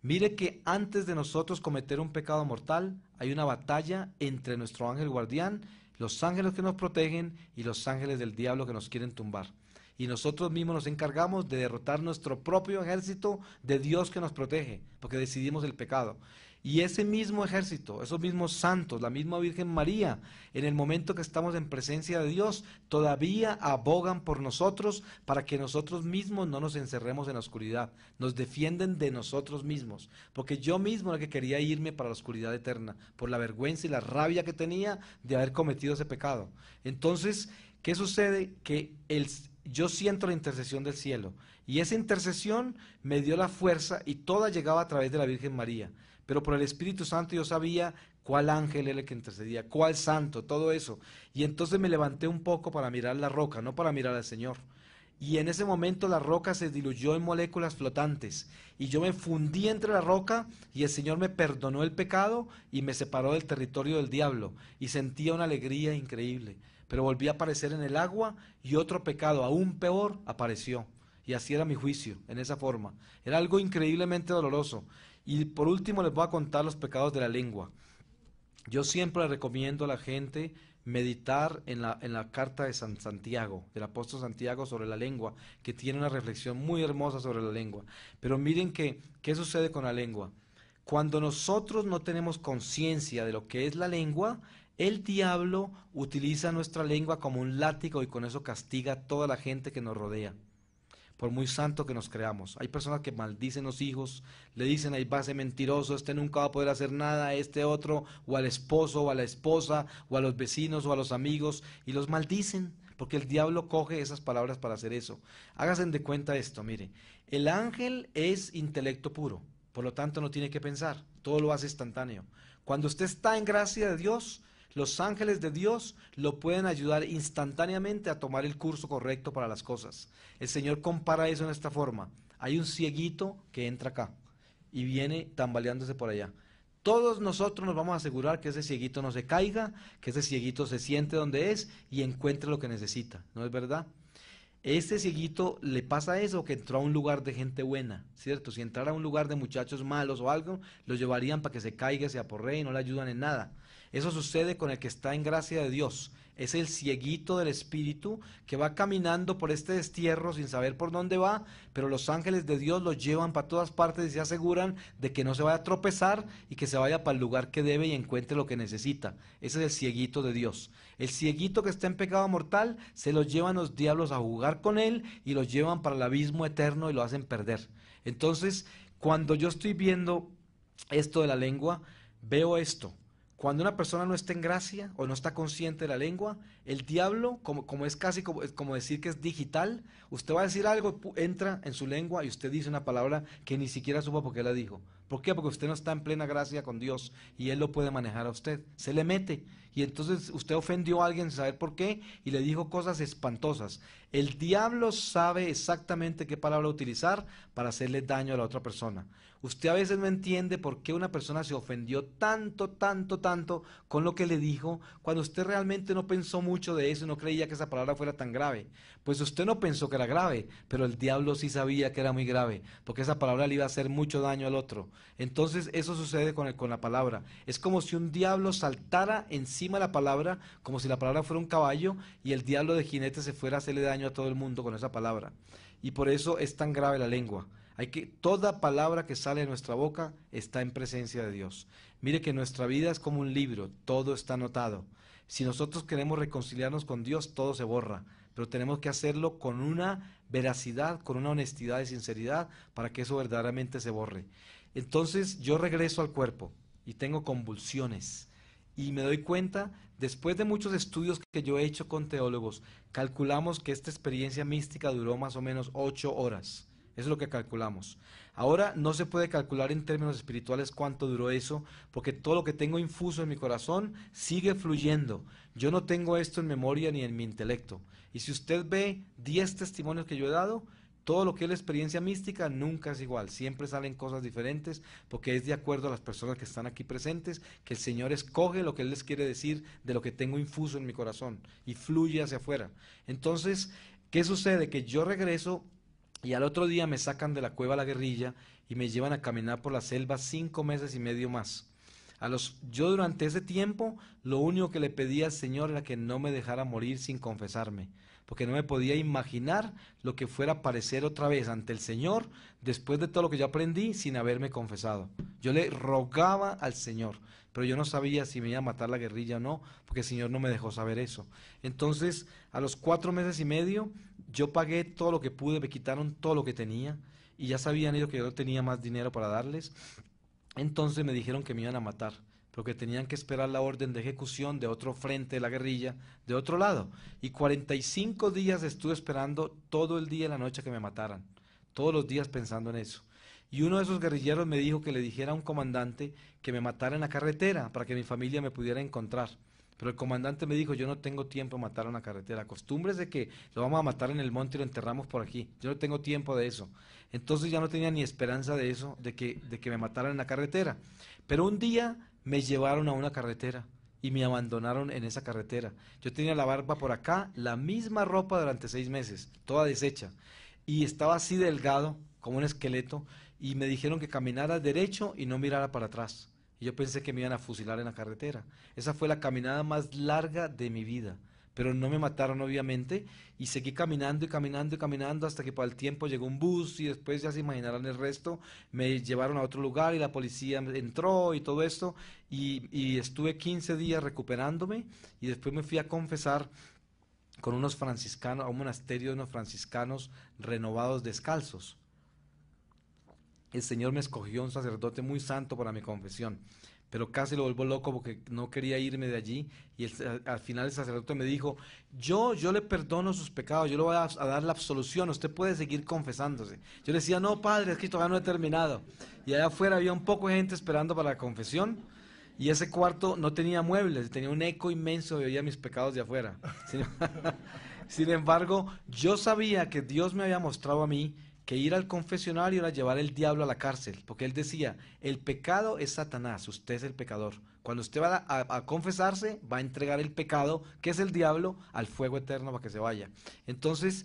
Mire que antes de nosotros cometer un pecado mortal, hay una batalla entre nuestro ángel guardián, los ángeles que nos protegen y los ángeles del diablo que nos quieren tumbar. Y nosotros mismos nos encargamos de derrotar nuestro propio ejército de Dios que nos protege, porque decidimos el pecado. Y ese mismo ejército, esos mismos santos, la misma Virgen María, en el momento que estamos en presencia de Dios, todavía abogan por nosotros para que nosotros mismos no nos encerremos en la oscuridad. Nos defienden de nosotros mismos, porque yo mismo era el que quería irme para la oscuridad eterna, por la vergüenza y la rabia que tenía de haber cometido ese pecado. Entonces, ¿qué sucede? Que yo siento la intercesión del cielo, y esa intercesión me dio la fuerza, y toda llegaba a través de la Virgen María. Pero por el Espíritu Santo yo sabía cuál ángel era el que intercedía, cuál santo, todo eso. Y entonces me levanté un poco para mirar la roca, no para mirar al Señor. Y en ese momento la roca se diluyó en moléculas flotantes y yo me fundí entre la roca y el Señor me perdonó el pecado y me separó del territorio del diablo y sentía una alegría increíble. Pero volví a aparecer en el agua y otro pecado aún peor apareció. Y así era mi juicio, en esa forma. Era algo increíblemente doloroso. Y por último les voy a contar los pecados de la lengua. Yo siempre le recomiendo a la gente meditar en la carta de San Santiago, del apóstol Santiago, sobre la lengua, que tiene una reflexión muy hermosa sobre la lengua. Pero miren qué sucede con la lengua. Cuando nosotros no tenemos conciencia de lo que es la lengua, el diablo utiliza nuestra lengua como un látigo y con eso castiga a toda la gente que nos rodea. Por muy santo que nos creamos. Hay personas que maldicen los hijos, le dicen, ahí va ese mentiroso, este nunca va a poder hacer nada, este otro, o al esposo, o a la esposa, o a los vecinos, o a los amigos, y los maldicen, porque el diablo coge esas palabras para hacer eso. Háganse de cuenta esto, mire, el ángel es intelecto puro, por lo tanto no tiene que pensar, todo lo hace instantáneo. Cuando usted está en gracia de Dios, los ángeles de Dios lo pueden ayudar instantáneamente a tomar el curso correcto para las cosas. El Señor compara eso en esta forma. Hay un cieguito que entra acá y viene tambaleándose por allá. Todos nosotros nos vamos a asegurar que ese cieguito no se caiga, que ese cieguito se siente donde es y encuentre lo que necesita. ¿No es verdad? Este cieguito le pasa eso, que entró a un lugar de gente buena, ¿cierto? Si entrara a un lugar de muchachos malos o algo, lo llevarían para que se caiga, se aporree y no le ayudan en nada. Eso sucede con el que está en gracia de Dios. Es el cieguito del espíritu que va caminando por este destierro sin saber por dónde va, pero los ángeles de Dios lo llevan para todas partes y se aseguran de que no se vaya a tropezar y que se vaya para el lugar que debe y encuentre lo que necesita. Ese es el cieguito de Dios. El cieguito que está en pecado mortal, se lo llevan los diablos a jugar con él y lo llevan para el abismo eterno y lo hacen perder. Entonces, cuando yo estoy viendo esto de la lengua, veo esto. Cuando una persona no está en gracia o no está consciente de la lengua, el diablo, como es casi como decir que es digital, usted va a decir algo, entra en su lengua y usted dice una palabra que ni siquiera supo por qué la dijo. ¿Por qué? Porque usted no está en plena gracia con Dios y Él lo puede manejar a usted. Se le mete y entonces usted ofendió a alguien sin saber por qué y le dijo cosas espantosas. El diablo sabe exactamente qué palabra utilizar para hacerle daño a la otra persona. Usted a veces no entiende por qué una persona se ofendió tanto con lo que le dijo, cuando usted realmente no pensó mucho de eso y no creía que esa palabra fuera tan grave. Pues usted no pensó que era grave, pero el diablo sí sabía que era muy grave, porque esa palabra le iba a hacer mucho daño al otro. Entonces eso sucede con la palabra. Es como si un diablo saltara encima de la palabra, como si la palabra fuera un caballo, y el diablo de jinete se fuera a hacerle daño a todo el mundo con esa palabra. Y por eso es tan grave la lengua. Toda palabra que sale de nuestra boca está en presencia de Dios. Mire que nuestra vida es como un libro, todo está anotado. Si nosotros queremos reconciliarnos con Dios, todo se borra, pero tenemos que hacerlo con una veracidad, con una honestidad y sinceridad para que eso verdaderamente se borre. Entonces yo regreso al cuerpo y tengo convulsiones y me doy cuenta, después de muchos estudios que yo he hecho con teólogos, calculamos que esta experiencia mística duró más o menos 8 horas. Eso es lo que calculamos. Ahora no se puede calcular en términos espirituales cuánto duró eso, porque todo lo que tengo infuso en mi corazón sigue fluyendo. Yo no tengo esto en memoria ni en mi intelecto. Y si usted ve 10 testimonios que yo he dado, todo lo que es la experiencia mística nunca es igual. Siempre salen cosas diferentes, porque es de acuerdo a las personas que están aquí presentes, que el Señor escoge lo que Él les quiere decir de lo que tengo infuso en mi corazón y fluye hacia afuera. Entonces, ¿qué sucede? Que yo regreso y al otro día me sacan de la cueva La Guerrilla y me llevan a caminar por la selva 5 meses y medio más. Yo durante ese tiempo lo único que le pedía al Señor era que no me dejara morir sin confesarme, porque no me podía imaginar lo que fuera a aparecer otra vez ante el Señor después de todo lo que yo aprendí sin haberme confesado. Yo le rogaba al Señor, pero yo no sabía si me iba a matar la guerrilla o no, porque el Señor no me dejó saber eso. Entonces, a los 4 meses y medio, yo pagué todo lo que pude, me quitaron todo lo que tenía, y ya sabían ellos que yo no tenía más dinero para darles. Entonces me dijeron que me iban a matar, pero que tenían que esperar la orden de ejecución de otro frente de la guerrilla, de otro lado. Y 45 días estuve esperando todo el día y la noche que me mataran. todos los días pensando en eso. Y uno de esos guerrilleros me dijo que le dijera a un comandante que me matara en la carretera para que mi familia me pudiera encontrar. Pero el comandante me dijo, yo no tengo tiempo de matar en la carretera, acostumbres de que lo vamos a matar en el monte y lo enterramos por aquí, yo no tengo tiempo de eso. Entonces ya no tenía ni esperanza de eso, de que me mataran en la carretera. Pero un día me llevaron a una carretera y me abandonaron en esa carretera. Yo tenía la barba por acá, la misma ropa durante 6 meses, toda deshecha, y estaba así delgado, como un esqueleto, y me dijeron que caminara derecho y no mirara para atrás. Y yo pensé que me iban a fusilar en la carretera. Esa fue la caminada más larga de mi vida, pero no me mataron obviamente, y seguí caminando y caminando y caminando hasta que para el tiempo llegó un bus y después ya se imaginarán el resto, me llevaron a otro lugar y la policía entró y todo esto, y estuve 15 días recuperándome y después me fui a confesar con unos franciscanos, a un monasterio de unos franciscanos renovados descalzos. El Señor me escogió un sacerdote muy santo para mi confesión, pero casi lo vuelvo loco porque no quería irme de allí, y al final el sacerdote me dijo, yo le perdono sus pecados, yo le voy a dar la absolución, usted puede seguir confesándose. Yo le decía, no padre, es que todavía no he terminado. Y allá afuera había un poco de gente esperando para la confesión, y ese cuarto no tenía muebles, tenía un eco inmenso y oía mis pecados de afuera. Sin embargo, yo sabía que Dios me había mostrado a mí que ir al confesionario era llevar el diablo a la cárcel, porque él decía, el pecado es Satanás, usted es el pecador. Cuando usted va a confesarse, va a entregar el pecado, que es el diablo, al fuego eterno para que se vaya. Entonces,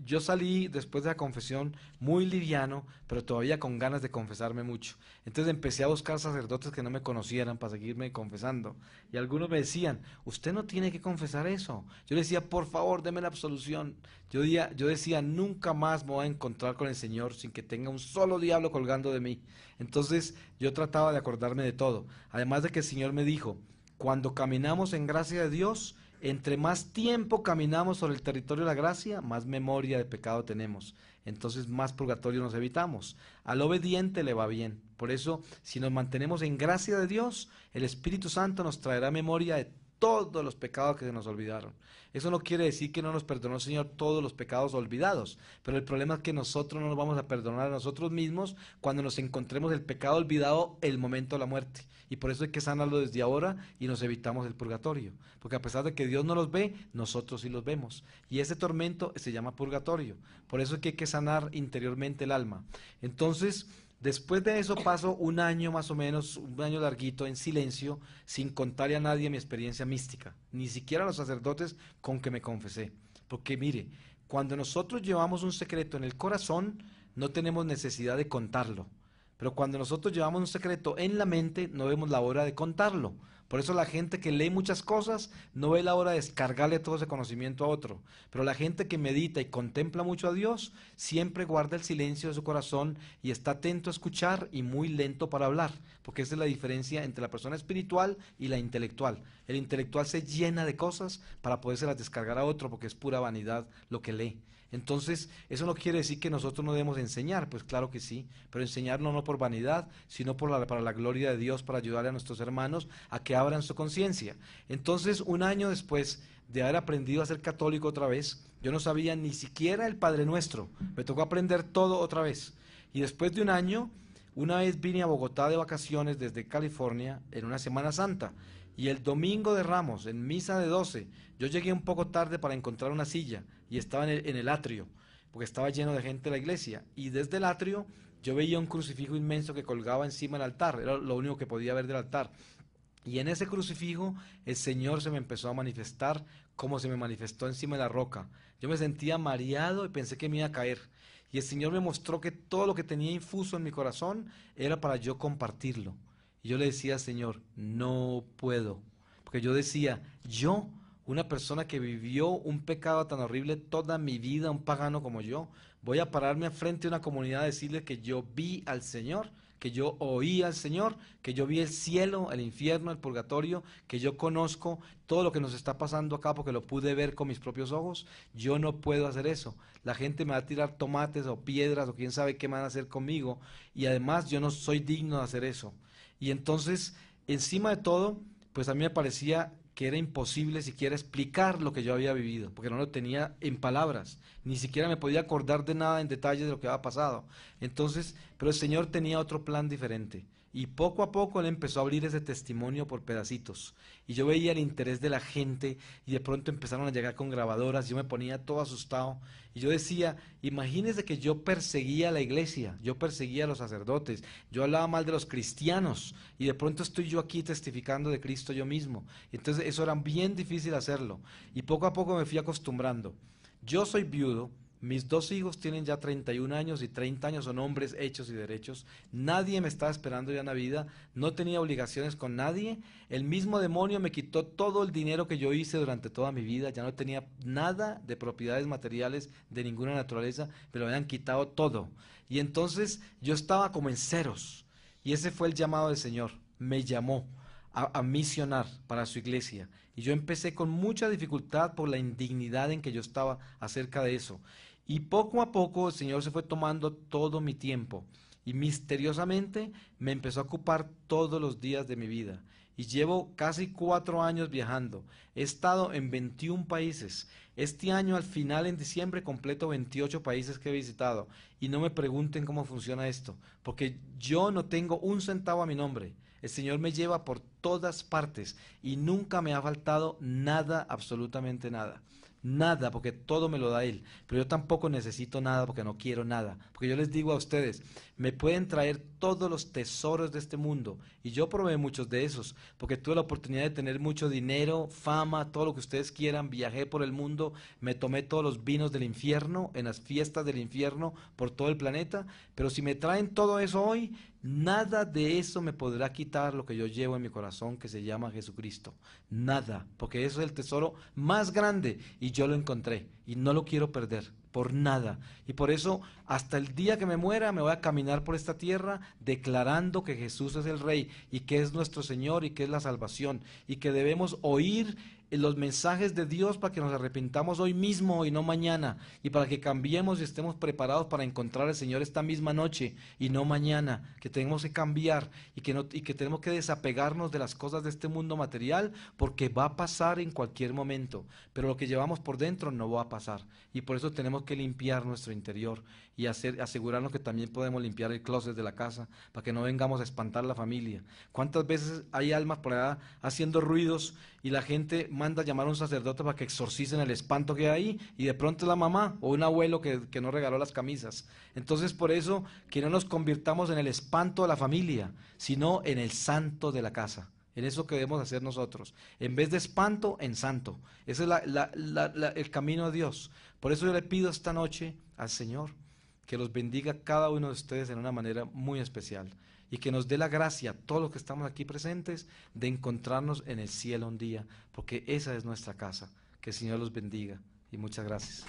yo salí después de la confesión muy liviano, pero todavía con ganas de confesarme mucho. Entonces empecé a buscar sacerdotes que no me conocieran para seguirme confesando. Y algunos me decían, usted no tiene que confesar eso. Yo le decía, por favor, deme la absolución. Yo decía, nunca más me voy a encontrar con el Señor sin que tenga un solo diablo colgando de mí. Entonces yo trataba de acordarme de todo. Además de que el Señor me dijo, cuando caminamos en gracia de Dios, entre más tiempo caminamos sobre el territorio de la gracia, más memoria de pecado tenemos. Entonces más purgatorio nos evitamos. Al obediente le va bien. Por eso, si nos mantenemos en gracia de Dios, el Espíritu Santo nos traerá memoria de todos los pecados que se nos olvidaron. Eso no quiere decir que no nos perdonó el Señor todos los pecados olvidados, pero el problema es que nosotros no nos vamos a perdonar a nosotros mismos cuando nos encontremos el pecado olvidado el momento de la muerte. Y por eso hay que sanarlo desde ahora y nos evitamos el purgatorio, porque a pesar de que Dios no los ve, nosotros sí los vemos. Y ese tormento se llama purgatorio. Por eso es que hay que sanar interiormente el alma. Entonces, después de eso paso un año más o menos, un año larguito en silencio, sin contarle a nadie mi experiencia mística, ni siquiera a los sacerdotes con que me confesé. Porque mire, cuando nosotros llevamos un secreto en el corazón, no tenemos necesidad de contarlo. Pero cuando nosotros llevamos un secreto en la mente, no vemos la hora de contarlo. Por eso la gente que lee muchas cosas no ve la hora de descargarle todo ese conocimiento a otro. Pero la gente que medita y contempla mucho a Dios, siempre guarda el silencio de su corazón y está atento a escuchar y muy lento para hablar. Porque esa es la diferencia entre la persona espiritual y la intelectual. El intelectual se llena de cosas para podérselas descargar a otro porque es pura vanidad lo que lee. Entonces, eso no quiere decir que nosotros no debemos enseñar, pues claro que sí, pero enseñarlo no por vanidad, sino para la gloria de Dios, para ayudarle a nuestros hermanos a que abran su conciencia. Entonces, un año después de haber aprendido a ser católico otra vez, yo no sabía ni siquiera el Padre Nuestro, me tocó aprender todo otra vez. Y después de un año, una vez vine a Bogotá de vacaciones desde California en una Semana Santa, y el domingo de Ramos, en misa de 12, yo llegué un poco tarde para encontrar una silla y estaba en el atrio, porque estaba lleno de gente en la iglesia. Y desde el atrio yo veía un crucifijo inmenso que colgaba encima del altar, era lo único que podía ver del altar. Y en ese crucifijo el Señor se me empezó a manifestar como se me manifestó encima de la roca. Yo me sentía mareado y pensé que me iba a caer. Y el Señor me mostró que todo lo que tenía infuso en mi corazón era para yo compartirlo. Y yo le decía, Señor, no puedo. Porque yo decía, yo, una persona que vivió un pecado tan horrible toda mi vida, un pagano como yo, voy a pararme frente a una comunidad a decirle que yo vi al Señor, que yo oí al Señor, que yo vi el cielo, el infierno, el purgatorio, que yo conozco todo lo que nos está pasando acá porque lo pude ver con mis propios ojos. Yo no puedo hacer eso. La gente me va a tirar tomates o piedras o quién sabe qué van a hacer conmigo, y además yo no soy digno de hacer eso. Y entonces, encima de todo, pues a mí me parecía que era imposible siquiera explicar lo que yo había vivido, porque no lo tenía en palabras, ni siquiera me podía acordar de nada en detalle de lo que había pasado. Entonces, pero el Señor tenía otro plan diferente. Y poco a poco Él empezó a abrir ese testimonio por pedacitos. Y yo veía el interés de la gente y de pronto empezaron a llegar con grabadoras. Yo me ponía todo asustado. Y yo decía, imagínense que yo perseguía a la iglesia, yo perseguía a los sacerdotes, yo hablaba mal de los cristianos. Y de pronto estoy yo aquí testificando de Cristo yo mismo. Entonces eso era bien difícil hacerlo. Y poco a poco me fui acostumbrando. Yo soy viudo. Mis 2 hijos tienen ya 31 años y 30 años, son hombres hechos y derechos. Nadie me estaba esperando ya en la vida, no tenía obligaciones con nadie. El mismo demonio me quitó todo el dinero que yo hice durante toda mi vida, ya no tenía nada de propiedades materiales de ninguna naturaleza, me lo habían quitado todo. Y entonces yo estaba como en ceros. Y ese fue el llamado del Señor, me llamó a misionar para su iglesia. Y yo empecé con mucha dificultad por la indignidad en que yo estaba acerca de eso. Y poco a poco el Señor se fue tomando todo mi tiempo y misteriosamente me empezó a ocupar todos los días de mi vida. Y llevo casi 4 años viajando. He estado en 21 países. Este año al final, en diciembre, completo 28 países que he visitado. Y no me pregunten cómo funciona esto, porque yo no tengo un centavo a mi nombre. El Señor me lleva por todas partes y nunca me ha faltado nada, absolutamente nada. Nada, porque todo me lo da Él. Pero yo tampoco necesito nada porque no quiero nada. Porque yo les digo a ustedes, me pueden traer todos los tesoros de este mundo. Y yo probé muchos de esos, porque tuve la oportunidad de tener mucho dinero, fama, todo lo que ustedes quieran. Viajé por el mundo, me tomé todos los vinos del infierno, en las fiestas del infierno, por todo el planeta. Pero si me traen todo eso hoy, nada de eso me podrá quitar lo que yo llevo en mi corazón, que se llama Jesucristo. Nada, porque eso es el tesoro más grande y yo lo encontré y no lo quiero perder por nada. Y por eso hasta el día que me muera me voy a caminar por esta tierra declarando que Jesús es el Rey y que es nuestro Señor y que es la salvación y que debemos oír los mensajes de Dios para que nos arrepintamos hoy mismo y no mañana, y para que cambiemos y estemos preparados para encontrar al Señor esta misma noche y no mañana, que tenemos que cambiar y que tenemos que desapegarnos de las cosas de este mundo material, porque va a pasar en cualquier momento, pero lo que llevamos por dentro no va a pasar, y por eso tenemos que limpiar nuestro interior y asegurarnos que también podemos limpiar el closet de la casa, para que no vengamos a espantar la familia. ¿Cuántas veces hay almas por allá haciendo ruidos y la gente manda a llamar a un sacerdote para que exorcicen el espanto que hay ahí, y de pronto es la mamá o un abuelo que no regaló las camisas? Entonces, por eso, que no nos convirtamos en el espanto de la familia, sino en el santo de la casa. En eso que debemos hacer nosotros. En vez de espanto, en santo. Ese es el camino de Dios. Por eso yo le pido esta noche al Señor que los bendiga cada uno de ustedes en una manera muy especial y que nos dé la gracia a todos los que estamos aquí presentes de encontrarnos en el cielo un día, porque esa es nuestra casa. Que el Señor los bendiga y muchas gracias.